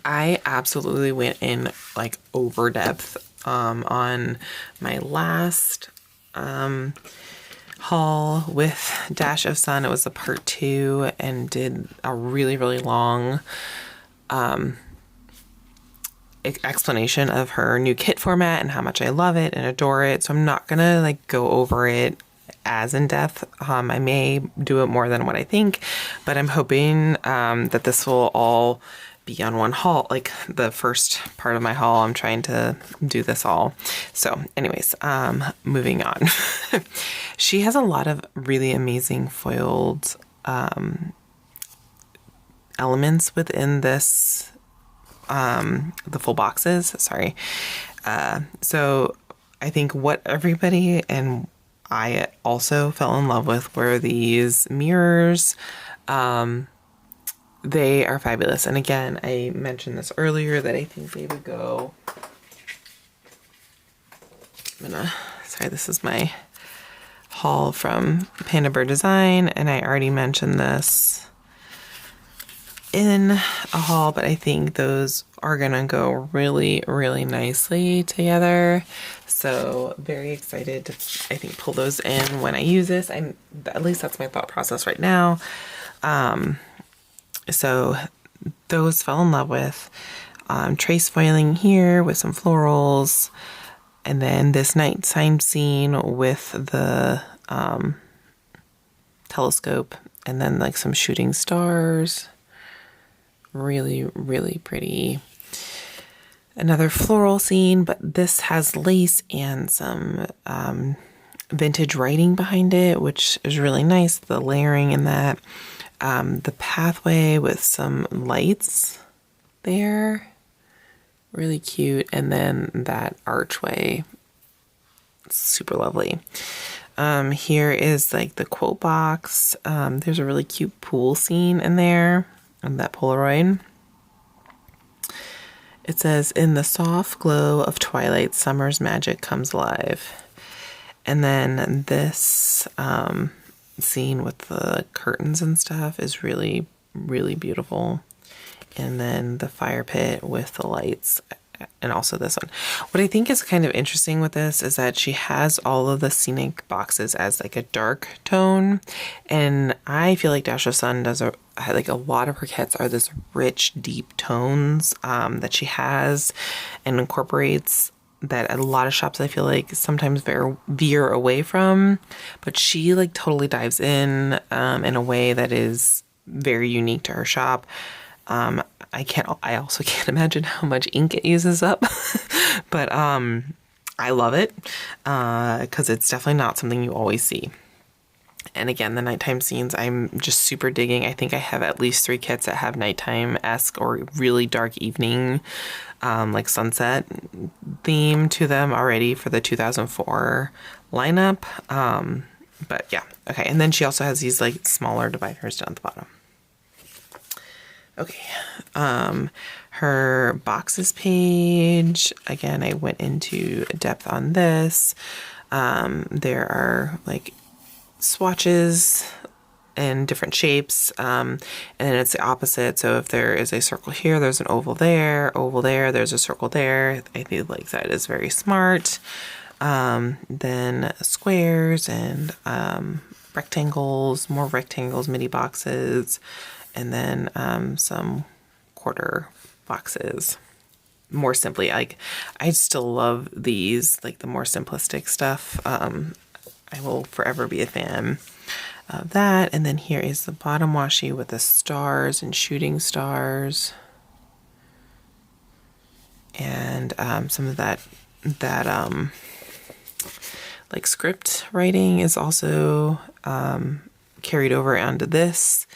[SPEAKER 1] I absolutely went in like over depth on my last haul with Dash of Sun. It was a part 2 and did a really long explanation of her new kit format and how much I love it and adore it. So I'm not gonna like go over it as in depth. I may do it more than what I think, but I'm hoping that this will all be on one haul. Like the first part of my haul, I'm trying to do this all. So anyways, moving on. She has a lot of really amazing foiled elements within this the full boxes, sorry. So I think what everybody and I also fell in love with were these mirrors. They are fabulous. And again, I mentioned this earlier that I think they would go, sorry, this is my haul from PandaBird Design, and I already mentioned this in a haul, but I think those are gonna go really nicely together. So very excited to, I think, pull those in when I use this. At least that's my thought process right now. So those fell in love with. Trace foiling here with some florals, and then this nighttime scene with the telescope, and then like some shooting stars. Really pretty. Another floral scene, but this has lace and some vintage writing behind it, which is really nice. The layering in that. The pathway with some lights there. Really cute. And then that archway. Super lovely. Here is like the quote box. There's a really cute pool scene in there on that Polaroid. It says, "In the soft glow of twilight, summer's magic comes alive." And then this scene with the curtains and stuff is really, really beautiful. And then the fire pit with the lights, and also this one. What I think is kind of interesting with this is that she has all of the scenic boxes as like a dark tone. And I feel like Dash of Sun does like a lot of her kits are this rich, deep tones that she has and incorporates that a lot of shops I feel like sometimes veer away from. But she like totally dives in a way that is very unique to her shop. I also can't imagine how much ink it uses up, but I love it because it's definitely not something you always see. And again, the nighttime scenes, I'm just super digging. I think I have at least 3 kits that have nighttime-esque or really dark evening, like sunset theme to them already for the 2004 lineup. But yeah, okay. And then she also has these like smaller dividers down at the bottom. Okay, her boxes page, again, I went into depth on this. There are like swatches in different shapes, and then it's the opposite. So if there is a circle here, there's an oval there, there's a circle there. I feel like that is very smart. Then squares and rectangles, more rectangles, mini boxes, and then some quarter boxes. More simply, like I still love these, like the more simplistic stuff. I will forever be a fan of that. And then here is the bottom washi with the stars and shooting stars, and some of that like script writing is also carried over onto this.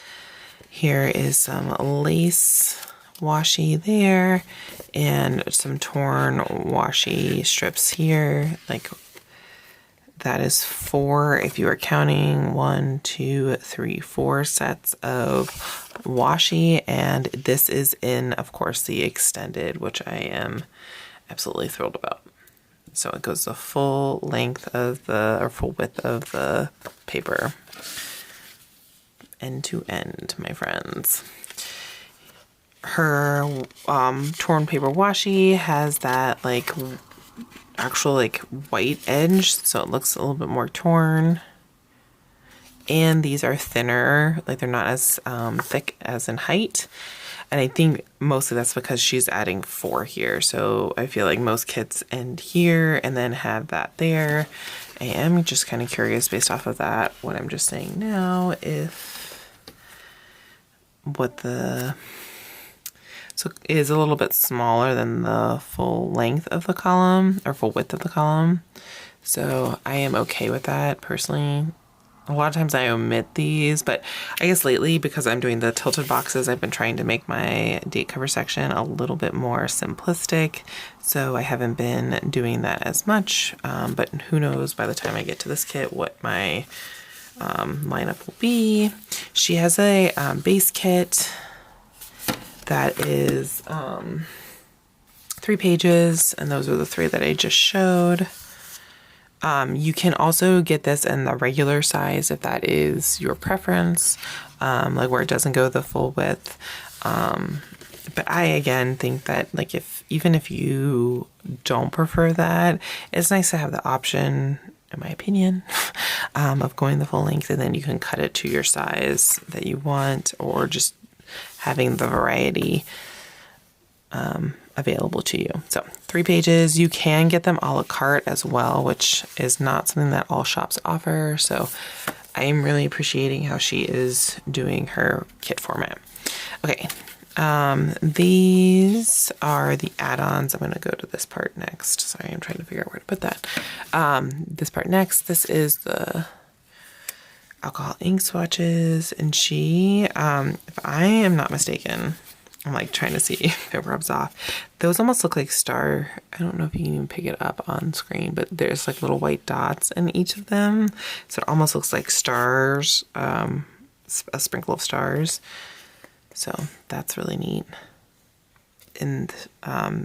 [SPEAKER 1] Here is some lace washi there and some torn washi strips here. Like that is 4, if you are counting 1, 2, 3, 4 sets of washi. And this is in, of course, the extended, which I am absolutely thrilled about. So it goes the full length of or full width of the paper. End to end, my friends. Her torn paper washi has that like actual like white edge, so it looks a little bit more torn. And these are thinner, like they're not as thick as in height. And I think mostly that's because she's adding 4 here. So I feel like most kits end here and then have that there. I am just kind of curious based off of that, what I'm just saying now, so it is a little bit smaller than the full length of the column or full width of the column. So I am okay with that personally. A lot of times I omit these, but I guess lately because I'm doing the tilted boxes, I've been trying to make my date cover section a little bit more simplistic. So I haven't been doing that as much, but who knows by the time I get to this kit what my lineup will be. She has a base kit that is 3 pages, and those are the 3 that I just showed. You can also get this in the regular size if that is your preference, like where it doesn't go the full width. But I again think that like even if you don't prefer that, it's nice to have the option, in my opinion, of going the full length, and then you can cut it to your size that you want, or just having the variety available to you. So 3 pages. You can get them a la carte as well, which is not something that all shops offer. So I am really appreciating how she is doing her kit format. Okay, These are the add-ons. I'm going to go to this part next. Sorry, I'm trying to figure out where to put that. This part next. This is the alcohol ink swatches, and if I am not mistaken, I'm like trying to see if it rubs off. Those almost look like I don't know if you can even pick it up on screen, but there's like little white dots in each of them. So it almost looks like stars, a sprinkle of stars. So that's really neat. And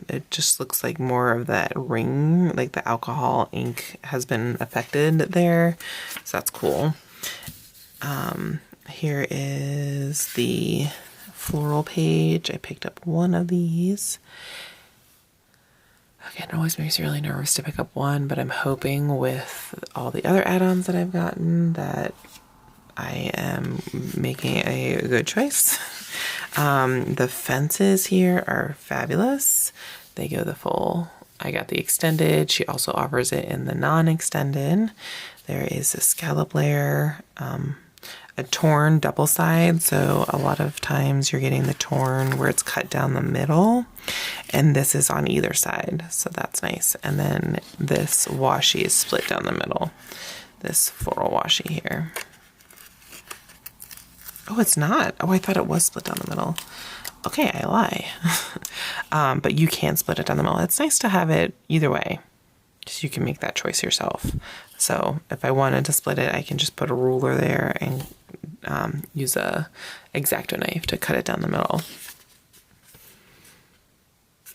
[SPEAKER 1] it just looks like more of that ring, like the alcohol ink has been affected there. So that's cool. Here is the floral page. I picked up one of these. Okay, it always makes me really nervous to pick up one, but I'm hoping with all the other add-ons that I've gotten that I am making a good choice. The fences here are fabulous. They go the full. I got the extended. She also offers it in the non-extended. There is a scallop layer, a torn double side. So a lot of times you're getting the torn where it's cut down the middle, and this is on either side. So that's nice. And then this washi is split down the middle. This floral washi here. Oh, it's not. Oh, I thought it was split down the middle. Okay, I lie. But you can split it down the middle. It's nice to have it either way. Just you can make that choice yourself. So if I wanted to split it, I can just put a ruler there and use a X-Acto knife to cut it down the middle.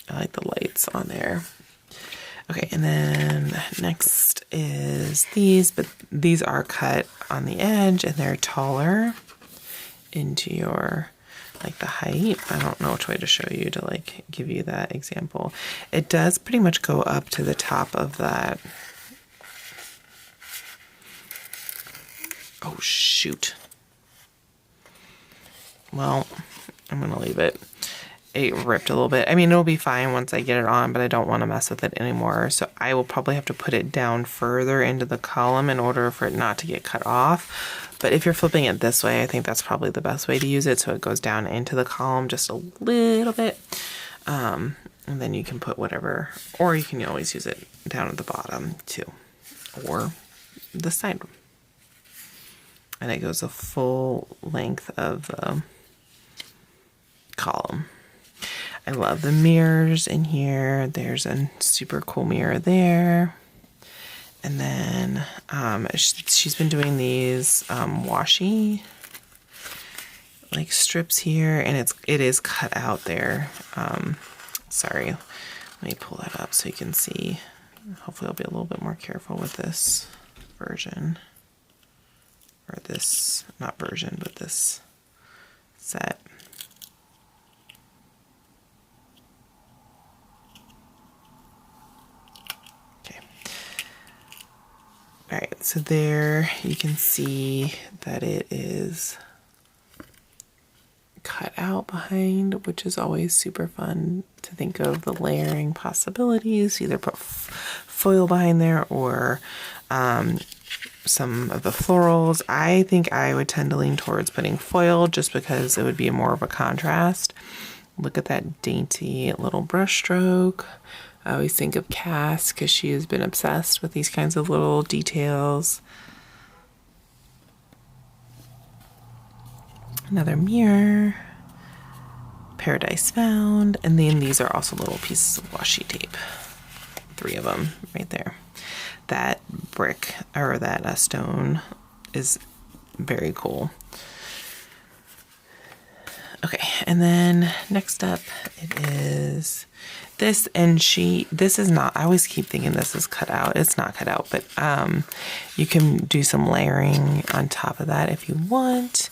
[SPEAKER 1] I like the lights on there. Okay, and then next is these, but these are cut on the edge and they're taller into your, like the height. I don't know which way to show you to like give you that example. It does pretty much go up to the top of that. Oh shoot. Well, I'm gonna leave it. It ripped a little bit. I mean, it'll be fine once I get it on, but I don't want to mess with it anymore. So I will probably have to put it down further into the column in order for it not to get cut off. But if you're flipping it this way, I think that's probably the best way to use it. So it goes down into the column just a little bit. And then you can put whatever, or you can always use it down at the bottom too, or the side. And it goes a full length of the column. I love the mirrors in here. There's a super cool mirror there. And then she's been doing these washi like strips here, and it is cut out there. Sorry, let me pull that up so you can see. Hopefully I'll be a little bit more careful with this version, or this, not version, but this set. All right, so there you can see that it is cut out behind, which is always super fun to think of the layering possibilities. Either put foil behind there or some of the florals. I think I would tend to lean towards putting foil just because it would be more of a contrast. Look at that dainty little brush stroke. I always think of Cass because she has been obsessed with these kinds of little details. Another mirror. Paradise Found. And then these are also little pieces of washi tape. 3 of them right there. That brick, or that stone, is very cool. Okay, and then next up it is this, and this is not, I always keep thinking this is cut out. It's not cut out, but you can do some layering on top of that if you want.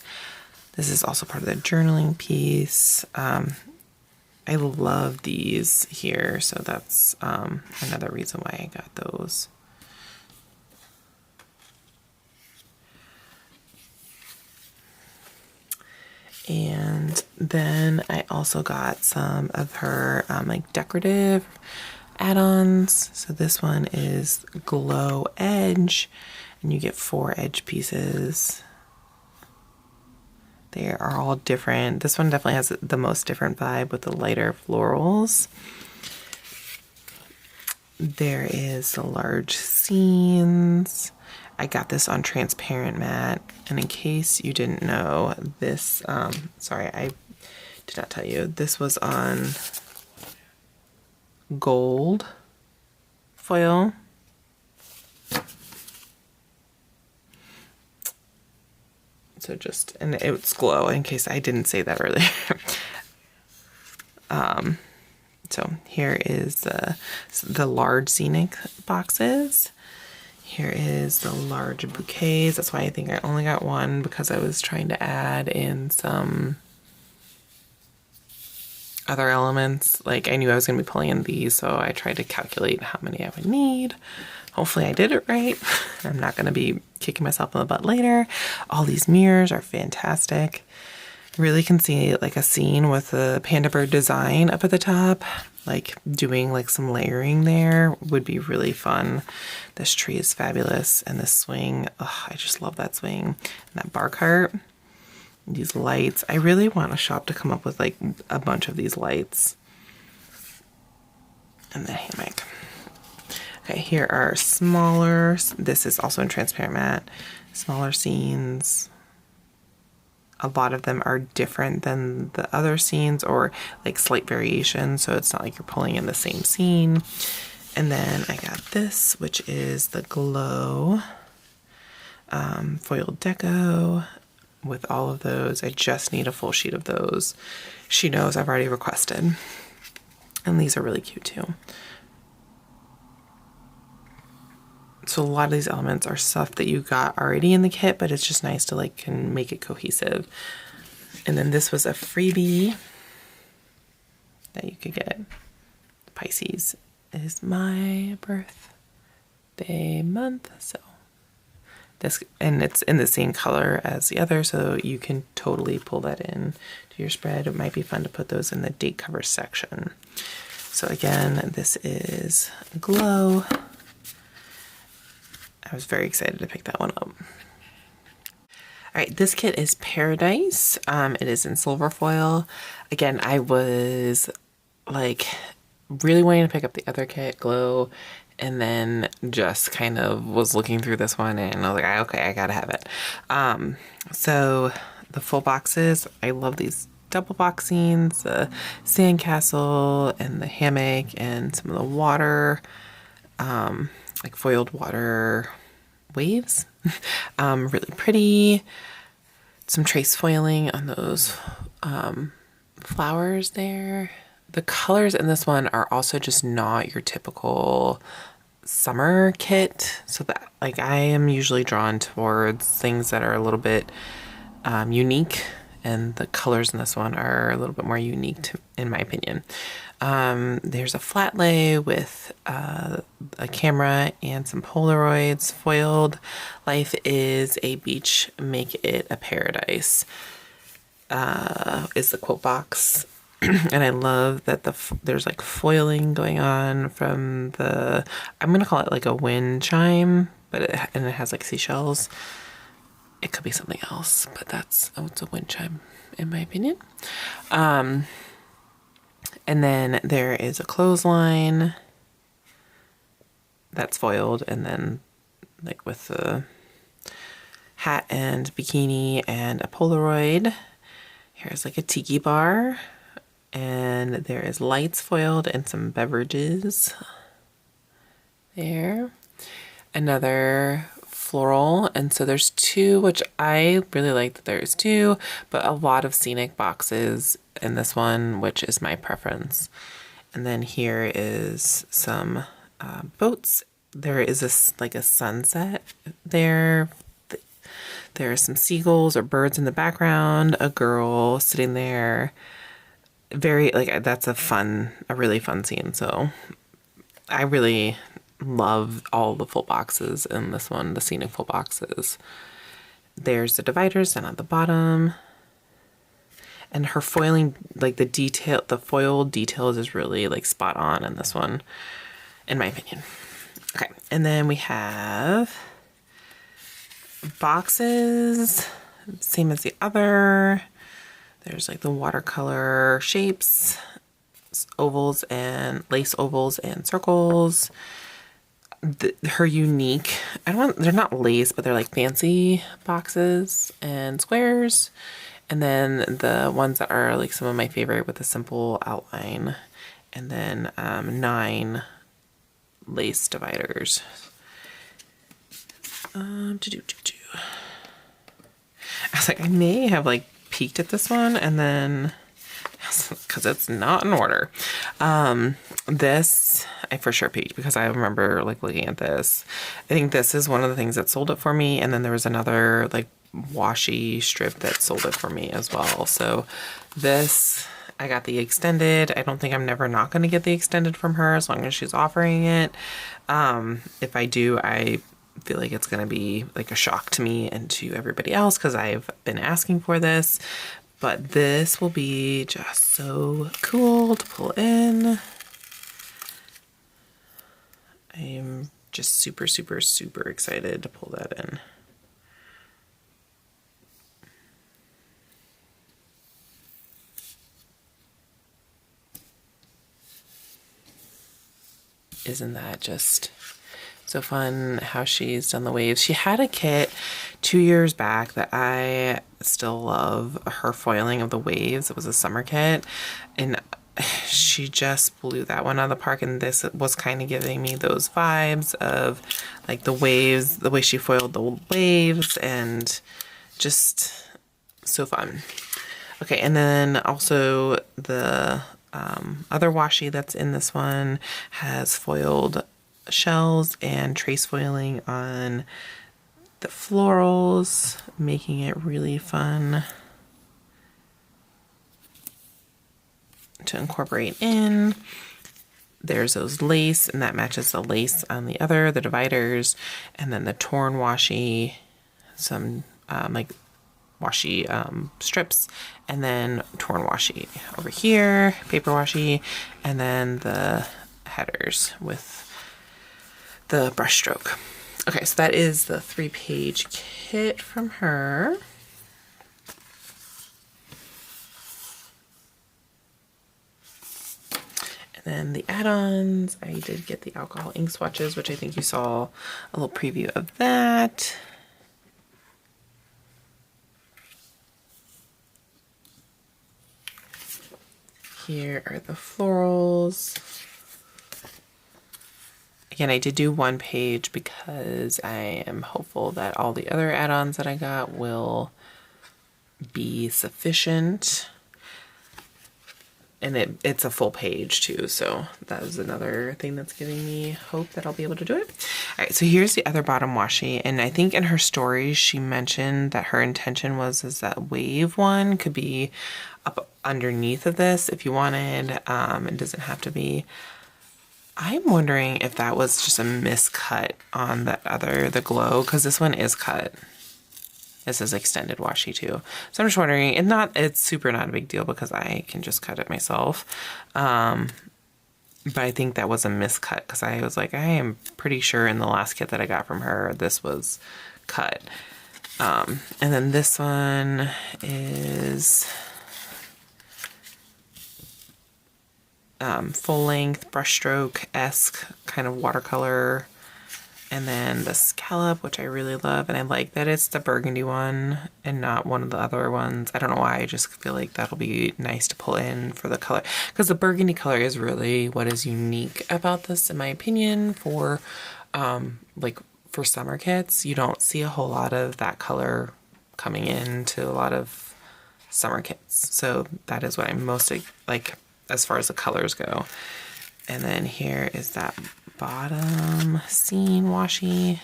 [SPEAKER 1] This is also part of the journaling piece. I love these here, so that's another reason why I got those. And then I also got some of her like decorative add-ons. So this one is Glow Edge, and you get 4 edge pieces. They are all different. This one definitely has the most different vibe with the lighter florals. There is the large scenes. I got this on transparent matte. And in case you didn't know, this, sorry, I did not tell you, this was on gold foil. So just, and it's glow in case I didn't say that earlier. So here is the large scenic boxes. Here is the large bouquets. That's why I think I only got one, because I was trying to add in some other elements. Like I knew I was going to be pulling in these, so I tried to calculate how many I would need. Hopefully I did it right. I'm not going to be kicking myself in the butt later. All these mirrors are fantastic. Really can see like a scene with the PandaBird design up at the top. Like doing like some layering there would be really fun. This tree is fabulous, and this swing, oh, I just love that swing. And that bar cart, these lights. I really want a shop to come up with like a bunch of these lights. And the hammock. Okay, here are smaller, this is also in transparent matte, smaller scenes. A lot of them are different than the other scenes, or like slight variation, so it's not like you're pulling in the same scene. And then I got this, which is the glow foil deco with all of those. I just need a full sheet of those. She knows I've already requested. And these are really cute too. So a lot of these elements are stuff that you got already in the kit, but it's just nice to like can make it cohesive. And then this was a freebie that you could get. Pisces is my birthday month, so this, and it's in the same color as the other, so you can totally pull that in to your spread. It might be fun to put those in the date cover section. So again, this is Glow. I was very excited to pick that one up. All right, this kit is Paradise. It is in silver foil. Again, I was like really wanting to pick up the other kit, Glow, and then just kind of was looking through this one and I was like, okay, I gotta have it. So the full boxes, I love these double box scenes, the sandcastle and the hammock and some of the water, like foiled water waves. Really pretty. Some trace foiling on those flowers there. The colors in this one are also just not your typical summer kit. So that, like, I am usually drawn towards things that are a little bit unique, and the colors in this one are a little bit more unique in my opinion. There's a flat lay with a camera and some Polaroids foiled. Life is a beach, make it a paradise, is the quote box. And I love that there's like foiling going on from the, I'm going to call it like a wind chime, but it has like seashells. It could be something else, but it's a wind chime in my opinion. And then there is a clothesline that's foiled, and then like with the hat and bikini and a Polaroid. Here's like a tiki bar, and there is lights foiled and some beverages there. Another floral, and so there's two, which I really like that there's two, but a lot of scenic boxes in this one, which is my preference. And then here is some boats. There is like a sunset there. There are some seagulls or birds in the background, a girl sitting there. Very, like, that's a really fun scene. So I really love all the full boxes in this one, the scenic full boxes. There's the dividers down at the bottom. And her foiling, like the foil details is really like spot on in this one, in my opinion. Okay, and then we have boxes. same as the other. There's like the watercolor shapes, ovals and lace ovals and circles. Her unique, they're not lace, but they're like fancy boxes and squares. And then the ones that are like some of my favorite with a simple outline. And then 9 lace dividers. I was like, I may have like peeked at this one and then, because it's not in order. This, I for sure peeked because I remember like looking at this. I think this is one of the things that sold it for me. And then there was another like washi strip that sold it for me as well. So this, I got the extended. I don't think I'm never not going to get the extended from her as long as she's offering it. If I do, I feel like it's going to be like a shock to me and to everybody else because I've been asking for this. But this will be just so cool to pull in. I am just super, super, super excited to pull that in. Isn't that just so fun how she's done the waves? She had a kit 2 years back that I still love, her foiling of the waves. It was a summer kit and she just blew that one out of the park, and this was kind of giving me those vibes of like the waves, the way she foiled the waves, and just so fun. Okay, and then also the other washi that's in this one has foiled shells and trace foiling on the florals, making it really fun to incorporate in. There's those lace, and that matches the lace on the other, the dividers, and then the torn washi, some like washi strips, and then torn washi over here, paper washi, and then the headers with the brush stroke. Okay, so that is the 3-page kit from her. And then the add-ons, I did get the alcohol ink swatches, which I think you saw a little preview of that. Here are the florals. Again, I did do 1 page because I am hopeful that all the other add-ons that I got will be sufficient. And it's a full page too, so that is another thing that's giving me hope that I'll be able to do it. All right, so here's the other bottom washi, and I think in her stories she mentioned that her intention was that wave one could be up underneath of this if you wanted. It doesn't have to be. I'm wondering if that was just a miscut on the glow, because this one is cut. This is extended washi too. So I'm just wondering, it's super not a big deal because I can just cut it myself. But I think that was a miscut because I was like, I am pretty sure in the last kit that I got from her, this was cut. And then this one is full length brushstroke-esque kind of watercolor. And then the scallop, which I really love, and I like that it's the burgundy one and not one of the other ones. I don't know why, I just feel like that'll be nice to pull in for the color, because the burgundy color is really what is unique about this, in my opinion, for like for summer kits. You don't see a whole lot of that color coming into a lot of summer kits, so that is what I'm most like as far as the colors go. And then here is that bottom scene washi.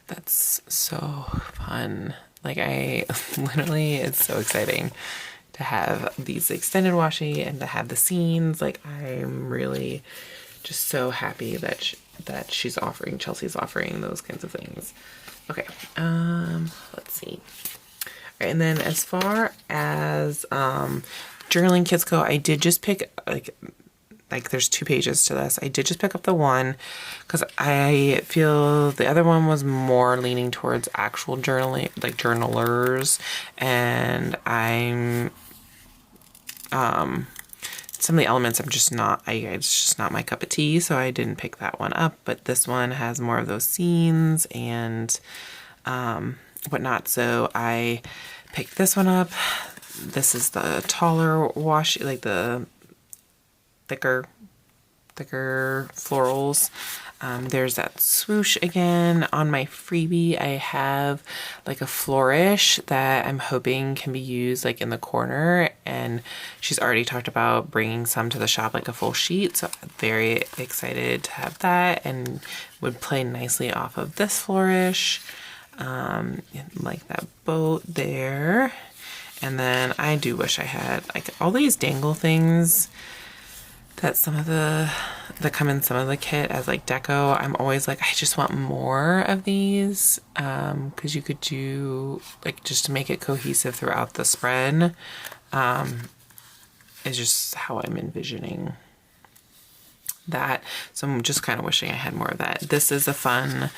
[SPEAKER 1] That's so fun. Like, I literally, it's so exciting to have these extended washi and to have the scenes. Like, I'm really just so happy that she's offering, Chelsea's offering those kinds of things. Okay, let's see. All right, and then as far as journaling kits go, I did just pick like like there's 2 pages to this. I did just pick up the one because I feel the other one was more leaning towards actual journaling, like journalers, and I'm some of the elements I'm just not, it's just not my cup of tea, so I didn't pick that one up. But this one has more of those scenes and whatnot, so I picked this one up. This is the taller washi, like the thicker florals. There's that swoosh again. On my freebie, I have like a flourish that I'm hoping can be used like in the corner, and she's already talked about bringing some to the shop, like a full sheet, so I'm very excited to have that, and would play nicely off of this flourish, like that boat there. And then I do wish I had like all these dangle things that that come in some of the kit as like deco. I'm always like, I just want more of these, because you could do like, just to make it cohesive throughout the spread, is just how I'm envisioning that. So I'm just kind of wishing I had more of that. This is a fun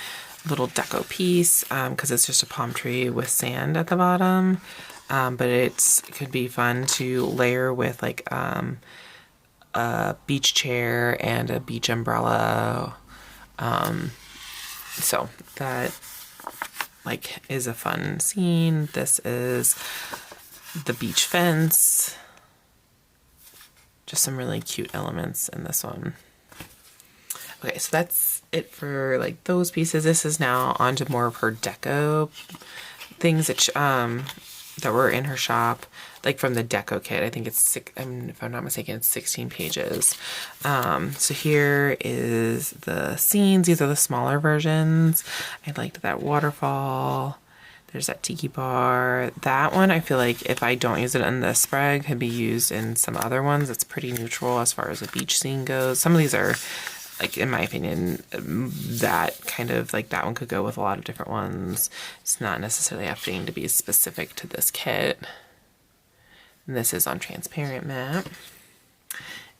[SPEAKER 1] little deco piece, because it's just a palm tree with sand at the bottom, but it could be fun to layer with like a beach chair and a beach umbrella. So that like is a fun scene. This is the beach fence. Just some really cute elements in this one. Okay, so that's it for like those pieces. This is now onto more of her deco things that were in her shop, like from the deco kit. I think it's if I'm not mistaken, it's 16 pages. So here is the scenes. These are the smaller versions. I liked that waterfall. There's that tiki bar. That one, I feel like if I don't use it in this spread, could be used in some other ones. It's pretty neutral as far as the beach scene goes. Some of these are, like, in my opinion, that kind of, like, that one could go with a lot of different ones. It's not necessarily having to be specific to this kit. And this is on transparent matte.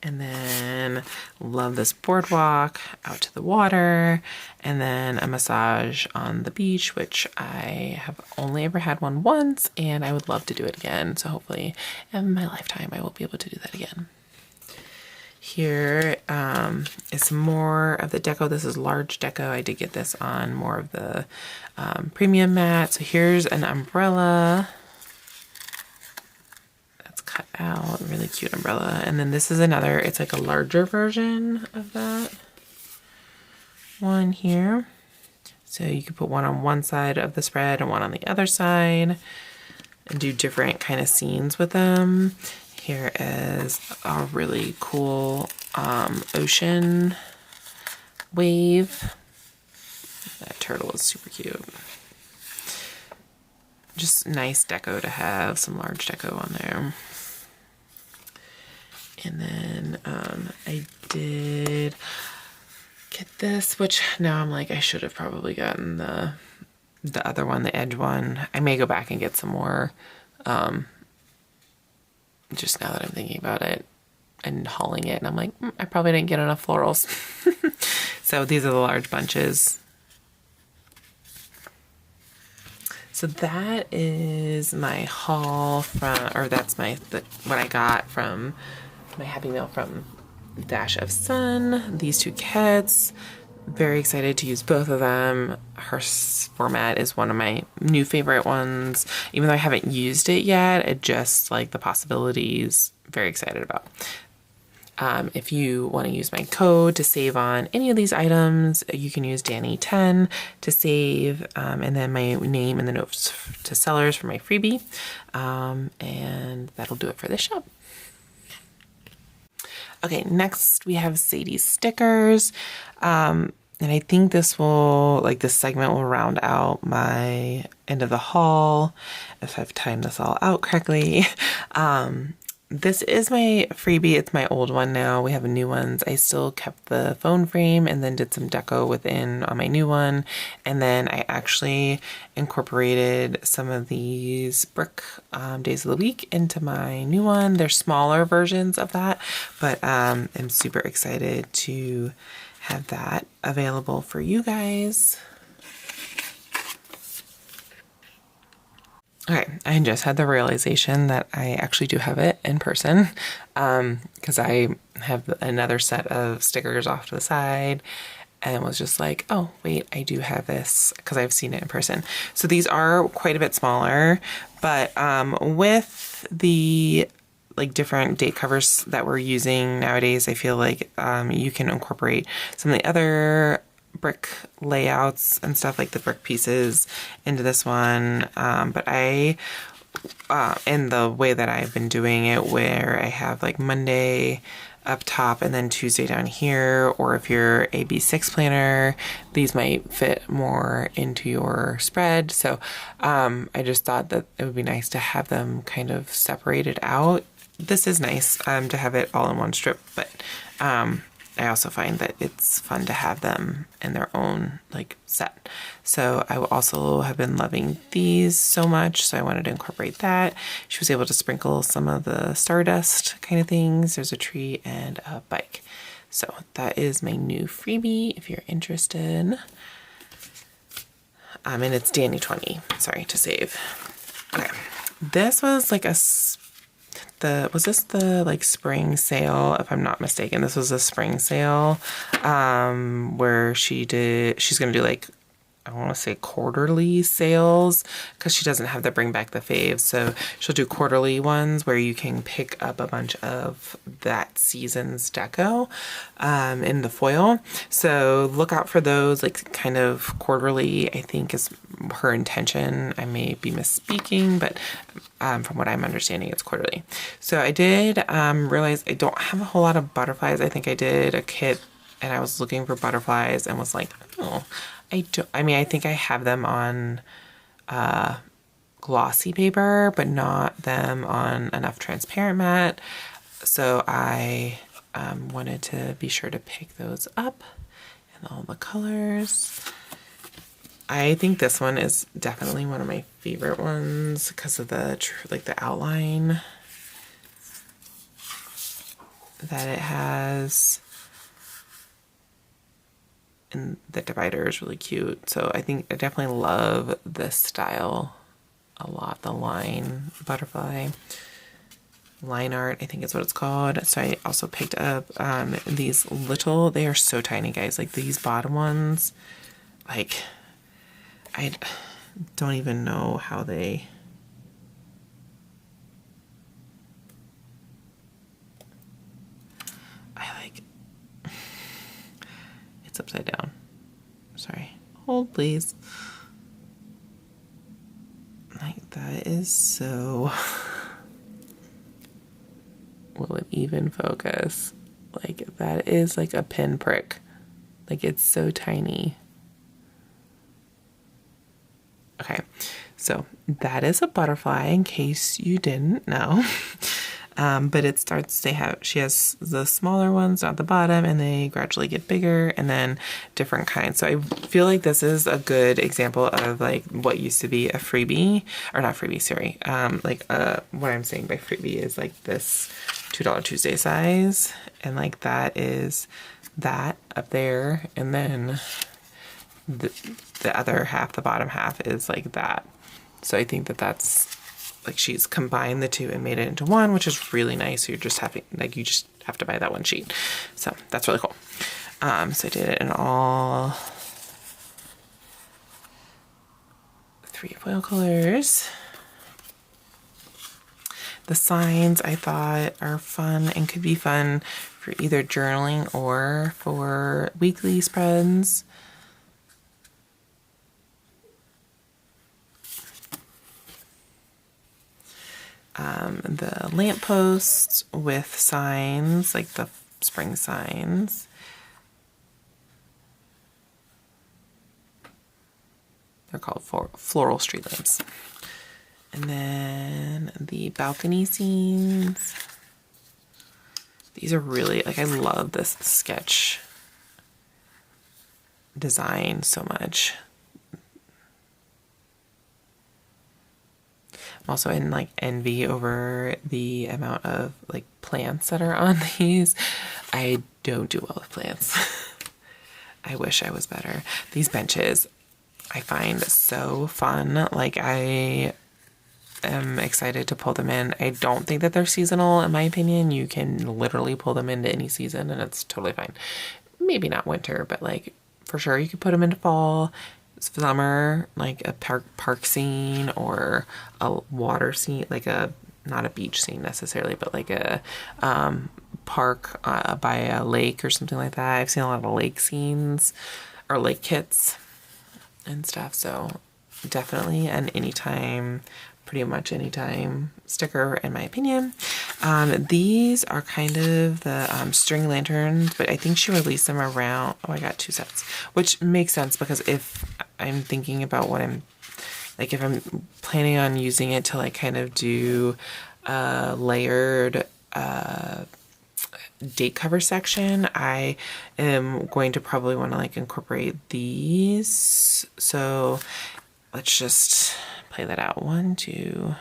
[SPEAKER 1] And then love this boardwalk out to the water, and then a massage on the beach, which I have only ever had one once, and I would love to do it again. So hopefully in my lifetime I will be able to do that again. Here is more of the deco. This is large deco. I did get this on more of the premium matte. So here's an umbrella. Cut out, really cute umbrella. And then this is another, it's like a larger version of that one here. So you could put one on one side of the spread and one on the other side and do different kind of scenes with them. Here is a really cool ocean wave. That turtle is super cute. Just nice deco to have, some large deco on there. And then I did get this, which now I'm like, I should have probably gotten the other one, the edge one. I may go back and get some more, just now that I'm thinking about it and hauling it. And I'm like, I probably didn't get enough florals. So these are the large bunches. So that is my haul from, or that's what I got from my Happy Meal from Dash of Sun. These two kits. Very excited to use both of them. Her format is one of my new favorite ones. Even though I haven't used it yet, it just like the possibilities, very excited about. If you want to use my code to save on any of these items, you can use Danny10 to save, and then my name in the notes to sellers for my freebie. And that'll do it for this shop. Okay, next we have Sadie's stickers. And I think this will, like this segment will round out my end of the haul, if I've timed this all out correctly. this is my freebie. It's my old one now. We have new ones. I still kept the phone frame and then did some deco within on my new one. And then I actually incorporated some of these brick days of the week into my new one. They're smaller versions of that, but I'm super excited to have that available for you guys. Okay, I just had the realization that I actually do have it in person, because I have another set of stickers off to the side and was just like, oh, wait, I do have this because I've seen it in person. So these are quite a bit smaller, but with the like different date covers that we're using nowadays, I feel like you can incorporate some of the other brick layouts and stuff, like the brick pieces, into this one. But I, in the way that I've been doing it, where I have like Monday up top and then Tuesday down here, or if you're a B6 planner, these might fit more into your spread. So I just thought that it would be nice to have them kind of separated out. This is nice to have it all in one strip, but I also find that it's fun to have them in their own like set. So I also have been loving these so much, so I wanted to incorporate that. She was able to sprinkle some of the stardust kind of things. There's a tree and a bike. So that is my new freebie if you're interested. And it's Danny 20, sorry, to save. Okay, this was like was this the like spring sale? If I'm not mistaken, this was a spring sale where she's gonna do like, I want to say quarterly sales, because she doesn't have the bring back the faves. So she'll do quarterly ones where you can pick up a bunch of that season's deco in the foil. So look out for those, like kind of quarterly, I think is her intention. I may be misspeaking, but from what I'm understanding, it's quarterly. So I did realize I don't have a whole lot of butterflies. I think I did a kit and I was looking for butterflies and was like, oh, I think I have them on glossy paper, but not them on enough transparent mat. So I wanted to be sure to pick those up in all the colors. I think this one is definitely one of my favorite ones because of the outline that it has. And the divider is really cute. So I think I definitely love this style a lot. The line butterfly line art, I think is what it's called. So I also picked up these little, they are so tiny, guys. Like these bottom ones, like I don't even know how they, it's upside down. Sorry. Hold, please. Like, that is so... Will it even focus? Like, that is like a pinprick. Like, it's so tiny. Okay, so that is a butterfly, in case you didn't know. But it starts, she has the smaller ones at the bottom and they gradually get bigger and then different kinds. So I feel like this is a good example of like what used to be a freebie, or not freebie, sorry. What I'm saying by freebie is like this $2 Tuesday size. And like that is that up there. And then the other half, the bottom half is like that. So I think that that's, like she's combined the two and made it into one, which is really nice. So you're just having, like, you just have to buy that one sheet. So that's really cool. So I did it in all 3 foil colors. The signs I thought are fun and could be fun for either journaling or for weekly spreads. The lampposts with signs, like the spring signs. They're called floral street lamps. And then the balcony scenes. These are really, like, I love this sketch design so much. I'm also in like envy over the amount of like plants that are on these. I don't do well with plants. I wish I was better. These benches I find so fun. Like, I am excited to pull them in. I don't think that they're seasonal, in my opinion. You can literally pull them into any season and it's totally fine. Maybe not winter, but like for sure you could put them into fall, summer, like a park scene or a water scene, like a, not a beach scene necessarily, but like a park by a lake or something like that. I've seen a lot of lake scenes or lake kits and stuff. So definitely an anytime, pretty much anytime sticker in my opinion. These are kind of the string lanterns, but I think she released them around, oh, I got 2 sets, which makes sense because if I'm thinking about what I'm, like if I'm planning on using it to like kind of do a layered date cover section, I am going to probably want to like incorporate these. So let's just play that out. 1, 2,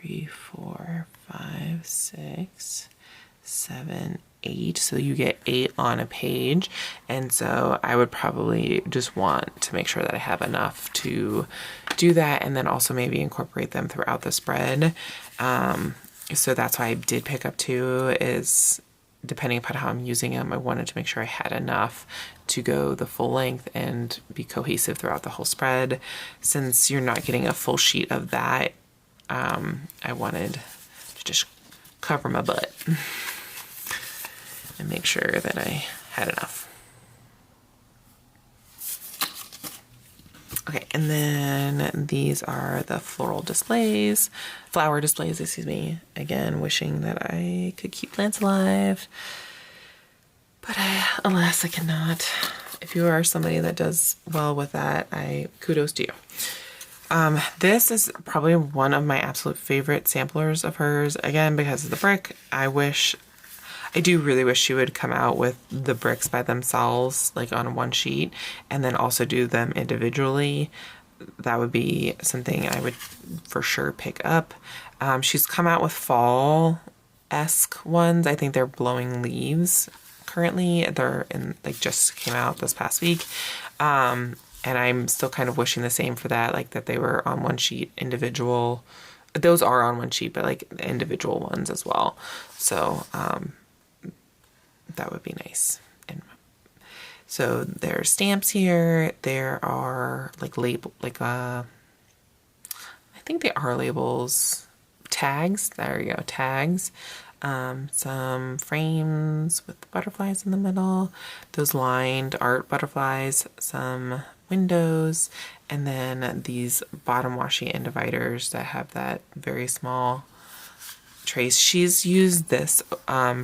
[SPEAKER 1] 3, 4, 5, 6, 7, 8. So you get 8 on a page. And so I would probably just want to make sure that I have enough to do that, and then also maybe incorporate them throughout the spread. So that's why I did pick up 2, is depending upon how I'm using them, I wanted to make sure I had enough to go the full length and be cohesive throughout the whole spread. Since you're not getting a full sheet of that, I wanted to just cover my butt and make sure that I had enough. Okay, and then these are the flower displays, excuse me. Again, wishing that I could keep plants alive, but alas, I cannot. If you are somebody that does well with that, kudos to you. This is probably one of my absolute favorite samplers of hers, again, because of the brick. I do really wish she would come out with the bricks by themselves, like on one sheet, and then also do them individually. That would be something I would for sure pick up. She's come out with fall-esque ones. I think they're blowing leaves currently. They're in, like, just came out this past week. And I'm still kind of wishing the same for that, like that they were on one sheet individual. Those are on one sheet, but like individual ones as well. So, that would be nice. And so there are stamps here. There are like I think they are labels, tags. There you go, tags. Some frames with butterflies in the middle, those lined art butterflies, some windows, and then these bottom washi end dividers that have that very small trace. She's used this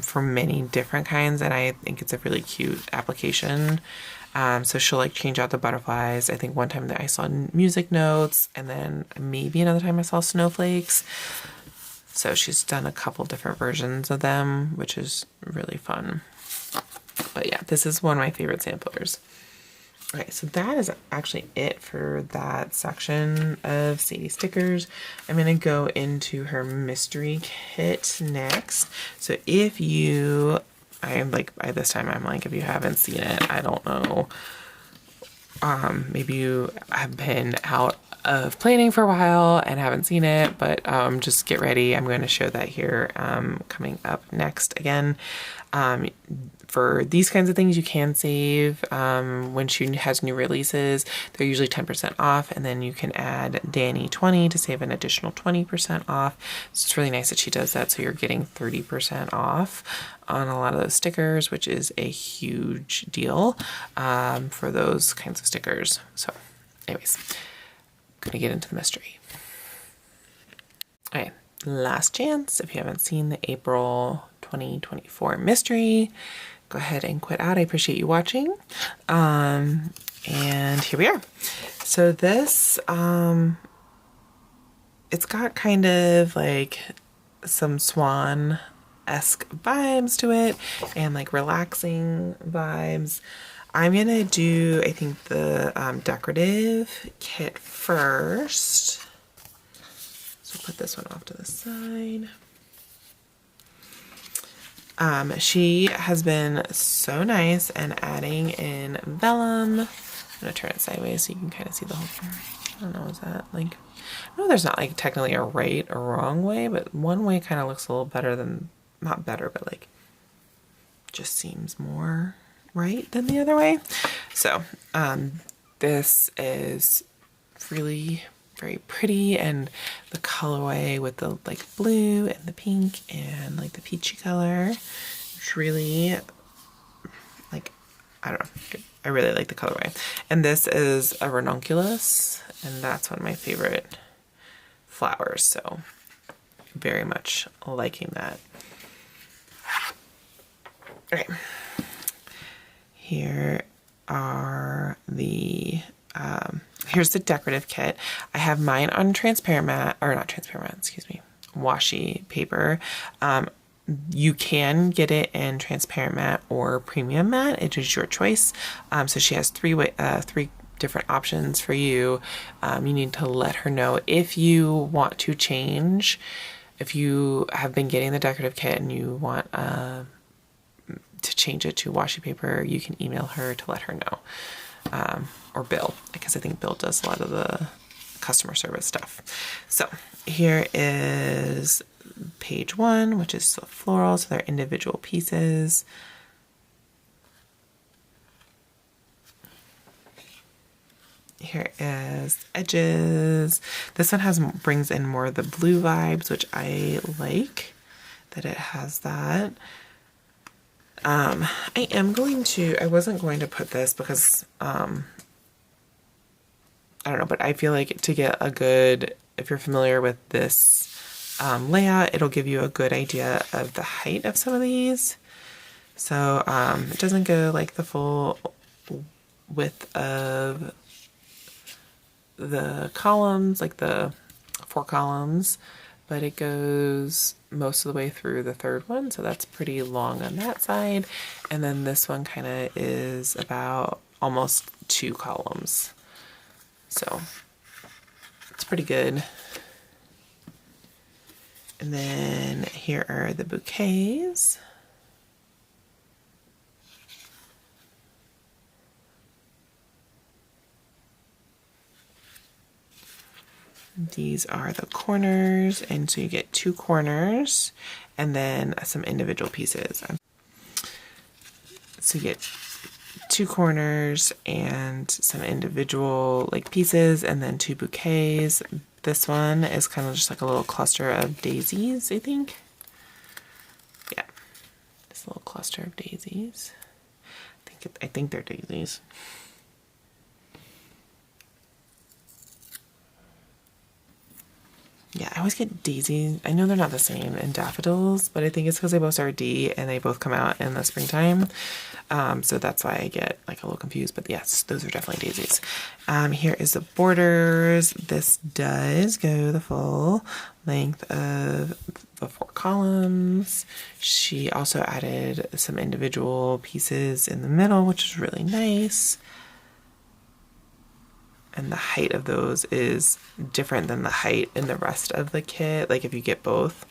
[SPEAKER 1] for many different kinds, and I think it's a really cute application. So she'll like change out the butterflies. I think one time that I saw music notes, and then maybe another time I saw snowflakes. So she's done a couple different versions of them, which is really fun. But yeah, this is one of my favorite samplers. Okay, so that is actually it for that section of Sadie stickers. I'm going to go into her mystery kit next. So if you, I'm like, by this time, I'm like, if you haven't seen it, I don't know. Maybe you have been out of planning for a while and haven't seen it, but just get ready. I'm going to show that here coming up next again. For these kinds of things, you can save when she has new releases. They're usually 10% off, and then you can add Danny20 to save an additional 20% off. So it's really nice that she does that, so you're getting 30% off on a lot of those stickers, which is a huge deal for those kinds of stickers. So anyways, I'm gonna get into the mystery. Okay, last chance. If you haven't seen the April 2024 mystery, go ahead and quit out. I appreciate you watching. And here we are. So this, it's got kind of like some swan esque vibes to it and like relaxing vibes. I'm gonna do, I think, the decorative kit first. So put this one off to the side. She has been so nice and adding in vellum. I'm gonna turn it sideways so you can kind of see the whole thing. I don't know, is that like, I know there's not like technically a right or wrong way, but one way kind of looks a little better than, not better, but like just seems more right than the other way. So this is really very pretty, and the colorway with the like blue and the pink and like the peachy color, it's really like, I don't know, I really like the colorway. And this is a ranunculus, and that's one of my favorite flowers, so very much liking that. Okay, here are the here's the decorative kit. I have mine on transparent matte, or not transparent matte, excuse me, washi paper. You can get it in transparent matte or premium matte. It is your choice. So she has three different options for you. You need to let her know if you want to change. If you have been getting the decorative kit and you want to change it to washi paper, you can email her to let her know. Or Bill, because I think Bill does a lot of the customer service stuff. So here is page 1, which is floral, so they're individual pieces. Here is edges. This one brings in more of the blue vibes, which I like that it has that. I wasn't going to put this because, I don't know, but I feel like to get a good, if you're familiar with this layout, it'll give you a good idea of the height of some of these. So it doesn't go like the full width of the columns, like the 4 columns, but it goes most of the way through the third one, so that's pretty long on that side. And then this one kind of is about almost 2 columns. So it's pretty good. And then here are the bouquets. These are the corners, and so you get 2 corners and then some individual pieces. So you get 2 corners and some individual like pieces, and then 2 bouquets. This one is kind of just like a little cluster of daisies, I think. Yeah, just a little cluster of daisies. I think they're daisies. Yeah, I always get daisies. I know they're not the same, and daffodils, but I think it's because they both start with D and they both come out in the springtime. So that's why I get like a little confused, but yes, those are definitely daisies. Here is the borders. This does go the full length of the 4 columns. She also added some individual pieces in the middle, which is really nice. And the height of those is different than the height in the rest of the kit, like if you get both.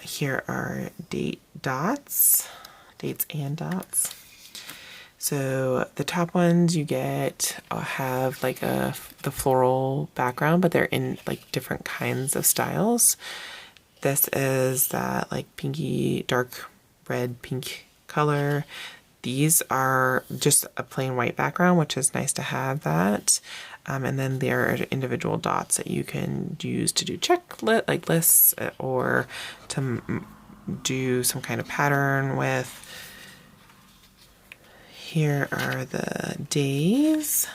[SPEAKER 1] Here are dates and dots. So the top ones you get have like the floral background, but they're in like different kinds of styles. This is that like pinky, dark red pink color. These are just a plain white background, which is nice to have that. And then there are individual dots that you can use to do like lists, or to do some kind of pattern with. Here are the days.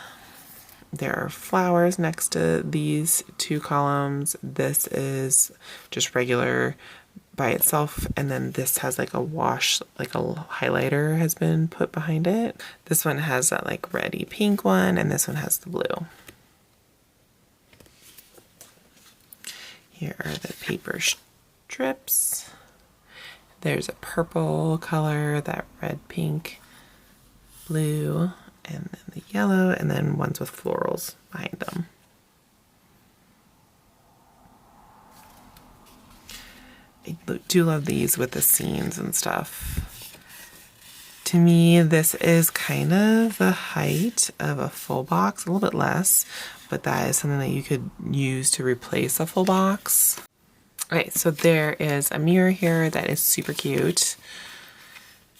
[SPEAKER 1] There are flowers next to these 2 columns. This is just regular by itself, and then this has like a wash, like a highlighter has been put behind it. This one has that like reddy pink one, and this one has the blue. Here are the paper strips. There's a purple color, that red, pink, blue, and then the yellow, and then ones with florals behind them. I do love these with the scenes and stuff. To me, this is kind of the height of a full box, a little bit less, but that is something that you could use to replace a full box. Okay, so there is a mirror here that is super cute.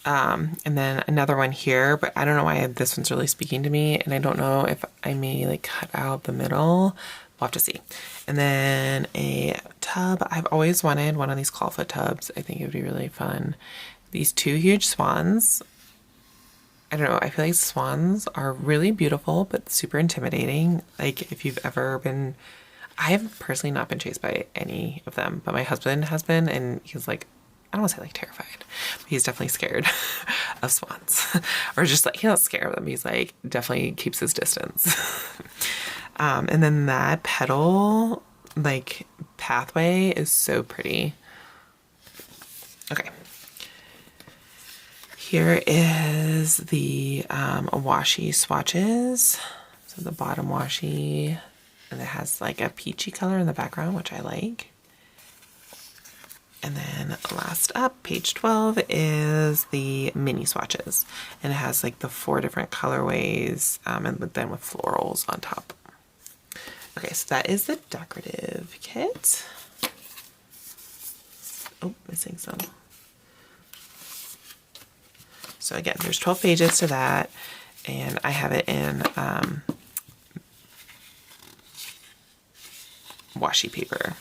[SPEAKER 1] And then another one here, but I don't know why this one's really speaking to me, and I don't know if I may like cut out the middle. We'll have to see. And then a tub. I've always wanted one of these clawfoot tubs. I think it would be really fun. These two huge swans. I don't know, I feel like swans are really beautiful, but super intimidating. Like if you've ever been, I have personally not been chased by any of them, but my husband has been, and he's like, I don't want to say like terrified, but he's definitely scared of swans. Or just like, he's not scared of them, he's like, definitely keeps his distance. And then that petal, like, pathway is so pretty. Okay. Here is the washi swatches. So the bottom washi, and it has like a peachy color in the background, which I like. And then last up, page 12, is the mini swatches. And it has like the 4 different colorways, and then with florals on top. Okay, so that is the decorative kit. Oh, missing some. So again, there's 12 pages to that, and I have it in washi paper.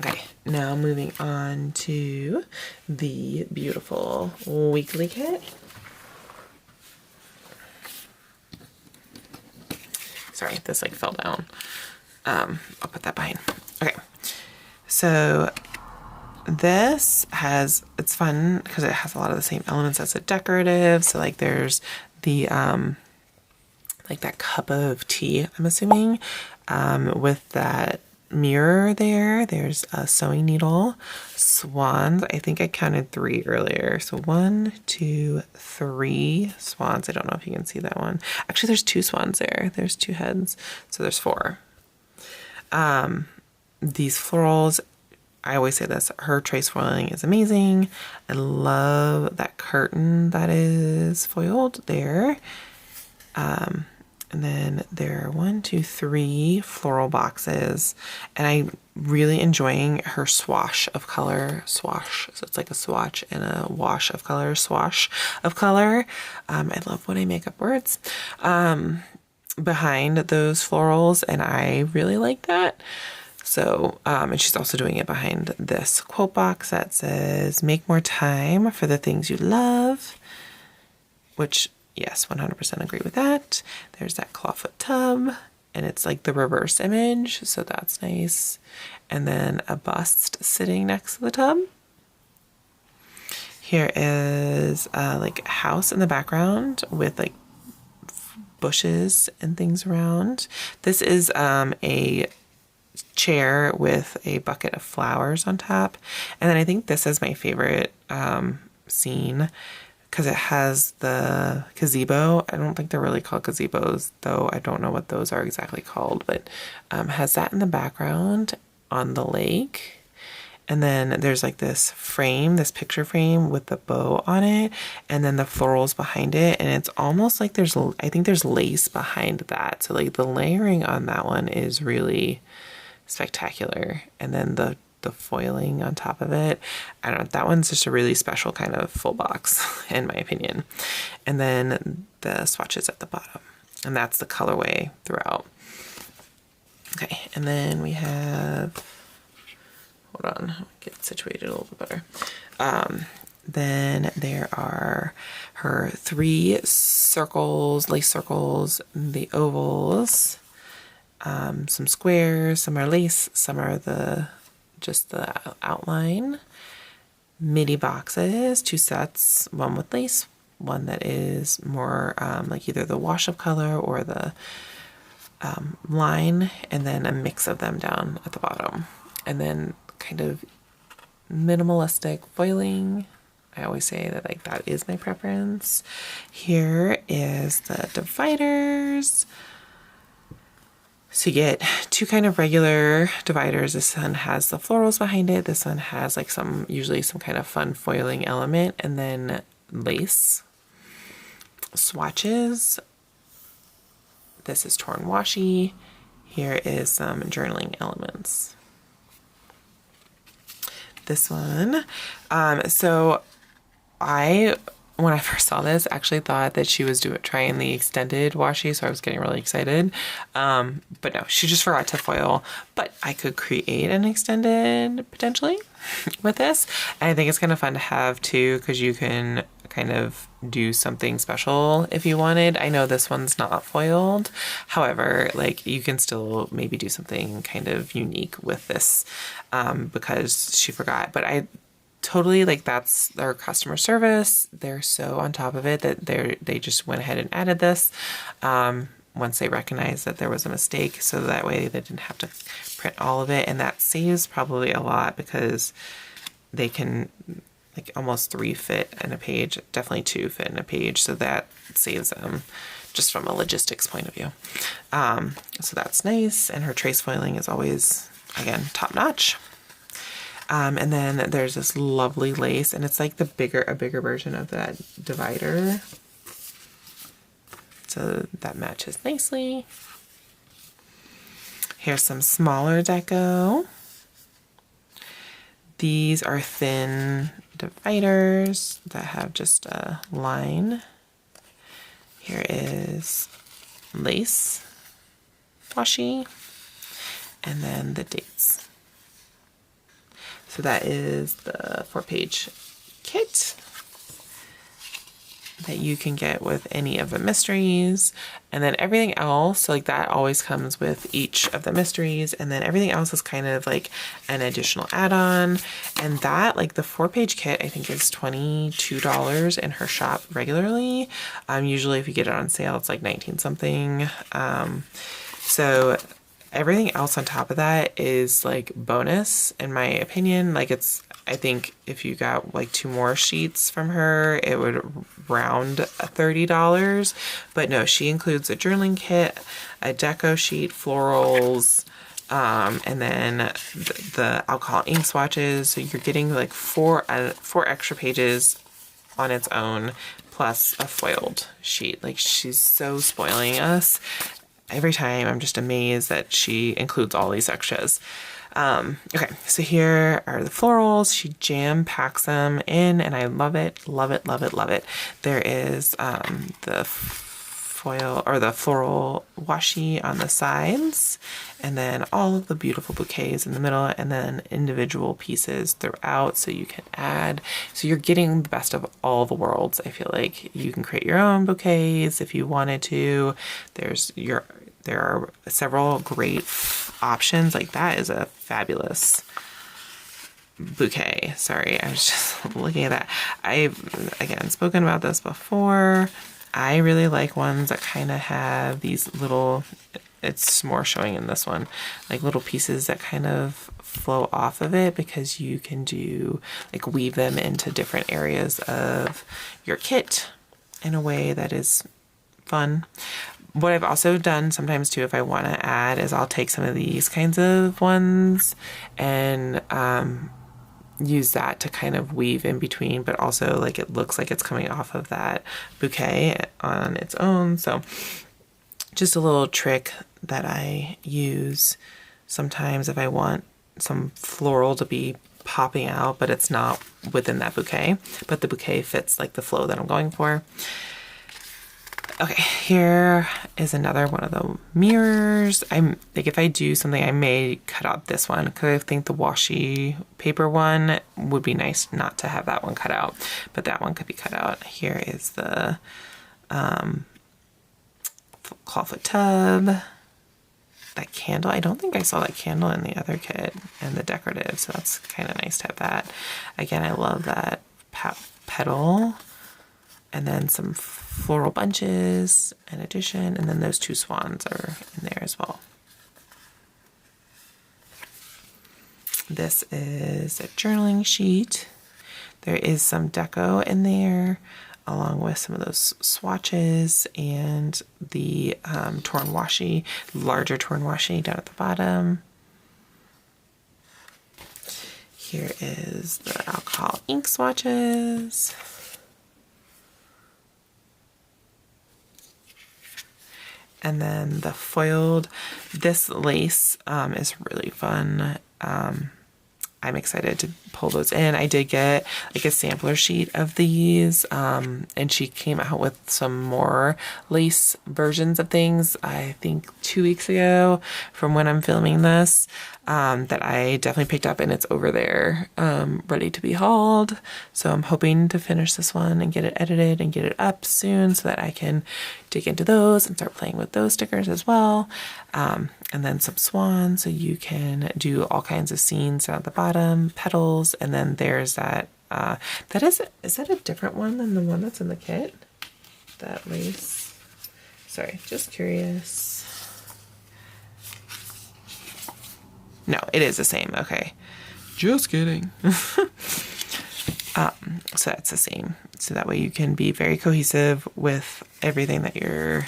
[SPEAKER 1] Okay, now moving on to the beautiful weekly kit. Sorry, this like fell down. I'll put that behind. Okay, so this has, it's fun because it has a lot of the same elements as a decorative. So like there's the like that cup of tea, I'm assuming, with that mirror there. There's a sewing needle, swans. I think I counted 3 earlier. So 1, 2, 3 swans. I don't know if you can see that one. Actually, there's 2 swans there. There's 2 heads. So there's 4. These florals, I always say this, her trace foiling is amazing. I love that curtain that is foiled there. And then there are 1, 2, 3 floral boxes, and I'm really enjoying her swash of color. Swash, so it's like a swatch and a wash of color. Swash of color. I love when I make up words behind those florals, and I really like that. So, and she's also doing it behind this quote box that says, "Make more time for the things you love," which, yes, 100% agree with that. There's that clawfoot tub, and it's like the reverse image, so that's nice. And then a bust sitting next to the tub. Here is like a house in the background with like bushes and things around. This is a chair with a bucket of flowers on top. And then I think this is my favorite scene, because it has the gazebo. I don't think they're really called gazebos, though I don't know what those are exactly called, but has that in the background on the lake. And then there's like this frame, this picture frame with the bow on it, and then the florals behind it. And it's almost like there's, I think there's lace behind that. So like the layering on that one is really spectacular. And then the foiling on top of it, I don't know, that one's just a really special kind of full box in my opinion. And then the swatches at the bottom, and that's the colorway throughout. Okay, and then we have, hold on, I'll get situated a little bit better. Then there are her 3 circles, lace circles, the ovals, some squares, some are lace, some are just the outline. Midi boxes, 2 sets, one with lace, one that is more like either the wash of color or the line, and then a mix of them down at the bottom. And then kind of minimalistic foiling. I always say that like that is my preference. Here is the dividers. So you get two kind of regular dividers. This one has the florals behind it. This one has like usually some kind of fun foiling element, and then lace swatches. This is torn washi. Here is some journaling elements. This one, so when I first saw this, actually thought that she was trying the extended washi, so I was getting really excited. But no, she just forgot to foil. But I could create an extended potentially with this. And I think it's kind of fun to have too, because you can kind of do something special if you wanted. I know this one's not foiled. However, like you can still maybe do something kind of unique with this because she forgot. But I totally like that's their customer service. They're so on top of it that they just went ahead and added this once they recognized that there was a mistake, so that way they didn't have to print all of it, and that saves probably a lot because they can like almost 3 fit in a page, definitely 2 fit in a page, so that saves them just from a logistics point of view. So that's nice, and her trace foiling is always, again, top notch. And then there's this lovely lace, and it's like a bigger version of that divider. So that matches nicely. Here's some smaller deco. These are thin dividers that have just a line. Here is lace washi, and then the dates. So that is the 4-page kit that you can get with any of the mysteries. And then everything else, like that always comes with each of the mysteries. And then everything else is kind of like an additional add-on. And that, like the 4-page kit, I think is $22 in her shop regularly. Usually if you get it on sale, it's like 19 something. So everything else on top of that is like bonus in my opinion. Like I think if you got like 2 more sheets from her, it would round $30. But no, she includes a journaling kit, a deco sheet, florals, and then the alcohol ink swatches. So you're getting like 4 extra pages on its own, plus a foiled sheet. Like she's so spoiling us. Every time I'm just amazed that she includes all these extras. Okay, so here are the florals. She jam packs them in, and I love it, love it, love it, love it. There is the foil or the floral washi on the sides, and then all of the beautiful bouquets in the middle, and then individual pieces throughout, so you can add. So you're getting the best of all the worlds. I feel like you can create your own bouquets if you wanted to. There are several great options. Like that is a fabulous bouquet. Sorry, I was just looking at that. I've, again, spoken about this before. I really like ones that kind of have these little, it's more showing in this one, like little pieces that kind of flow off of it, because you can do, like weave them into different areas of your kit in a way that is fun. What I've also done sometimes too, if I want to add, is I'll take some of these kinds of ones and use that to kind of weave in between, but also like it looks like it's coming off of that bouquet on its own. So just a little trick that I use sometimes if I want some floral to be popping out, but it's not within that bouquet, but the bouquet fits like the flow that I'm going for. Okay, here is another one of the mirrors. I'm like, if I do something, I may cut out this one because I think the washi paper one would be nice not to have that one cut out, but that one could be cut out. Here is the clawfoot tub. That candle, I don't think I saw that candle in the other kit, and the decorative, so that's kind of nice to have that. Again, I love that petal. And then some floral bunches in addition, and then those 2 swans are in there as well. This is a journaling sheet. There is some deco in there, along with some of those swatches and the torn washi, larger torn washi down at the bottom. Here is the alcohol ink swatches. And then the foiled, this lace is really fun. I'm excited to pull those in. I did get like a sampler sheet of these, and she came out with some more lace versions of things, I think 2 weeks ago from when I'm filming this, that I definitely picked up, and it's over there, ready to be hauled. So I'm hoping to finish this one and get it edited and get it up soon so that I can dig into those and start playing with those stickers as well. And then some swans, so you can do all kinds of scenes down at the bottom, petals, and then there's that, is that a different one than the one that's in the kit? That lace? Sorry, just curious. No, it is the same, okay. Just kidding. So that's the same. So that way you can be very cohesive with everything that you're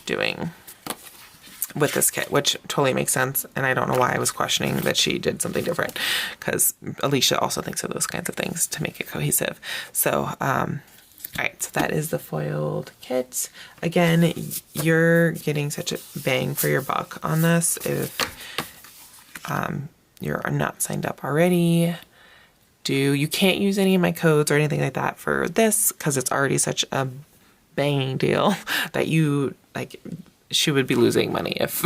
[SPEAKER 1] doing with this kit, which totally makes sense. And I don't know why I was questioning that she did something different, because Alicia also thinks of those kinds of things to make it cohesive. So, all right, so that is the foiled kit. Again, you're getting such a bang for your buck on this. If you're not signed up already, you can't use any of my codes or anything like that for this, because it's already such a banging deal that you like. She would be losing money if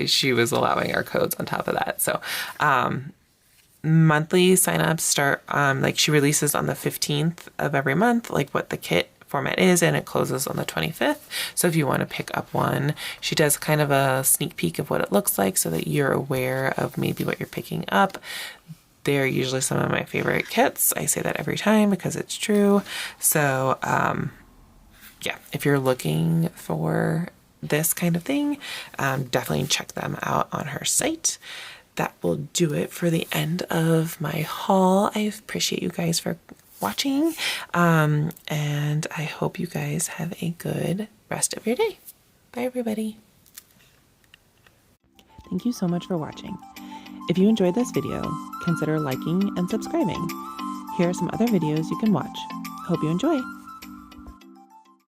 [SPEAKER 1] she was allowing our codes on top of that. So monthly signups start, like she releases on the 15th of every month, like what the kit format is, and it closes on the 25th. So if you want to pick up one, she does kind of a sneak peek of what it looks like so that you're aware of maybe what you're picking up. They're usually some of my favorite kits. I say that every time because it's true. So, yeah, if you're looking for this kind of thing, definitely check them out on her site. That will do it for the end of my haul. I appreciate you guys for watching, and I hope you guys have a good rest of your day. Bye, everybody. Thank you so much for watching. If you enjoyed this video, consider liking and subscribing. Here are some other videos you can watch. Hope you enjoy.